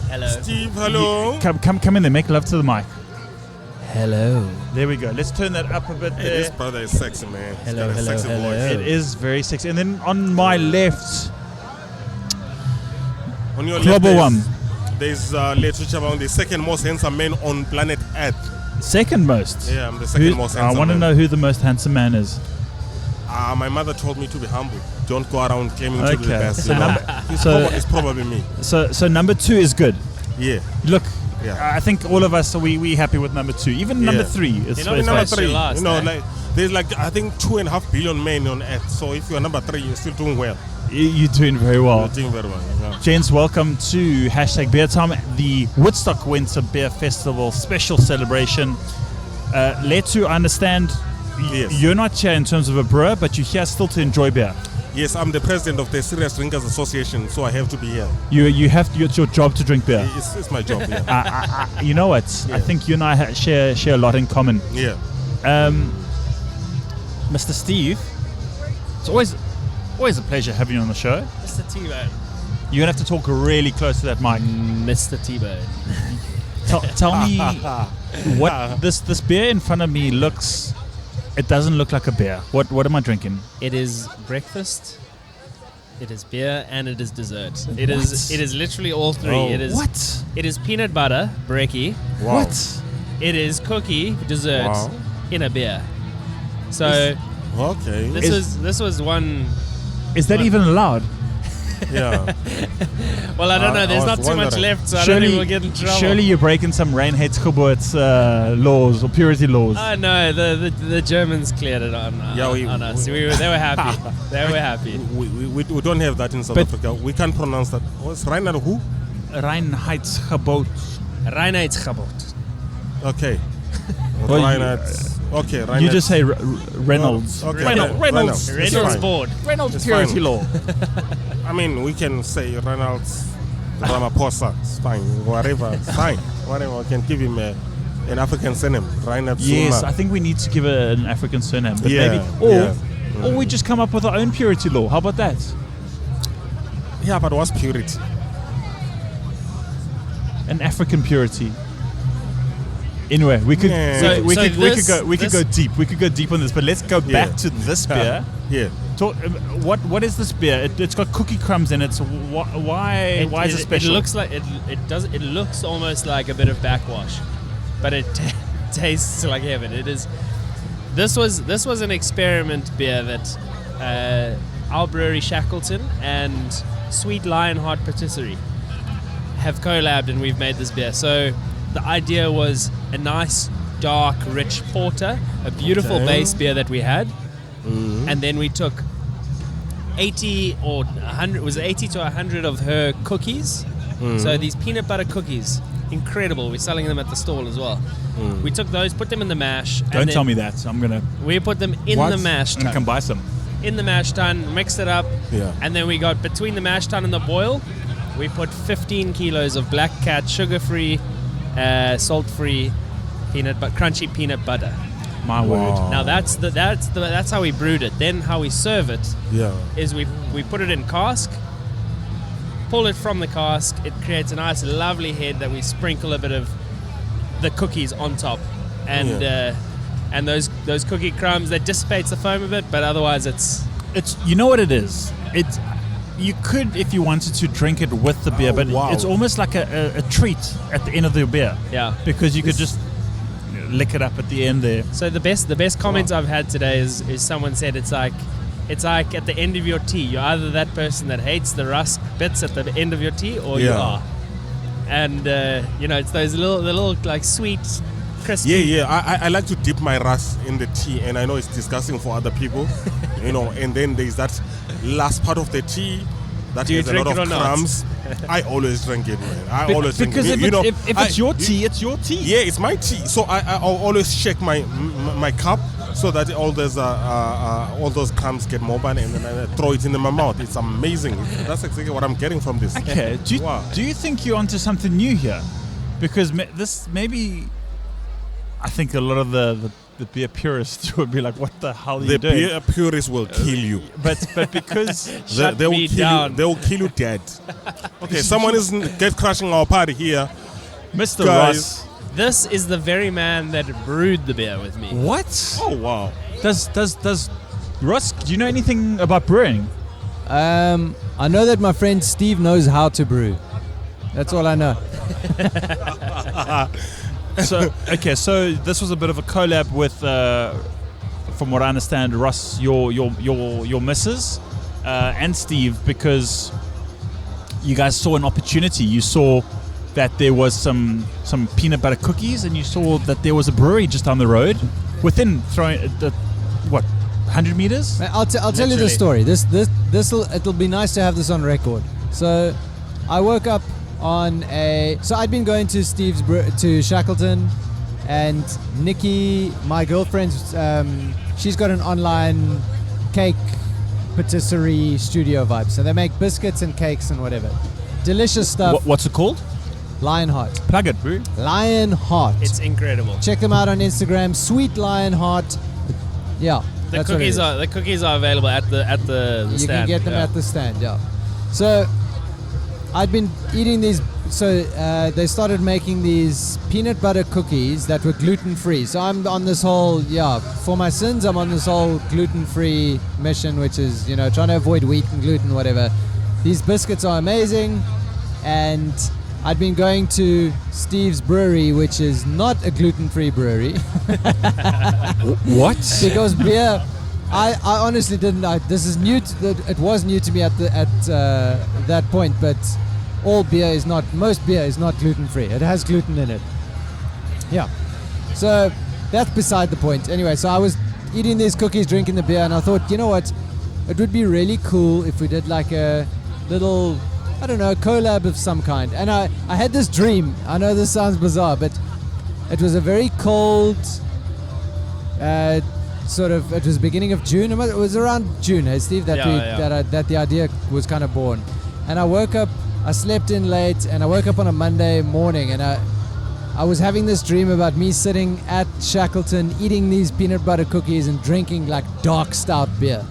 Hello. Steve, hello. Come in there. Make love to the mic. Hello. There we go. Let's turn that up a bit there. This brother is sexy, man. Hello, He's got a sexy voice. It is very sexy. And then on my left, on your Global left, One. There's literature about the second most handsome man on planet Earth. Second most? Yeah, I'm the second most handsome I want to man. know who the most handsome man is. My mother told me to be humble. Don't go around claiming to be the best. So, you know? It's probably me. So number 2 is good. Yeah. Look, Yeah. I think all of us we happy with number 2. Even number 3 is. Number 3. Like there's like I think 2.5 billion men on Earth. So if you're number 3, you're still doing well. You're doing very well. You're doing very well. Yeah. Gents, welcome to #Beer Time, the Woodstock Winter Beer Festival special celebration. Letu, I understand you're not here in terms of a brewer, but you're here still to enjoy beer. Yes, I'm the president of the Serious Drinkers Association, so I have to be here. You have to, it's your job to drink beer. It's my job. Yeah. You know what? I think you and I share a lot in common. Yeah. Mr. Steve, it's always a pleasure having you on the show. Mr. T-Bone. You're gonna have to talk really close to that mic. Mr. T-Bone. Tell me what this beer in front of me looks. It doesn't look like a beer. What am I drinking? It is breakfast. It is beer and it is dessert. It is literally all three. Oh. It is What? It is peanut butter brekkie. Wow. What? It is cookie dessert Wow. in a beer. So okay. This was one. Is that even allowed? Yeah. Well, I don't know. There's not too much left, so I don't think we'll get in trouble. Surely you're breaking some Reinheitsgebot laws or purity laws. No, the Germans cleared it on us. They were happy. They were happy. We don't have that in South Africa. We can't pronounce that. What's Reinhard who? Reinheitsgebot. Reinheitsgebot. Okay. Well, Reinhard. Okay, Reinhard. You just say Reynolds. Okay. Reynolds. Reynolds board. Reynolds It's purity fine. law. I mean, we can say Reynolds Ramaphosa. It's fine. Whatever. It's fine. Whatever. We can give him an African surname. Reinhard Yes, Zuma. I think we need to give an African surname. But Yeah, maybe, or we just come up with our own purity law. How about that? Yeah, but what's purity? An African purity. Anyway, we could go deep. We could go deep on this, but let's go back to this beer. Yeah. Talk, what is this beer? It's got cookie crumbs in it. So why is it special? It looks like it looks almost like a bit of backwash, but it tastes like heaven. It is. This was an experiment beer that our brewery Shackleton and Sweet Lionheart Patisserie have collabed, and we've made this beer. So the idea was a nice, dark, rich porter, a beautiful base beer that we had, and then we took 80 or 100. It was 80 to 100 of her cookies. So these peanut butter cookies, incredible. We're selling them at the stall as well. We took those, put them in the mash. Don't tell me that. I'm gonna. We put them in the mash tun. And come buy some. In the mash tun, mixed it up, and then we got between the mash tun and the boil. We put 15 kilos of Black Cat sugar-free, salt-free crunchy peanut butter. My word! Now that's how we brewed it. Then how we serve it is we put it in cask, pull it from the cask. It creates a nice, lovely head that we sprinkle a bit of the cookies on top, and those cookie crumbs that dissipates the foam a bit, but otherwise it's you know what it is. You could, if you wanted to, drink it with the beer, but it's almost like a treat at the end of the beer. Yeah. Because you could just lick it up at the end there. So the best comments I've had today is someone said it's like at the end of your tea. You're either that person that hates the rusk bits at the end of your tea, or you are. And it's those little like sweet, crispy. Yeah. I like to dip my rusk in the tea, and I know it's disgusting for other people, And then there's that last part of the tea that has a lot of crumbs. I always drink it, man. I always drink it. Because if it's your tea, it's your tea. Yeah, it's my tea. So I'll always shake my cup so that all those crumbs get mobile, and then I throw it in my mouth. It's amazing. That's exactly what I'm getting from this. Okay. Do you think you're onto something new here? Because this maybe, I think a lot of the beer purists would be like, "What the hell are you doing?" The beer purists will kill you. But because they will kill you. They will kill you dead. Okay, someone is crashing our party here, Mr. Ross. This is the very man that brewed the beer with me. What? Oh wow! Does Ross? Do you know anything about brewing? I know that my friend Steve knows how to brew. That's all I know. So this was a bit of a collab with from what I understand, Russ, your missus and Steve, because you guys saw an opportunity. You saw that there was some peanut butter cookies, and you saw that there was a brewery just down the road, within 100 meters. I'll tell you the story. It'll be nice to have this on record. So, I woke up on so I'd been going to to Shackleton, and Nikki, my girlfriend's, she's got an online cake patisserie studio vibe. So they make biscuits and cakes and whatever. Delicious stuff. What's it called? Lionheart. Plug it, bro. Lionheart. It's incredible. Check them out on Instagram. Sweet Lionheart. Yeah. The cookies are available at the stand. You can get them at the stand. Yeah. So I'd been eating these. So they started making these peanut butter cookies that were gluten-free. So I'm on this whole, for my sins, I'm on this whole gluten-free mission, which is, trying to avoid wheat and gluten, whatever. These biscuits are amazing, and I'd been going to Steve's Brewery, which is not a gluten-free brewery. What? Because beer, I honestly didn't. This is new. It was new to me at that point, but most beer is not gluten-free. It has gluten in it. Yeah. So that's beside the point. Anyway, so I was eating these cookies, drinking the beer, and I thought, you know what? It would be really cool if we did like a little, I don't know, collab of some kind. And I had this dream. I know this sounds bizarre, but it was a very cold, it was beginning of June. It was around June, hey Steve, that the idea was kind of born. And I woke up, I slept in late, and I woke up on a Monday morning, and I was having this dream about me sitting at Shackleton eating these peanut butter cookies and drinking like dark stout beer.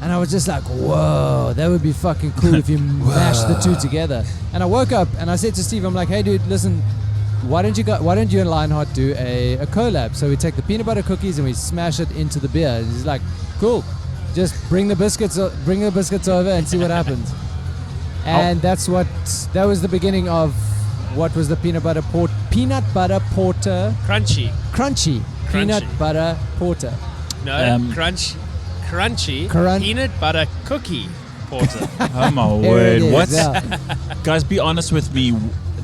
And I was just like, whoa, that would be fucking cool if you mashed the two together. And I woke up and I said to Steve, I'm like, hey dude, listen, why don't you and Lionheart do a collab? So we take the peanut butter cookies and we smash it into the beer. And he's like, cool, just bring the biscuits over and see what happens. And that was the beginning of what was the peanut butter porter. Crunchy. Peanut butter porter. No, crunchy peanut butter cookie porter. Oh my word! What? Yeah. Guys, be honest with me.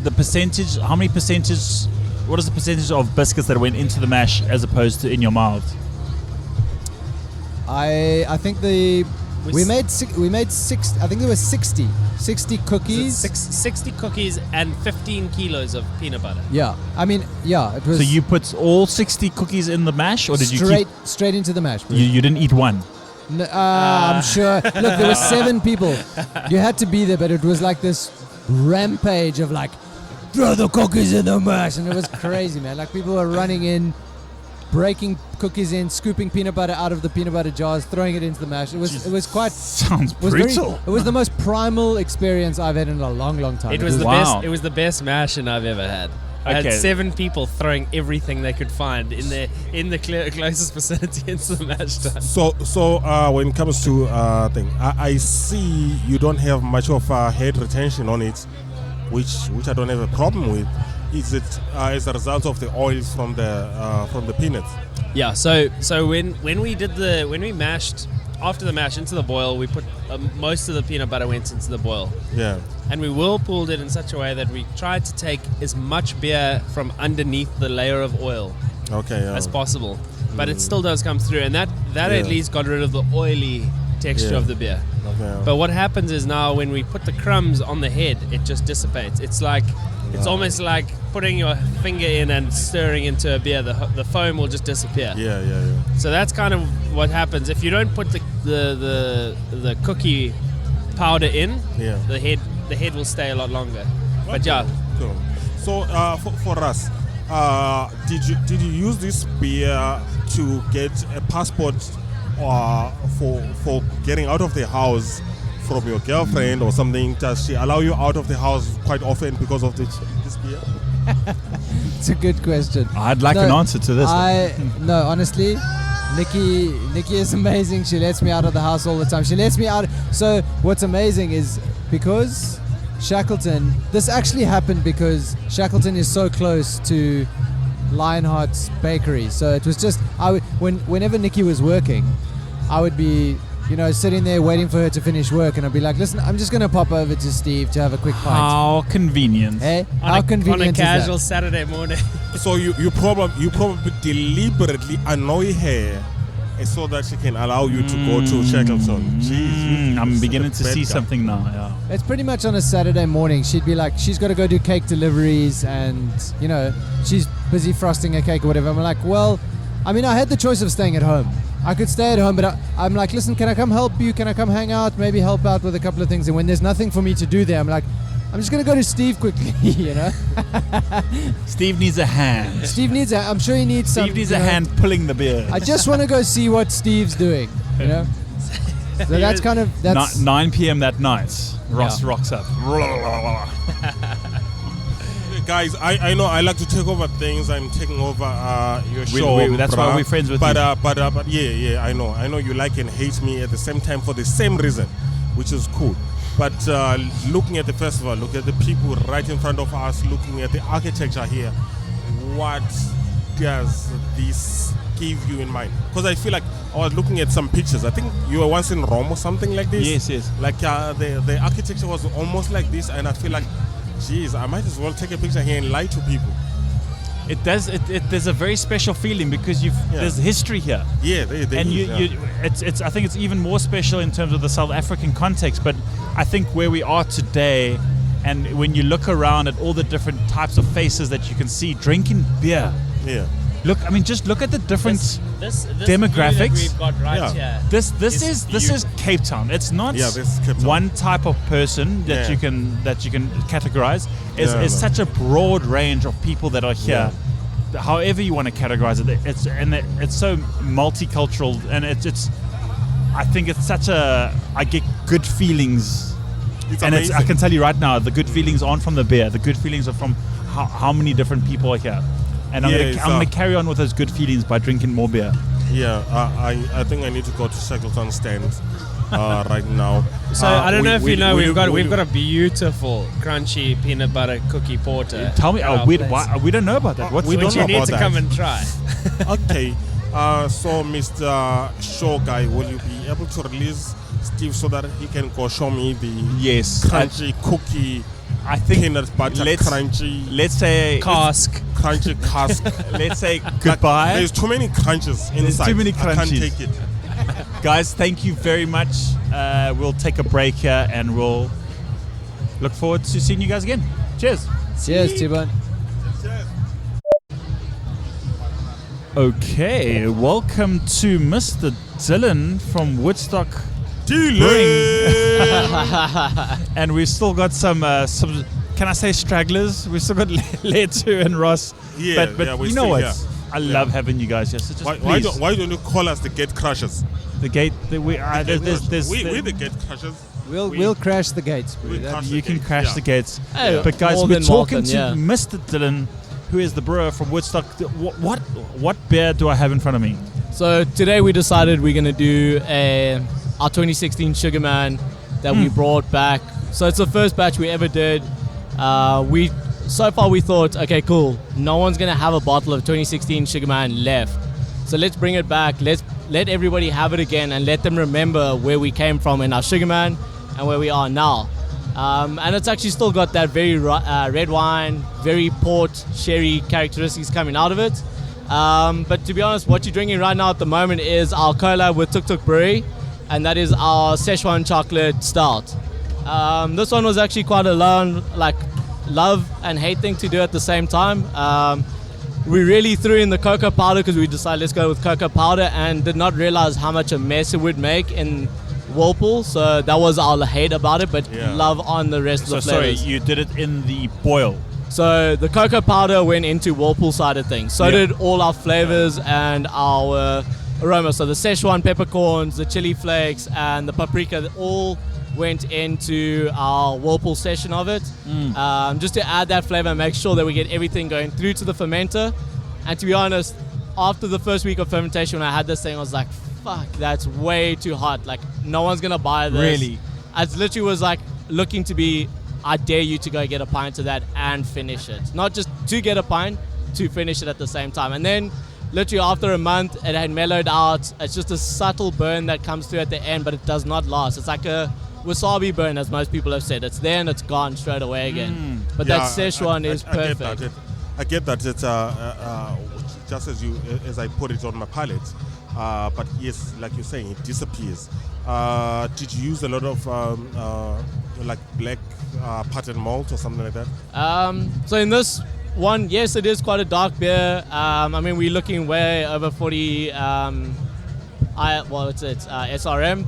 The percentage. How many percentage? What is the percentage of biscuits that went into the mash as opposed to in your mouth? I think we made 6. I think there was 60 cookies. 60 cookies and 15 kilos of peanut butter. Yeah, I mean, it was. So you put all 60 cookies in the mash, or did you straight into the mash? You didn't eat one. No, I'm sure. Look, there were 7 people. You had to be there, but it was like this rampage of like, throw the cookies in the mash, and it was crazy, man. Like people were running in, breaking cookies in, scooping peanut butter out of the peanut butter jars, throwing it into the mash. It was quite. Sounds brutal. It was the most primal experience I've had in a long, long time. It was the best. It was the best mashing I've ever had. I had 7 people throwing everything they could find in the closest vicinity into the mash tun. So when it comes to thing, I see you don't have much of head retention on it, which I don't have a problem with. Is it as a result of the oil from the peanuts? Yeah. So when we mashed after the mash into the boil, we put most of the peanut butter went into the boil. Yeah. And we whirlpooled it in such a way that we tried to take as much beer from underneath the layer of oil as possible. But it still does come through, and that at least got rid of the oily texture of the beer. Okay. But what happens is now when we put the crumbs on the head, it just dissipates. It's like it's almost like putting your finger in and stirring into a beer. The foam will just disappear. Yeah. So that's kind of what happens if you don't put the cookie powder in. Yeah. The head will stay a lot longer. Okay. But yeah. Cool. So for us, did you use this beer to get a passport for getting out of the house from your girlfriend or something? Does she allow you out of the house quite often because of this beer? It's a good question. I'd like an answer to this. No, honestly, Nikki is amazing. She lets me out of the house all the time. She lets me out. So what's amazing is because Shackleton, this actually happened because Shackleton is so close to Lionheart's Bakery. So it was just whenever Nikki was working, I would be sitting there waiting for her to finish work, and I'd be like, listen, I'm just going to pop over to Steve to have a quick pint. How convenient. Hey, how convenient on a is casual that? Saturday morning. So you probably deliberately annoy her so that she can allow you to go to Shackleton. Jeez, I'm beginning to bad see guy. something now. Yeah. It's pretty much on a Saturday morning. She'd be like, she's got to go do cake deliveries, and she's busy frosting a cake or whatever. I'm like, well, I mean, I had the choice of staying at home. I could stay at home, but I'm like, listen, can I come help you? Can I come hang out? Maybe help out with a couple of things. And when there's nothing for me to do there, I'm like, I'm just going to go to Steve quickly, Steve needs a hand. I'm sure he needs some. Steve needs a hand pulling the beer. I just want to go see what Steve's doing, So that's kind of... 9 p.m. that night, Ross rocks up. Guys, I know I like to take over things. I'm taking over your show. That's why we're friends with you. But yeah, I know you like and hate me at the same time for the same reason, which is cool. But looking at the festival, look at the people right in front of us, looking at the architecture here, what does this give you in mind? Because I feel like I was looking at some pictures. I think you were once in Rome or something like this. Yes. Like the architecture was almost like this, and I feel like, geez, I might as well take a picture here and lie to people. It does. There's a very special feeling because there's history here. Yeah, there and is, it's. I think it's even more special in terms of the South African context. But I think where we are today, and when you look around at all the different types of faces that you can see drinking beer. Yeah. Look, I mean, just look at the different this demographics. view that we've got right here. This is Cape Town. It's not this is Cape Town. one type of person that you can categorize. It's such a broad range of people that are here. However you want to categorize it, it's so multicultural, and it's. I think it's such a. I get good feelings. It's and amazing. I can tell you right now, the good feelings aren't from the beer. The good feelings are from how many different people are here. And I'm going to carry on with those good feelings by drinking more beer. Yeah, I think I need to go to Shackleton stand right now. So I don't know if you know, we've got a beautiful crunchy peanut butter cookie porter. Tell me, we don't know about that. We don't know you need about to that. come and try. Okay, so Mr. Show Guy, will you be able to release Steve so that he can go show me the crunchy cookie? I think peanut butter crunchy. Let's say cask. Crunchy cask. Let's say goodbye. There's too many crunches inside. There's too many I can't crunchies. take it. Guys, thank you very much. We'll take a break here and we'll look forward to seeing you guys again. Cheers. Cheers, T-Bone. Okay, welcome to Mr. Dylan from Woodstock Dylan. And we've still got some can I say stragglers? We've still got Letu and Ross. Yeah, but we're you know still what? here. I love having you guys here. So just Why don't you call us the Gate Crushers? The gate. We're the Gate Crushers. We'll crash the gates. You can crash the gates. Hey, but guys, more we're than talking Martin, to Mr. Dylan, who is the brewer from Woodstock. What beer do I have in front of me? So today we decided we're going to do our 2016 Sugarman that we brought back. So it's the first batch we ever did. So far we thought, okay, cool. No one's going to have a bottle of 2016 Sugarman left. So let's bring it back. Let's let everybody have it again and let them remember where we came from in our Sugarman and where we are now. And it's actually still got that very red wine, very port, sherry characteristics coming out of it. But to be honest, what you're drinking right now at the moment is our collab with Tuk Tuk Brewery, and that is our Szechuan chocolate stout. This one was actually quite a love and hate thing to do at the same time. We really threw in the cocoa powder because we decided let's go with cocoa powder and did not realize how much a mess it would make in Whirlpool. So that was our hate about it, but love on the rest of the flavors. Sorry, you did it in the boil. So the cocoa powder went into Whirlpool side of things. So did all our flavors and our aroma. So the Szechuan peppercorns, the chili flakes, and the paprika all went into our Whirlpool session of it. Just to add that flavor and make sure that we get everything going through to the fermenter. And to be honest, after the first week of fermentation, when I had this thing, I was like, fuck, that's way too hot. Like, no one's going to buy this. Really? I literally was like looking to be, I dare you to go get a pint of that and finish it. Not just to get a pint, to finish it at the same time. And then literally after a month, it had mellowed out. It's just a subtle burn that comes through at the end, but it does not last. It's like a wasabi burn, as most people have said. It's there and it's gone straight away again. But that Szechuan is perfect. I get that. It's just as I put it on my palate. But yes, like you're saying, it disappears. Did you use a lot of like black pattern malt or something like that? So in this one, yes, it is quite a dark beer. I mean, we're looking way over 40 SRM,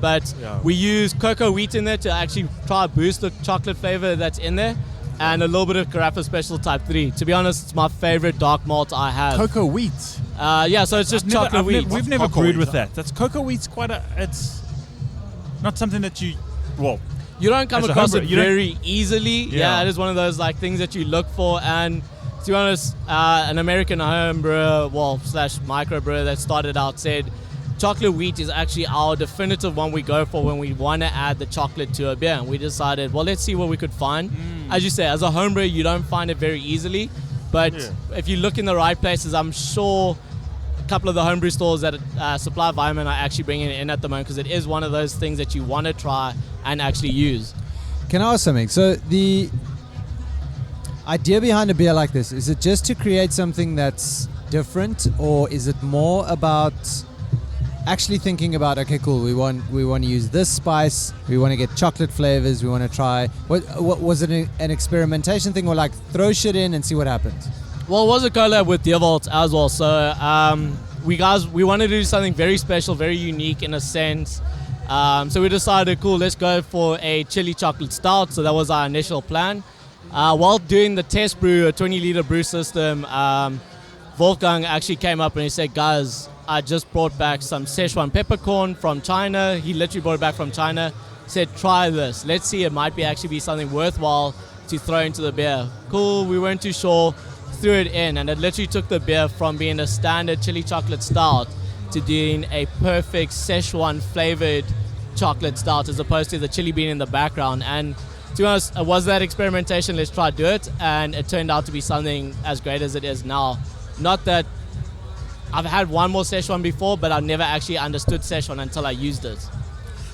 but we use cocoa wheat in there to actually try to boost the chocolate flavor that's in there, and a little bit of Carafa Special Type 3. To be honest, it's my favorite dark malt I have. Cocoa wheat? Yeah, so it's just chocolate wheat. We've never brewed with that. That's cocoa wheat's it's not something that you don't come across it very easily. Yeah. It is one of those like things that you look for. And to be honest, an American home brewer, / micro brewer that started out said chocolate wheat is actually our definitive one we go for when we want to add the chocolate to a beer. And we decided, let's see what we could find. As you say, as a home brewer, you don't find it very easily. But if you look in the right places, I'm sure a couple of the homebrew stores that supply Weimann are actually bringing it in at the moment, because it is one of those things that you want to try and actually use. Can I ask something? So the idea behind a beer like this, is it just to create something that's different, or is it more about actually thinking about, okay, cool, we want to use this spice, we want to get chocolate flavors, we want to try, what was it an experimentation thing, or like throw shit in and see what happens? Well, it was a collab with Deerwald as well, so we wanted to do something very special, very unique in a sense. So we decided, cool, let's go for a chili chocolate stout. So that was our initial plan. While doing the test brew, a 20-liter brew system, Wolfgang actually came up and he said, guys, I just brought back some Szechuan peppercorn from China. He literally brought it back from China. Said, try this. Let's see, it might actually be something worthwhile to throw into the beer. Cool, we weren't too sure. Threw it in, and it literally took the beer from being a standard chili chocolate stout to doing a perfect Szechuan flavored chocolate stout, as opposed to the chili bean in the background. And to be honest, it was that experimentation, let's try to do it, and it turned out to be something as great as it is now. Not that I've had one more Szechuan before, but I never actually understood Szechuan until I used it.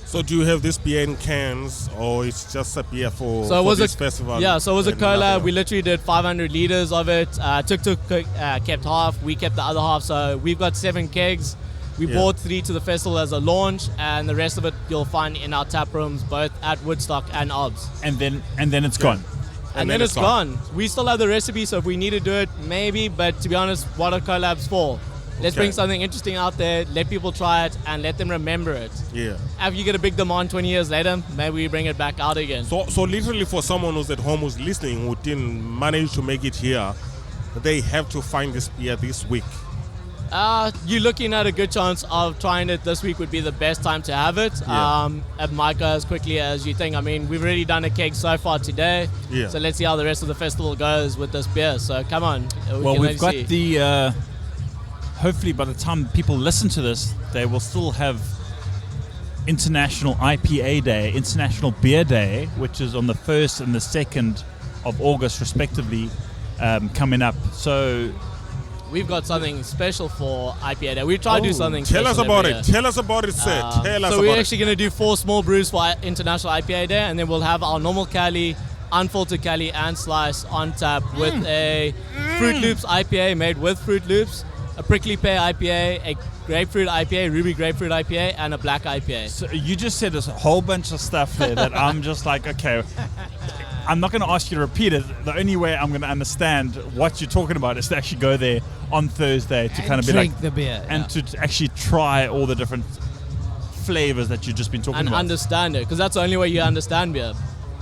So do you have this beer in cans, or it's just a beer for this festival? Yeah, so it was a collab. We literally did 500 liters of it. Tuk kept half, we kept the other half. So we've got 7 kegs. We brought 3 to the festival as a launch, and the rest of it you'll find in our tap rooms, both at Woodstock and OBS. And then it's gone. And then it's gone. We still have the recipe, so if we need to do it, maybe. But to be honest, what are collabs for? Let's bring something interesting out there, let people try it, and let them remember it. Yeah. After you get a big demand 20 years later, maybe we bring it back out again. So literally for someone who's at home who's listening who didn't manage to make it here, they have to find this beer this week. You're looking at a good chance of trying it this week would be the best time to have it. At Micah as quickly as you think. I mean, we've already done a keg so far today. Yeah. So let's see how the rest of the festival goes with this beer. So come on. We've got the... hopefully by the time people listen to this, they will still have International IPA Day, International Beer Day, which is on the 1st and the 2nd of August, respectively, coming up. So we've got something special for IPA Day. We try to do something special. Tell us about it, Seth. So we're actually going to do 4 small brews for International IPA Day, and then we'll have our normal Cali, unfiltered Cali, and Slice on tap with a Fruit Loops IPA made with Fruit Loops, a prickly pear IPA, a grapefruit IPA, ruby grapefruit IPA, and a black IPA. So you just said a whole bunch of stuff there that I'm just like, okay, I'm not going to ask you to repeat it. The only way I'm going to understand what you're talking about is to actually go there on Thursday to kind of be like, drink the beer, and to actually try all the different flavors that you've just been talking and about. Understand it, because that's the only way you understand beer.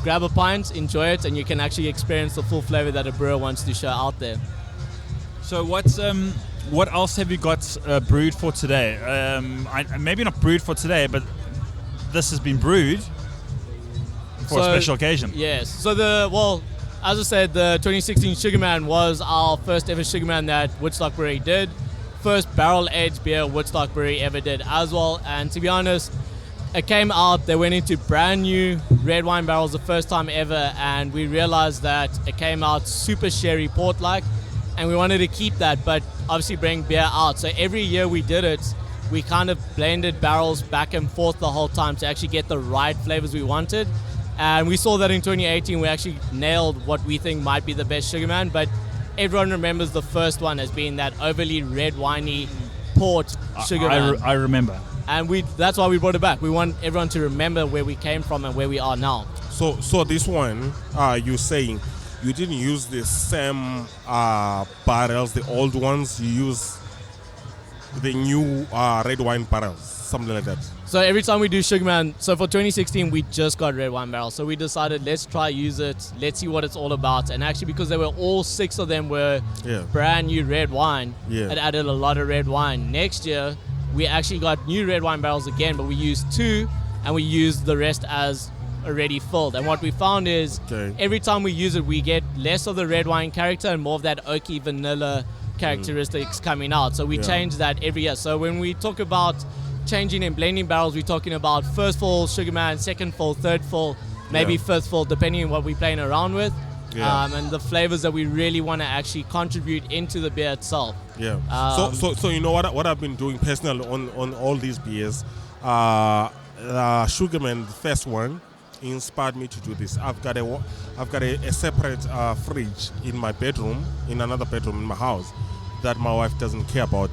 Grab a pint, enjoy it, and you can actually experience the full flavor that a brewer wants to show out there. So what else have you got brewed for today? Maybe not brewed for today, but this has been brewed for a special occasion. Yes. So as I said, the 2016 Sugarman was our first ever Sugarman that Woodstock Brewery did. First barrel-aged beer Woodstock Brewery ever did as well. And to be honest, it came out, they went into brand new red wine barrels the first time ever, and we realized that it came out super sherry port-like. and we wanted to keep that, but obviously bring beer out. So every year we did it, we kind of blended barrels back and forth the whole time to actually get the right flavors we wanted. And we saw that in 2018, we actually nailed what we think might be the best Sugarman, but everyone remembers the first one as being that overly red winey port Sugarman. I remember. And that's why we brought it back. We want everyone to remember where we came from and where we are now. So this one, you're saying you didn't use the same barrels, the old ones. You use the new red wine barrels, something like that. So every time we do Sugarman, so for 2016 we just got red wine barrels. So we decided let's try use it, let's see what it's all about. And actually because they were all 6 of them were brand new red wine, it added a lot of red wine. Next year we actually got new red wine barrels again, but we used 2 and we used the rest as already filled. And what we found is every time we use it we get less of the red wine character and more of that oaky vanilla characteristics coming out. So we change that every year. So when we talk about changing and blending barrels, we're talking about first fill Sugarman, second fill, third fill, maybe fifth fill, depending on what we're playing around with, and the flavors that we really want to actually contribute into the beer itself. So you know what I've been doing personally on all these beers. Sugarman, the first one, inspired me to do this. I've got a separate fridge in my bedroom, in another bedroom in my house, that my wife doesn't care about.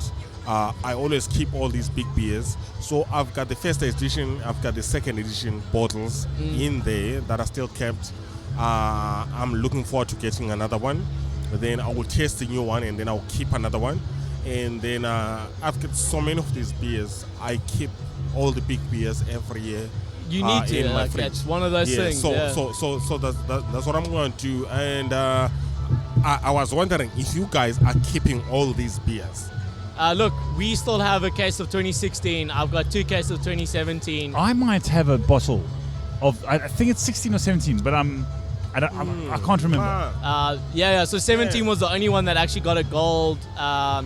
I always keep all these big beers. So I've got the first edition, I've got the second edition bottles in there that are still kept. I'm looking forward to getting another one. Then I will taste the new one and then I'll keep another one. And then I've got so many of these beers. I keep all the big beers every year. You need to, in my like, fridge. it's one of those things. So that's what I'm going to do. And I was wondering if you guys are keeping all these beers. Look, we still have a case of 2016. I've got 2 cases of 2017. I might have a bottle of, I think it's 16 or 17, but I can't remember. So 17 was the only one that actually got a gold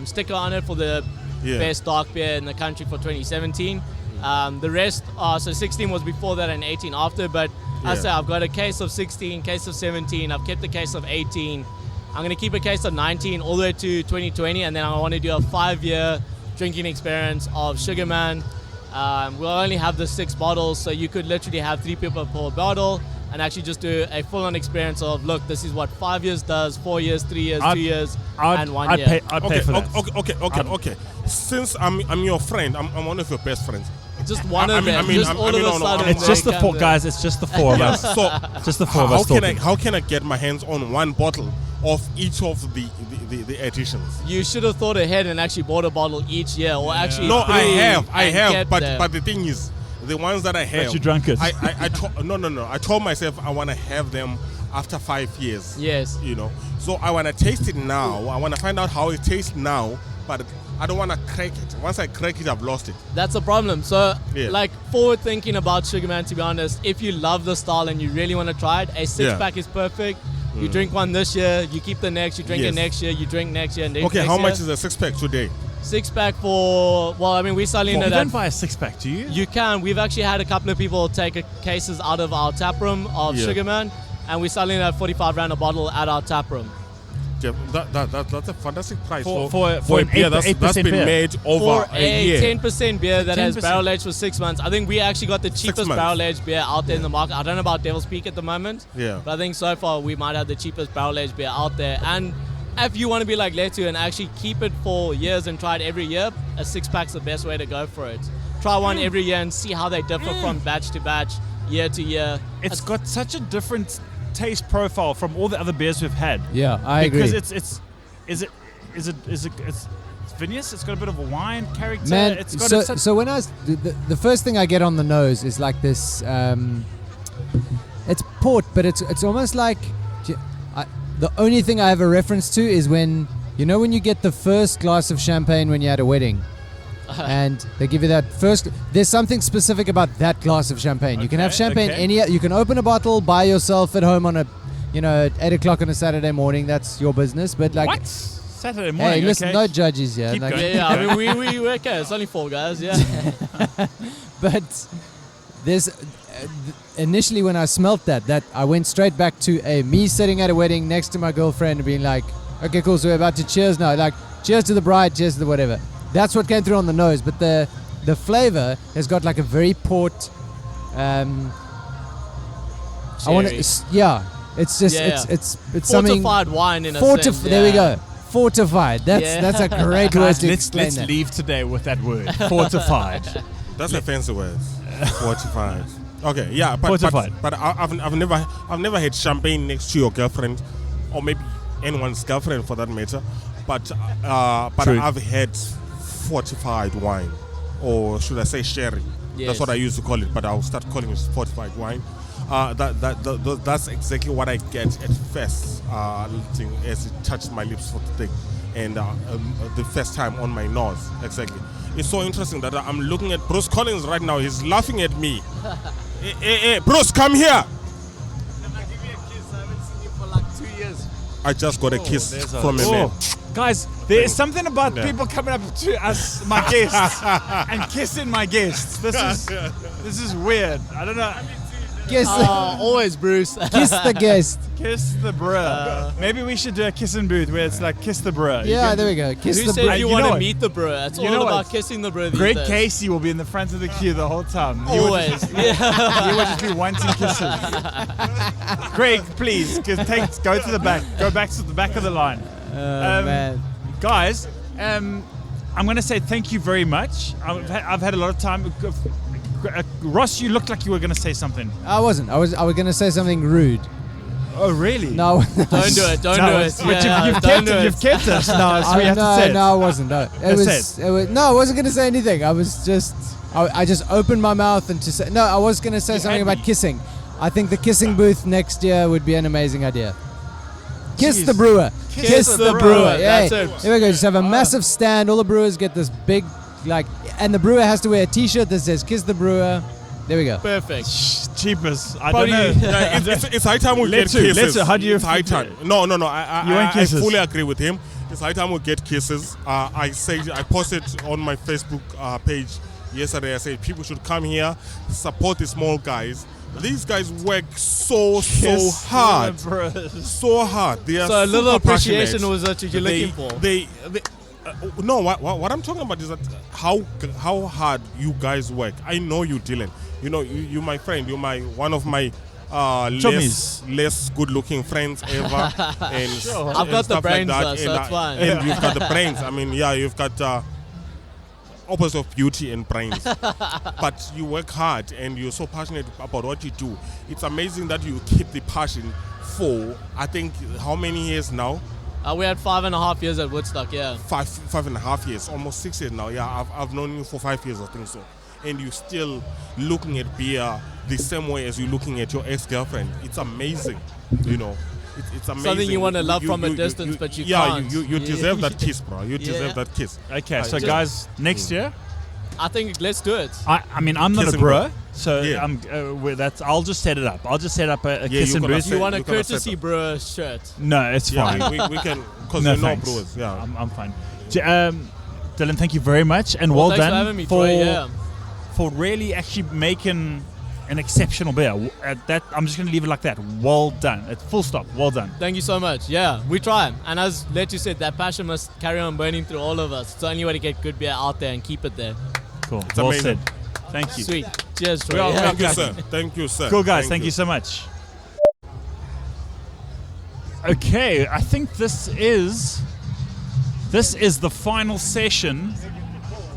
sticker on it for the best dark beer in the country for 2017. The rest so 16 was before that and 18 after, but I say I've got a case of 16, case of 17, I've kept a case of 18. I'm going to keep a case of 19 all the way to 2020, and then I want to do a 5-year drinking experience of Sugarman. We'll only have the 6 bottles, so you could literally have 3 people per bottle and actually just do a full-on experience of, look, this is what 5 years does, 4 years, 3 years, 2 years, and 1 year. I'd pay for that. Okay. Since I'm your friend, I'm one of your best friends. Just one of them. It's just the 4 guys. It's just the 4 of us. So just the 4 of us. How can I get my hands on one bottle of each of the editions? You should have thought ahead and actually bought a bottle each year, or actually. No, I have. But the thing is, the ones that I have, but you drank it. I told myself I want to have them after 5 years. Yes. You know, so I want to taste it now. I want to find out how it tastes now, but I don't want to crack it. Once I crack it, I've lost it. That's a problem. So, like, forward thinking about Sugarman, to be honest, if you love the style and you really want to try it, a 6-pack is perfect. You drink one this year, you keep the next, you drink it next year, you drink next year, and okay, how much is a 6-pack today? 6-pack for, well, I mean, we're selling it You at... don't buy a 6-pack, do you? You can. We've actually had a couple of people take cases out of our tap room of Sugarman, and we're selling it at 45 Rand a bottle at our tap room. That's a fantastic price for a beer that's been beer. made over for a year. 10% beer that has 10%. barrel aged for 6 months. I think we actually got the cheapest barrel aged beer out there in the market. I don't know about Devil's Peak at the moment, but I think so far we might have the cheapest barrel aged beer out there. And if you want to be like Letu and actually keep it for years and try it every year, a 6-pack's the best way to go for it. Try one every year and see how they differ from batch to batch, year to year. It's got such a different taste profile from all the other beers we've had. Yeah, I agree. Because it's vinous. It's got a bit of a wine character. Man, it's got so when I was the first thing I get on the nose is like this. It's port, but it's almost like the only thing I have a reference to is when you get the first glass of champagne when you're at a wedding. And they give you that first. There's something specific about that glass of champagne. You can have champagne you can open a bottle by yourself at home on at 8 o'clock on a Saturday morning. That's your business. But like what? Saturday morning. Hey, listen, no judges here. Keep going. I mean, we okay. It's only 4 guys. Yeah. But there's initially when I smelt that I went straight back to me sitting at a wedding next to my girlfriend and being like, okay, cool, so we're about to cheers now. Like, cheers to the bride, cheers to the whatever. That's what came through on the nose, but the flavor has got like a very port. I want to. Yeah, it's just it's something fortified wine in a sense. There we go. Fortified. That's a great word to explain Let's that. leave today with that word. Fortified. That's a fancy word. Fortified. Okay, yeah, but Fortified. But I've never had champagne next to your girlfriend, or maybe anyone's girlfriend for that matter. But True. I've had fortified wine, or should I say sherry? Yes. That's what I used to call it, but I'll start calling it fortified wine. That's exactly what I get at first, as it touched my lips for the thing, and the first time on my nose. Exactly. It's so interesting that I'm looking at Bruce Collins right now. He's laughing at me. Hey, Bruce, come here. I just got a kiss from a man. Guys, there is something about people coming up to us, my guests, and kissing my guests. This is weird. I don't know. Kiss always Bruce. Kiss the guest. Kiss the brewer. Maybe we should do a kissing booth where it's like kiss the brewer. Yeah, there we go. Kiss Who the said brewer. you want to meet the brewer? It's all about kissing the brewer these Greg days. Casey will be in the front of the queue the whole time. Always. He will just be wanting kisses. Greg, please, go to the back. Go back to the back of the line. Man. Guys, I'm going to say thank you very much. I've had a lot of time. Ross, you looked like you were going to say something. I wasn't. I was going to say something rude. Oh, really? No. Don't do it. Don't do it. But you've kept us now, so we have to say it. No, I wasn't. No, it was. No, I wasn't going to say anything. I was just. I just opened my mouth and to say. No, I was going to say something about kissing. I think the kissing booth next year would be an amazing idea. Kiss the brewer. Kiss the brewer. Yeah. That's it. Here we go. Just have a massive stand. All the brewers get this big, and the brewer has to wear a T-shirt that says "Kiss the brewer." There we go. Perfect. Cheapest. I don't know. It's high time we get kisses. How do you? It's high time. No. I fully agree with him. It's high time we get kisses. I posted on my Facebook page yesterday. I said people should come here, support the small guys. These guys work so hard. So hard. They are So a little super appreciation passionate. was what you're looking for. No, what I'm talking about is that how hard you guys work. I know you, Dylan. You know, you my friend. You're one of my less good-looking friends ever. And Sure. I've got the brains, like though, so that's fine. And you've got the brains. I mean, yeah, you've got opposite of beauty and brains. But you work hard and you're so passionate about what you do. It's amazing that you keep the passion for, I think, how many years now? We had 5.5 years at Woodstock, yeah. 5.5 years, almost 6 years now. Yeah, I've known you for 5 years, I think so. And you're still looking at beer the same way as you're looking at your ex-girlfriend. It's amazing, you know. It's amazing. Something you want to love from a distance, but you can't. Yeah, you deserve that kiss, bro. You deserve that kiss. Okay, so guys, next year? I think let's do it. I mean, I'm not a Kissing brewer, booth. so I'll just set it up. I'll just set up a kissing booth. You want a courtesy brewer shirt? No, it's fine. Yeah, we can, because No, you know thanks. brewers. Yeah, I'm fine. Dylan, thank you very much, and well thanks done for having me, Troy, yeah. for really actually making an exceptional beer. That I'm just going to leave it like that. Well done. It's full stop. Well done. Thank you so much. Yeah, we try. And as Letu said, that passion must carry on burning through all of us. It's the only way to get good beer out there and keep it there. Cool. It's well amazing. said. Thank you. Sweet. Cheers, Troy. Well, Thank you, sir. Thank you, sir. Cool, guys. Thank you so much. Okay, I think this is the final session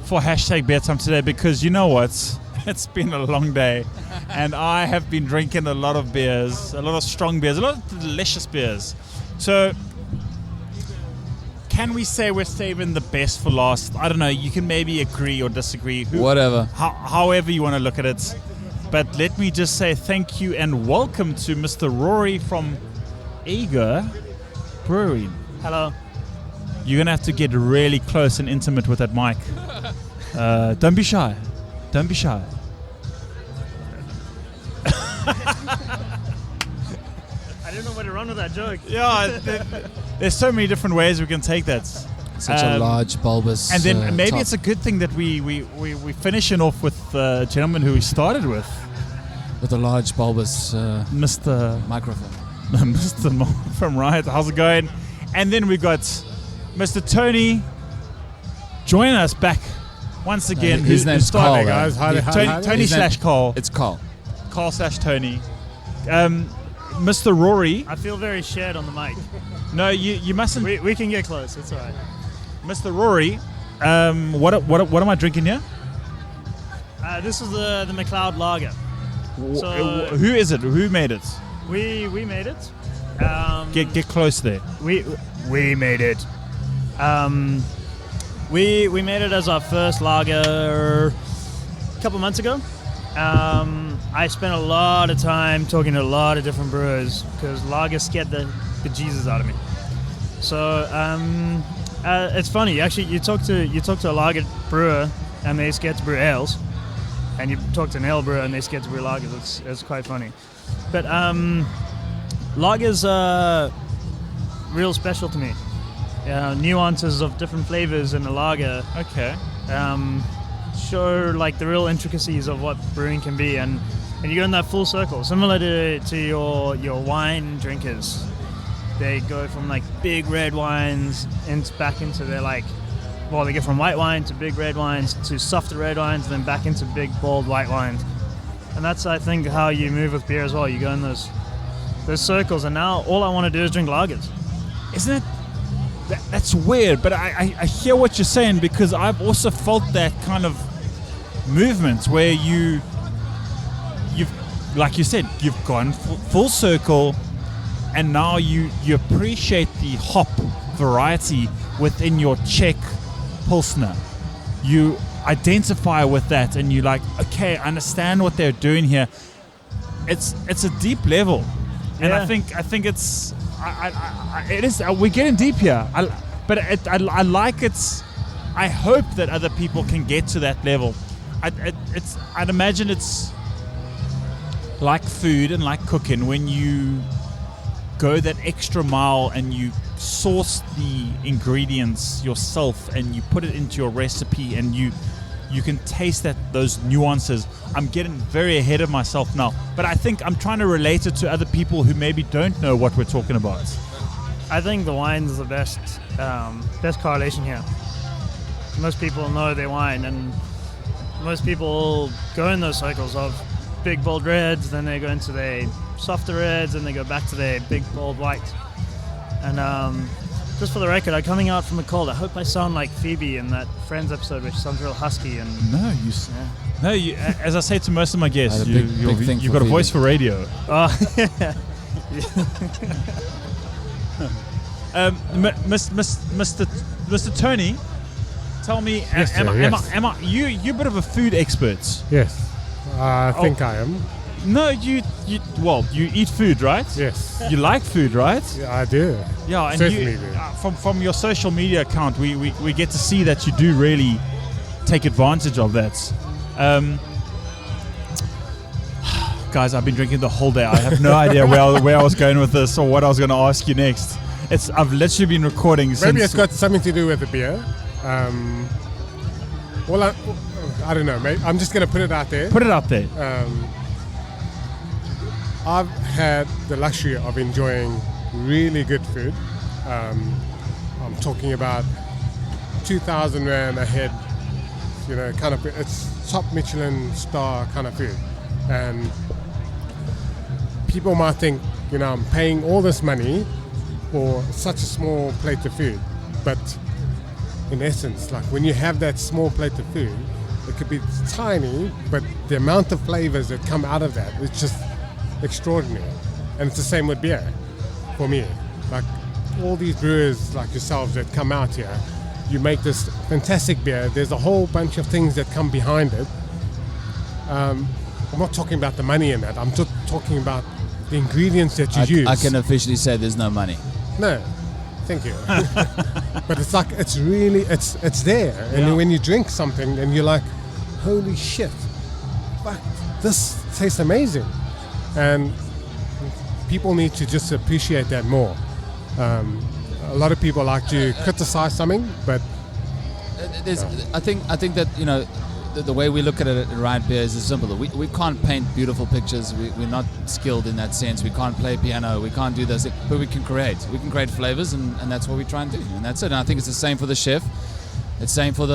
for hashtag Beer Time today, because you know what? It's been a long day, and I have been drinking a lot of beers, a lot of strong beers, a lot of delicious beers. So, can we say we're saving the best for last? I don't know. You can maybe agree or disagree. Whatever. However you want to look at it. But let me just say thank you and welcome to Mr. Rory from Eager Brewing. Hello. You're going to have to get really close and intimate with that mic. Don't be shy. Don't be shy. I didn't know where to run with that joke. Yeah, there's so many different ways we can take that. Such a large, bulbous. And then maybe top. it's a good thing that we finishing off with the gentleman who we started with. With a large, bulbous Mr. microphone. Mr. Mo from Riot. How's it going? And then we got Mr. Tony join us back once again. His name's started- Carl. guys. Hi. Tony His name- slash Carl. It's Carl. Carl slash Tony. Mr. Rory. I feel very shared on the mic. No, you mustn't. We can get close. It's all right. Mr. Rory, what am I drinking here? This is the McLeod Lager. So Who is it? Who made it? we made it. Get close there. We made it. We made it as our first lager a couple months ago. I spent a lot of time talking to a lot of different brewers because lager scared the Jesus out of me. So it's funny. Actually, you talk to a lager brewer and they're scared to brew ales, and you talk to an ale brewer and they're scared to brew lagers. It's quite funny. But lagers are real special to me. Nuances of different flavors in a lager. Okay. Show like the real intricacies of what brewing can be, and you go in that full circle, similar to your wine drinkers. They go from like big red wines back into their they get from white wine to big red wines to softer red wines, and then back into big bold white wines. And that's, I think, how you move with beer as well. You go in those circles, and now all I want to do is drink lagers. Isn't it? That's weird, but I hear what you're saying, because I've also felt that kind of movement where you've, like you said, you've gone full circle, and now you appreciate the hop variety within your Czech Pilsner. You identify with that, and you're like, okay, I understand what they're doing here. It's a deep level, and I think it's. It is. We're getting deep here, I like it. I hope that other people can get to that level. I'd imagine it's like food and like cooking. When you go that extra mile and you source the ingredients yourself and you put it into your recipe, and you can taste those nuances. I'm getting very ahead of myself now, but I think I'm trying to relate it to other people who maybe don't know what we're talking about. I think the wine's the best correlation here. Most people know their wine, and most people go in those cycles of big bold reds, then they go into their softer reds, and they go back to their big bold whites. And just for the record, I'm coming out from a cold. I hope I sound like Phoebe in that Friends episode, which sounds real husky. And No, you. As I say to most of my guests, you've got a voice for radio. Mr. Tony, tell me, Yes, sir, yes. am I you're a bit of a food expert? Yes, I think I am. No, you eat food, right? Yes. You like food, right? Yeah, I do. Yeah, and Certainly you, do. from your social media account, we get to see that you do really take advantage of that. Guys, I've been drinking the whole day. I have no idea where I was going with this or what I was going to ask you next. I've literally been recording since... Maybe it's got something to do with the beer. Well, I don't know. Maybe, I'm just going to put it out there. Put it out there. I've had the luxury of enjoying really good food. I'm talking about 2,000 Rand a head, kind of, it's top Michelin star kind of food. And people might think, I'm paying all this money for such a small plate of food. But in essence, like when you have that small plate of food, it could be tiny, but the amount of flavors that come out of that is just extraordinary. And it's the same with beer for me. Like all these brewers like yourselves that come out here, you make this fantastic beer. There's a whole bunch of things that come behind it. I'm not talking about the money in that. I'm just talking about the ingredients that you use. I can officially say there's no money. No, thank you. But it's like, it's there. And when you drink something, then you're like, holy shit, fuck, this tastes amazing. And people need to just appreciate that more. A lot of people like to criticize something, but I think that the way we look at it at Riot Beer is simple. We can't paint beautiful pictures. We're not skilled in that sense. We can't play piano. We can't do those things. But we can create. We can create flavors, and that's what we try and do. And that's it. And I think it's the same for the chef. It's same for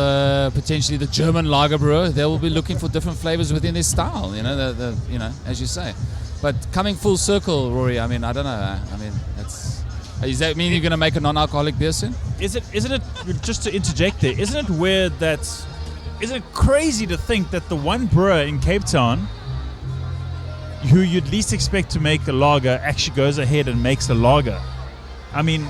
potentially the German lager brewer. They will be looking for different flavors within their style. You know, as you say. But coming full circle, Rory. I mean, I don't know. I mean, does that mean you're going to make a non-alcoholic beer soon? Isn't it just to interject there? Isn't it weird isn't it crazy to think that the one brewer in Cape Town who you'd least expect to make a lager actually goes ahead and makes a lager? I mean,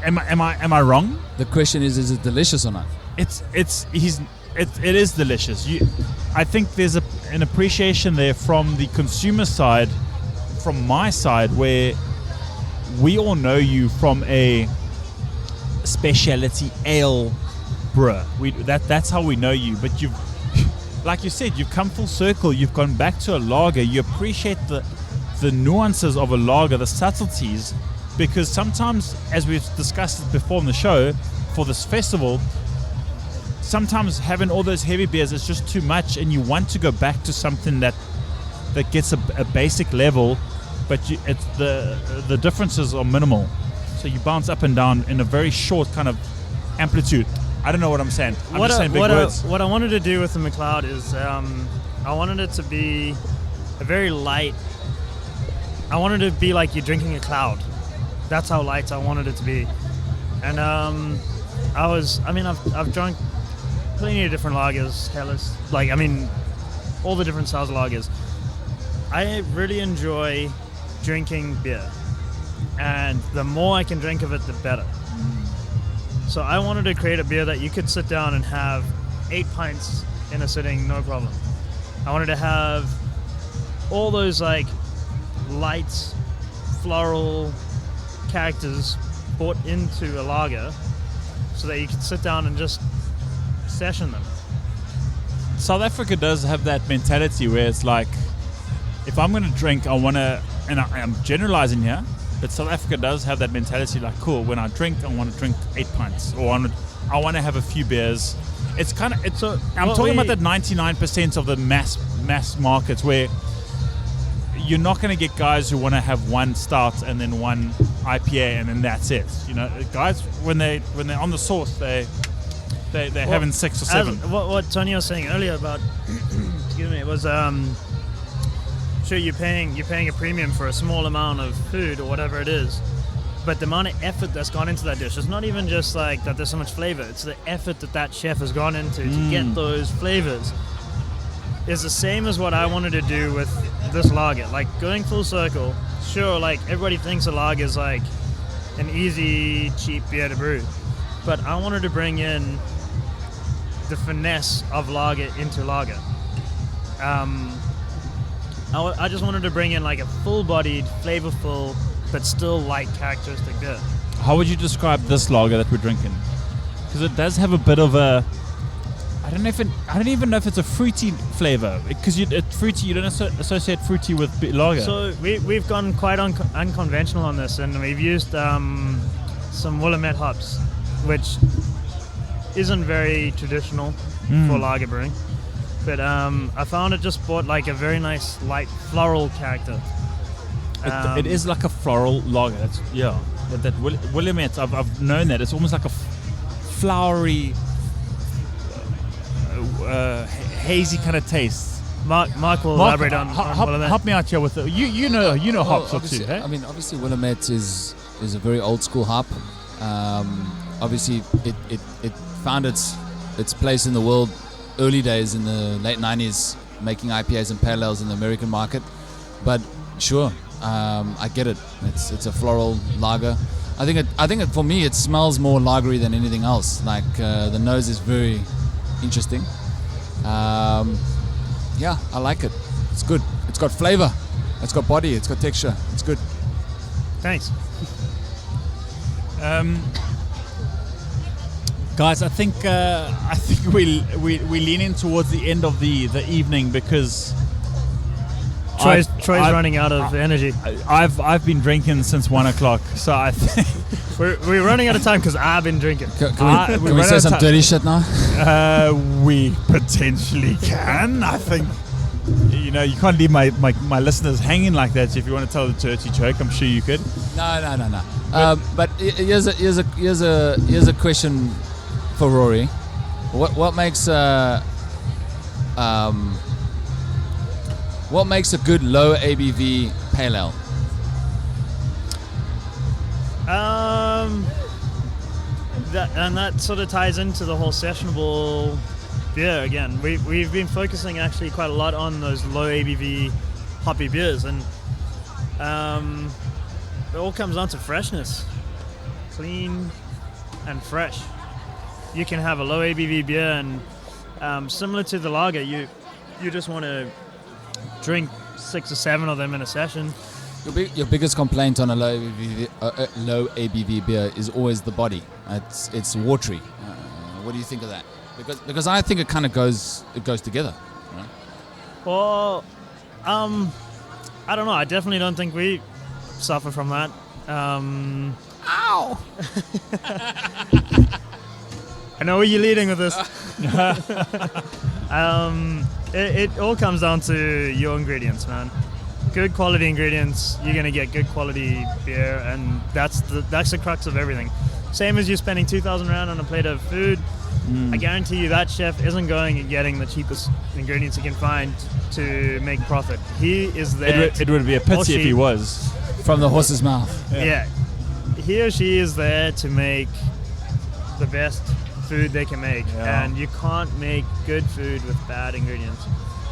am I wrong? The question is it delicious or not? It is delicious. I think there's an appreciation there from the consumer side, from my side, where we all know you from a specialty ale brewer. That's how we know you. But you've, like you said, you've come full circle. You've gone back to a lager. You appreciate the nuances of a lager, the subtleties, because sometimes, as we've discussed before on the show, for this festival, sometimes having all those heavy beers is just too much, and you want to go back to something that gets a basic level, but it's the differences are minimal. So you bounce up and down in a very short kind of amplitude. I don't know what I'm saying. I'm just saying big words. What I wanted to do with the McLeod is I wanted it to be a very light. I wanted it to be like you're drinking a cloud. That's how light I wanted it to be. And I've drunk plenty of different lagers, Helles, all the different styles of lagers. I really enjoy drinking beer, and the more I can drink of it, the better. So I wanted to create a beer that you could sit down and have 8 pints in a sitting, no problem. I wanted to have all those light, floral characters brought into a lager so that you could sit down and just session them. South Africa does have that mentality where it's like, if I'm going to drink, I want to, and I'm generalizing here, but South Africa does have that mentality like, cool, when I drink, I want to drink 8 pints, or I want to have a few beers. I'm talking about that 99% of the mass markets where you're not going to get guys who want to have one stout and then one IPA and then that's it. You know, guys, when they're on the sauce, they're having 6 or 7. What Tony was saying earlier about, excuse me, was sure you're paying a premium for a small amount of food or whatever it is, but the amount of effort that's gone into that dish, it's not even just like that there's so much flavor, it's the effort that chef has gone into to get those flavors. Is the same as what I wanted to do with this lager. Like, going full circle, sure, like everybody thinks a lager is like an easy, cheap beer to brew, but I wanted to bring in the finesse of lager into lager. I just wanted to bring in like a full-bodied, flavorful, but still light, characteristic beer. How would you describe this lager that we're drinking? Because it does have a bit of a, I don't even know if it's a fruity flavor. Because fruity, you don't associate fruity with lager. So we've gone quite unconventional on this, and we've used some Willamette hops, which isn't very traditional for lager brewing. But I found it just brought like a very nice light floral character. It is like a floral lager. That Willamette, I've known that. It's almost like a flowery, hazy kind of taste. Mark will elaborate on Willamette. Help me out here with it. You know hops or two. I mean, obviously Willamette is a very old school hop. Obviously, it found its place in the world early days in the late 90s, making IPAs and pale ales in the American market. But sure, I get it. It's a floral lager. I think for me it smells more lagery than anything else. Like the nose is very interesting. Yeah, I like it. It's good. It's got flavor. It's got body. It's got texture. It's good. Thanks. Guys, I think we leaning towards the end of the evening because Troy's running out of energy. I've been drinking since 1 o'clock, so I think we're running out of time because I've been drinking. Can we say some dirty shit now? We potentially can. I think, you know, you can't leave my listeners hanging like that. So if you want to tell the dirty joke, I'm sure you could. No. But here's a question for Rory. What makes a good low ABV pale ale? That sort of ties into the whole sessionable beer again. We've been focusing actually quite a lot on those low ABV hoppy beers, and it all comes down to freshness, clean and fresh. You can have a low ABV beer, and similar to the lager, you just want to drink 6 or 7 of them in a session. Your biggest complaint on a low ABV beer is always the body. It's watery. What do you think of that? Because I think it kind of goes together. Right? Well, I don't know. I definitely don't think we suffer from that. Ow! I know where you're leading with this. It all comes down to your ingredients, man. Good quality ingredients, you're gonna get good quality beer, and that's the crux of everything. Same as you spending 2,000 rand on a plate of food. I guarantee you that chef isn't going and getting the cheapest ingredients he can find to make profit. He is there. It would be a pity if he was. From the horse's mouth. Yeah. He or she is there to make the best food they can make, and you can't make good food with bad ingredients.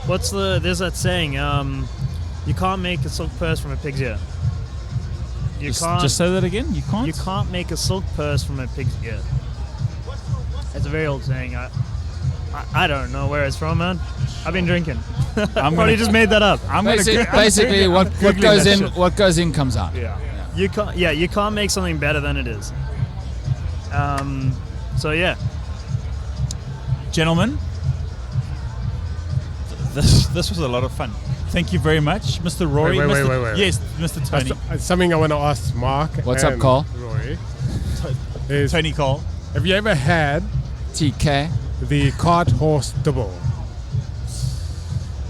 There's that saying, you can't make a silk purse from a pig's ear. Just say that again. You can't. You can't make a silk purse from a pig's ear. It's a very old saying. I don't know where it's from, man. I've been drinking. Probably just made that up. Basically, what goes in comes out. Yeah. You can't make something better than it is. So yeah. Gentlemen, this was a lot of fun. Thank you very much, Mr. Rory. Wait. Yes, Mr. Tony. Something I want to ask Mark. What's up, Carl? Rory. Tony Cole. Have you ever had TK? The cart horse double?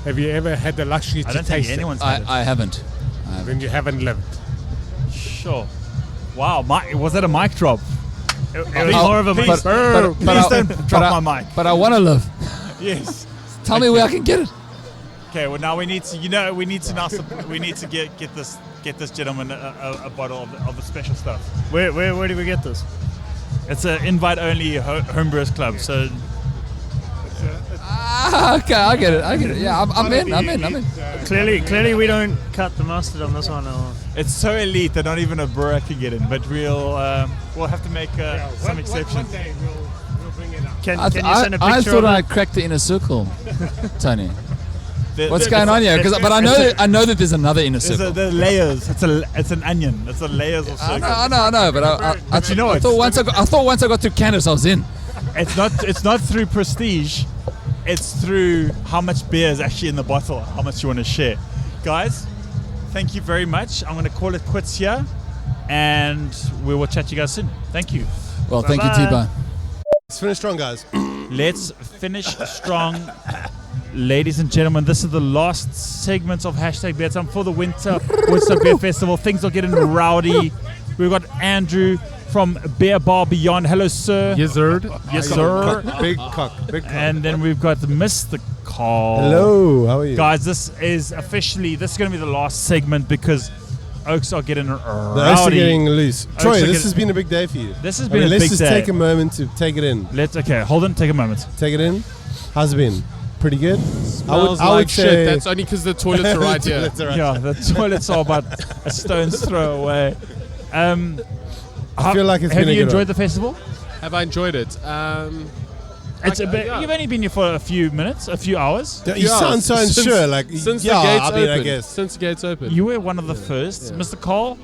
Have you ever had the luxury to taste it? I haven't. Then you haven't lived. Sure. Wow, was that a mic drop? It was more of a mic. Please don't drop my mic. But I want to live. Yes. Tell me where I can get it. Okay, well now we need to get this gentleman a bottle of the special stuff. Where do we get this? It's an invite only homebrewers club. So okay, I get it. Yeah, I'm in. Clearly, we don't cut the mustard on this one. It's so elite that not even a brewer can get in. But we'll have to make some exceptions. One day we'll bring it up. Can you send a picture? I thought of I it? cracked the inner circle, Tony. What's going on here? But I know that there's another inner circle. The layers. It's an onion. It's the layers of circle. I know. But you know I thought once I got through Candace, I was in. It's not through prestige. It's through how much beer is actually in the bottle, how much you want to share. Guys, thank you very much. I'm going to call it quits here, and we will chat to you guys soon. Thank you. Well, thank you, T-Bone. Let's finish strong, guys. Let's finish strong. Ladies and gentlemen, this is the last segment of Hashtag Beer Time for the Woodstock Beer Festival. Things are getting rowdy. We've got Andrew from Beer Bar Beyond. Hello, sir. Yes, sir. Yes, sir. Big cock. And then we've got Mr. Carl. Hello, how are you? Guys, this is going to be the last segment because Oaks are getting rowdy. The Oaks are getting loose. Troy, this has been a big day for you. This has been a big day. Let's just take a moment to take it in. Hold on, take a moment. Take it in. How's it been? Pretty good? Smells like shit. That's only because the toilets are right here. Yeah, the toilets are about a stone's throw away. I feel like it's been a good Have you enjoyed one. the festival? Have I enjoyed it? It's a bit. You've only been here for a few minutes, a few hours. You sound so unsure. Since yeah, the gates I mean, opened. I guess. Since the gates opened. You were one of the first, Mr. Cole.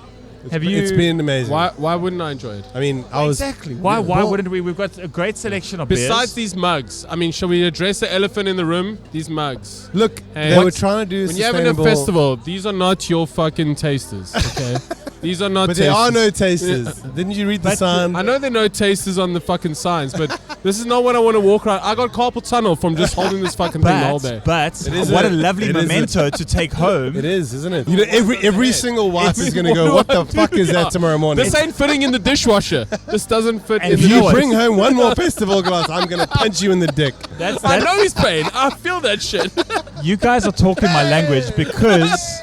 It's been amazing. Why wouldn't I enjoy it? I mean, I was exactly. Why wouldn't we? We've got a great selection of Besides beers. these mugs, I mean, shall we address the elephant in the room? These mugs. Look, And they were trying to do when you're having a festival, these are not your fucking tasters. Okay. These are not But tasters. there are no tasters. Didn't you read the sign? I know there are no tasters on the fucking signs, but this is not what I want to walk around. I got carpal tunnel from just holding this fucking thing the whole day. But what a lovely memento to take home. It is, isn't it? You know, every single wife is going to go, what the fuck is that tomorrow morning? This ain't fitting in the dishwasher. This doesn't fit in If the you dishwasher. bring home one more festival glass, I'm going to punch you in the dick. I know he's paying. I feel that shit. You guys are talking my language because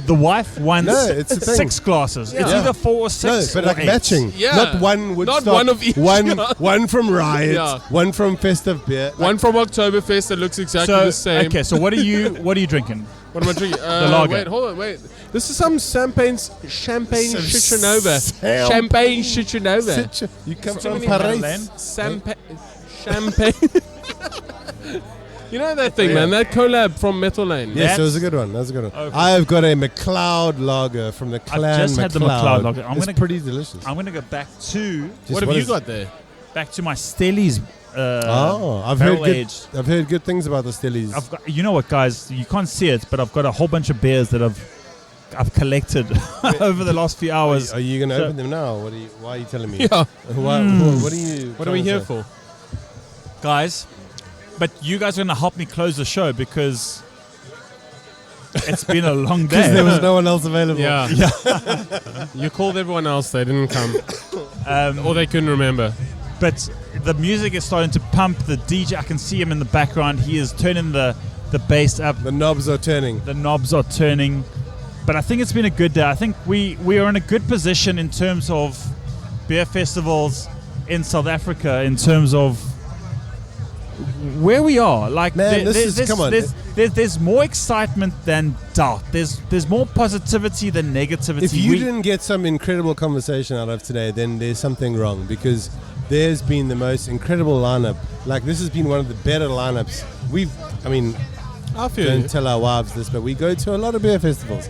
the wife wants No, it's the thing. 6 glasses. It's Yeah. either 4 or 6. No, but or like 8. matching. Yeah. Not one Woodstock. Not one of each. One from Riot. Yeah. One from Festive Beer. One from Oktoberfest that looks exactly So, the same. okay, so what are you drinking? What am I drinking? The lager. Wait, hold on, wait. This is some champagne Citronova. Sam- Champagne Citronova. You come So from many Paris. Champagne. You know that thing, man? That collab from Metal Lane. Yes, that was a good one. That was a good one. Okay. I have got a McLeod lager from the Clan I've just had the McLeod lager. It's pretty delicious. I'm gonna go back to What have you got there? Back to my Stellies. I've barrel heard aged. I've heard good things about the Stellies. I've got, you know what, guys? You can't see it, but I've got a whole bunch of beers that I've collected over the last few hours. Are you going to So- open them now? Why are you telling me? Yeah. What are you? What are we here for? Guys, but you guys are going to help me close the show because it's been a long day. Because there was no one else available. Yeah. You called everyone else, they didn't come. Or they couldn't remember. But the music is starting to pump. The DJ, I can see him in the background. He is turning the bass up. The knobs are turning. The knobs are turning. But I think it's been a good day. I think we are in a good position in terms of beer festivals in South Africa, in terms of where we are. Like, Man, come on. There's more excitement than doubt. There's more positivity than negativity. If you didn't get some incredible conversation out of today, then there's something wrong, because there's been the most incredible lineup. Like, this has been one of the better lineups. I feel don't you. tell our wives this, but we go to a lot of beer festivals,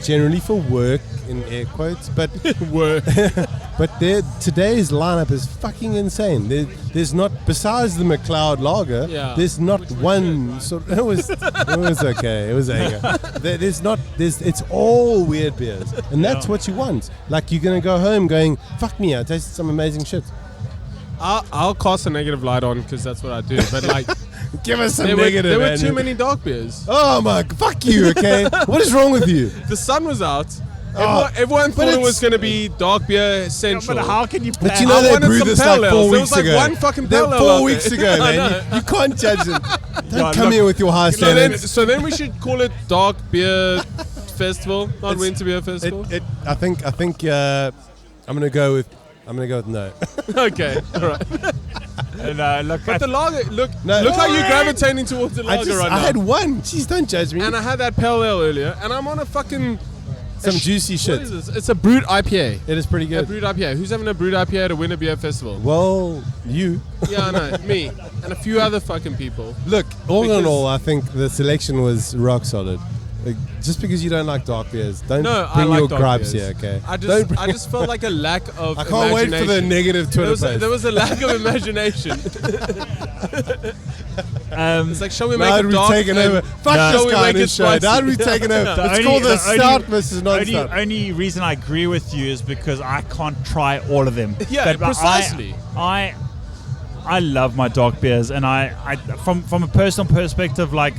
generally for work, in air quotes, but work. But today's lineup is fucking insane. There's not, besides the McLeod lager, Yeah. there's not one sort. It was okay. It was anger. It's all weird beers, and that's what you want. Like, you're gonna go home going, "Fuck me, I tasted some amazing shit." I'll cast a negative light on because that's what I do. But like, Give us some there negative. were man. too many dark beers. Oh my, fuck you, okay? What is wrong with you? The sun was out. Oh, Everyone but thought it it's- was going to be dark beer central. but how can you? But you know I they wanted brewed some this pale like ales. 4 There weeks was like ago. one fucking They're pale ale 4 out weeks there. ago, I man. know. You can't judge them. Don't Yeah, come look- here with your high standards. So then we should call it dark beer festival, not winter beer festival. I think I'm gonna go with no. Okay, all right. And look, But the lager, look No. how you're gravitating towards the lager right now. I had one. Jeez, don't judge me. And I had that pale ale earlier, and I'm on a fucking Some juicy What shit. is this? It's a brewed IPA. It is pretty A good. brewed IPA. Who's having a brewed IPA at a winter beer festival? Well, you. Yeah, I know. Me and a few other fucking people. Look, all in Because- all, I think the selection was rock solid. Like, just because you don't like dark beers, don't No, I bring like your dark gripes beers. here, okay? I Don't just bring- felt like a lack of I can't wait for the imagination. negative Twitter post. There was a lack of imagination. It's like, shall we make now it that we've dark? taken and over. Fuck shall this we guy make in it his show. Now that spicy? we've taken over. The It's only- called the the only- stout versus non-stout. Only reason I agree with you is because I can't try all of them. Yeah, But precisely. I love my dark beers, and I from a personal perspective, like,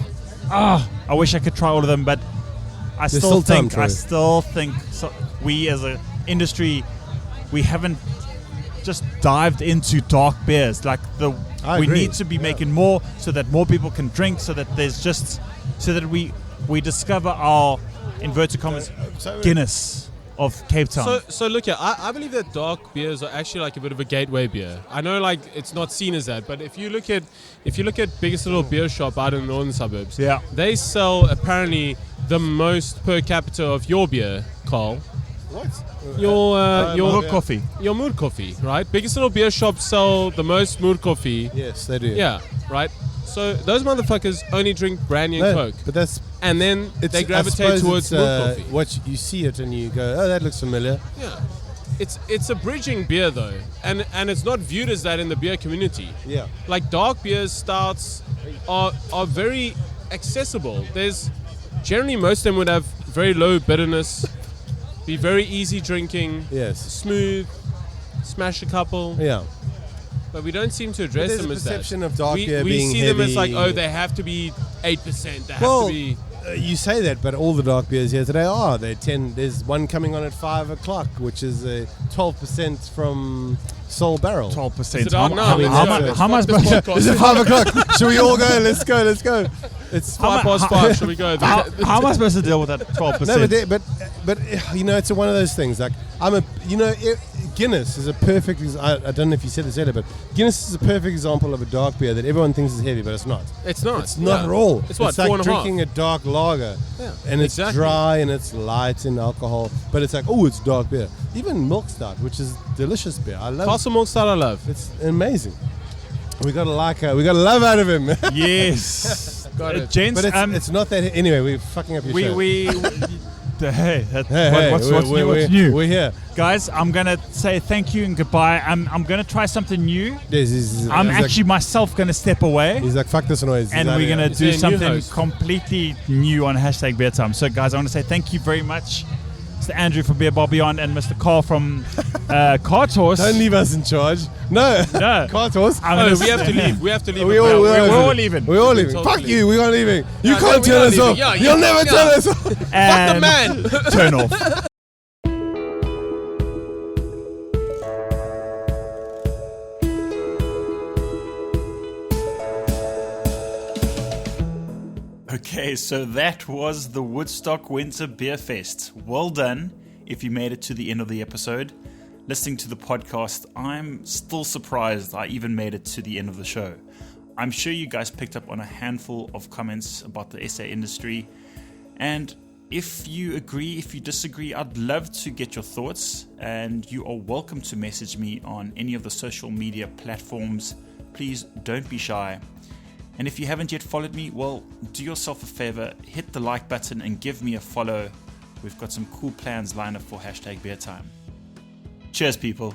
I wish I could try all of them, but I There's still still time, think we as an industry, we haven't just dived into dark beers. Like I we agree. need to be making more so that more people can drink, so that we discover our inverted commas Guinness of Cape Town. So look here, I believe that dark beers are actually like a bit of a gateway beer. I know like it's not seen as that, but if you look at Biggest Little Beer Shop out in the northern suburbs, Yeah. they sell apparently the most per capita of your beer, Carl. What? Your Mood coffee. Your Mood Coffee, right? Biggest Little Beer Shops sell the most Mood Coffee. Yes, they do. Yeah, right. So those motherfuckers only drink brandy and No, Coke, but that's and then they I gravitate suppose towards it's, Mood Coffee. What you see it and you go, oh, that looks familiar. Yeah, it's a bridging beer though, and it's not viewed as that in the beer community. Yeah. Like dark beers, stouts are very accessible. There's generally most of them would have very low bitterness. be very easy drinking. Yes. Smooth. Smash a couple. Yeah. But we don't seem to address There's them a as that. perception of dark we beer being see them as like, heavy. oh, they have to be 8%. They have Well, to be. you say that, but all the dark beers here today are. They're 10. There's one coming on at 5 o'clock, which is 12% from Soul Barrel. 12%. Is it on now? How much? Is it 5 o'clock? Should we all go? Let's go. Let's go. It's 5 Should we go? How am I supposed to deal with that 12%? No, but you know, it's one of those things. Like Guinness is a perfect. I don't know if you said this earlier, but Guinness is a perfect example of a dark beer that everyone thinks is heavy, but it's not. It's not. It's not at all. It's what, It's like 4.5? drinking a dark lager, and it's dry and it's light in alcohol, but it's like, oh, it's dark beer. Even Milk Stout, which is delicious beer, I love. Castle Milk Stout, I love. It's amazing. We got a love out of him. Yes. Got it. Gents, but it's not that. Anyway, we're fucking up your show. What's new? We're here, guys. I'm gonna say thank you and goodbye. I'm gonna try something new. I'm I'm actually myself gonna step away. He's like, fuck this noise. And we're gonna do something completely new on Beer Time. So, guys, I want to say thank you very much, Mr. Andrew from Beer Bar Beyond and Mr. Carl from Cart Horse. Don't leave us in charge. No. Cart Horse. We have to leave. We have to leave. We're all leaving. We're all leaving. Fuck you. We're all leaving. You can't turn us off. You'll never turn us off. Fuck the man. Turn off. Okay, so that was the Woodstock Winter Beer Fest. Well done if you made it to the end of the episode. Listening to the podcast, I'm still surprised I even made it to the end of the show. I'm sure you guys picked up on a handful of comments about the SA industry. And if you agree, if you disagree, I'd love to get your thoughts. And you are welcome to message me on any of the social media platforms. Please don't be shy. And if you haven't yet followed me, well, do yourself a favor, hit the like button and give me a follow. We've got some cool plans lined up for #BeerTime. Cheers, people.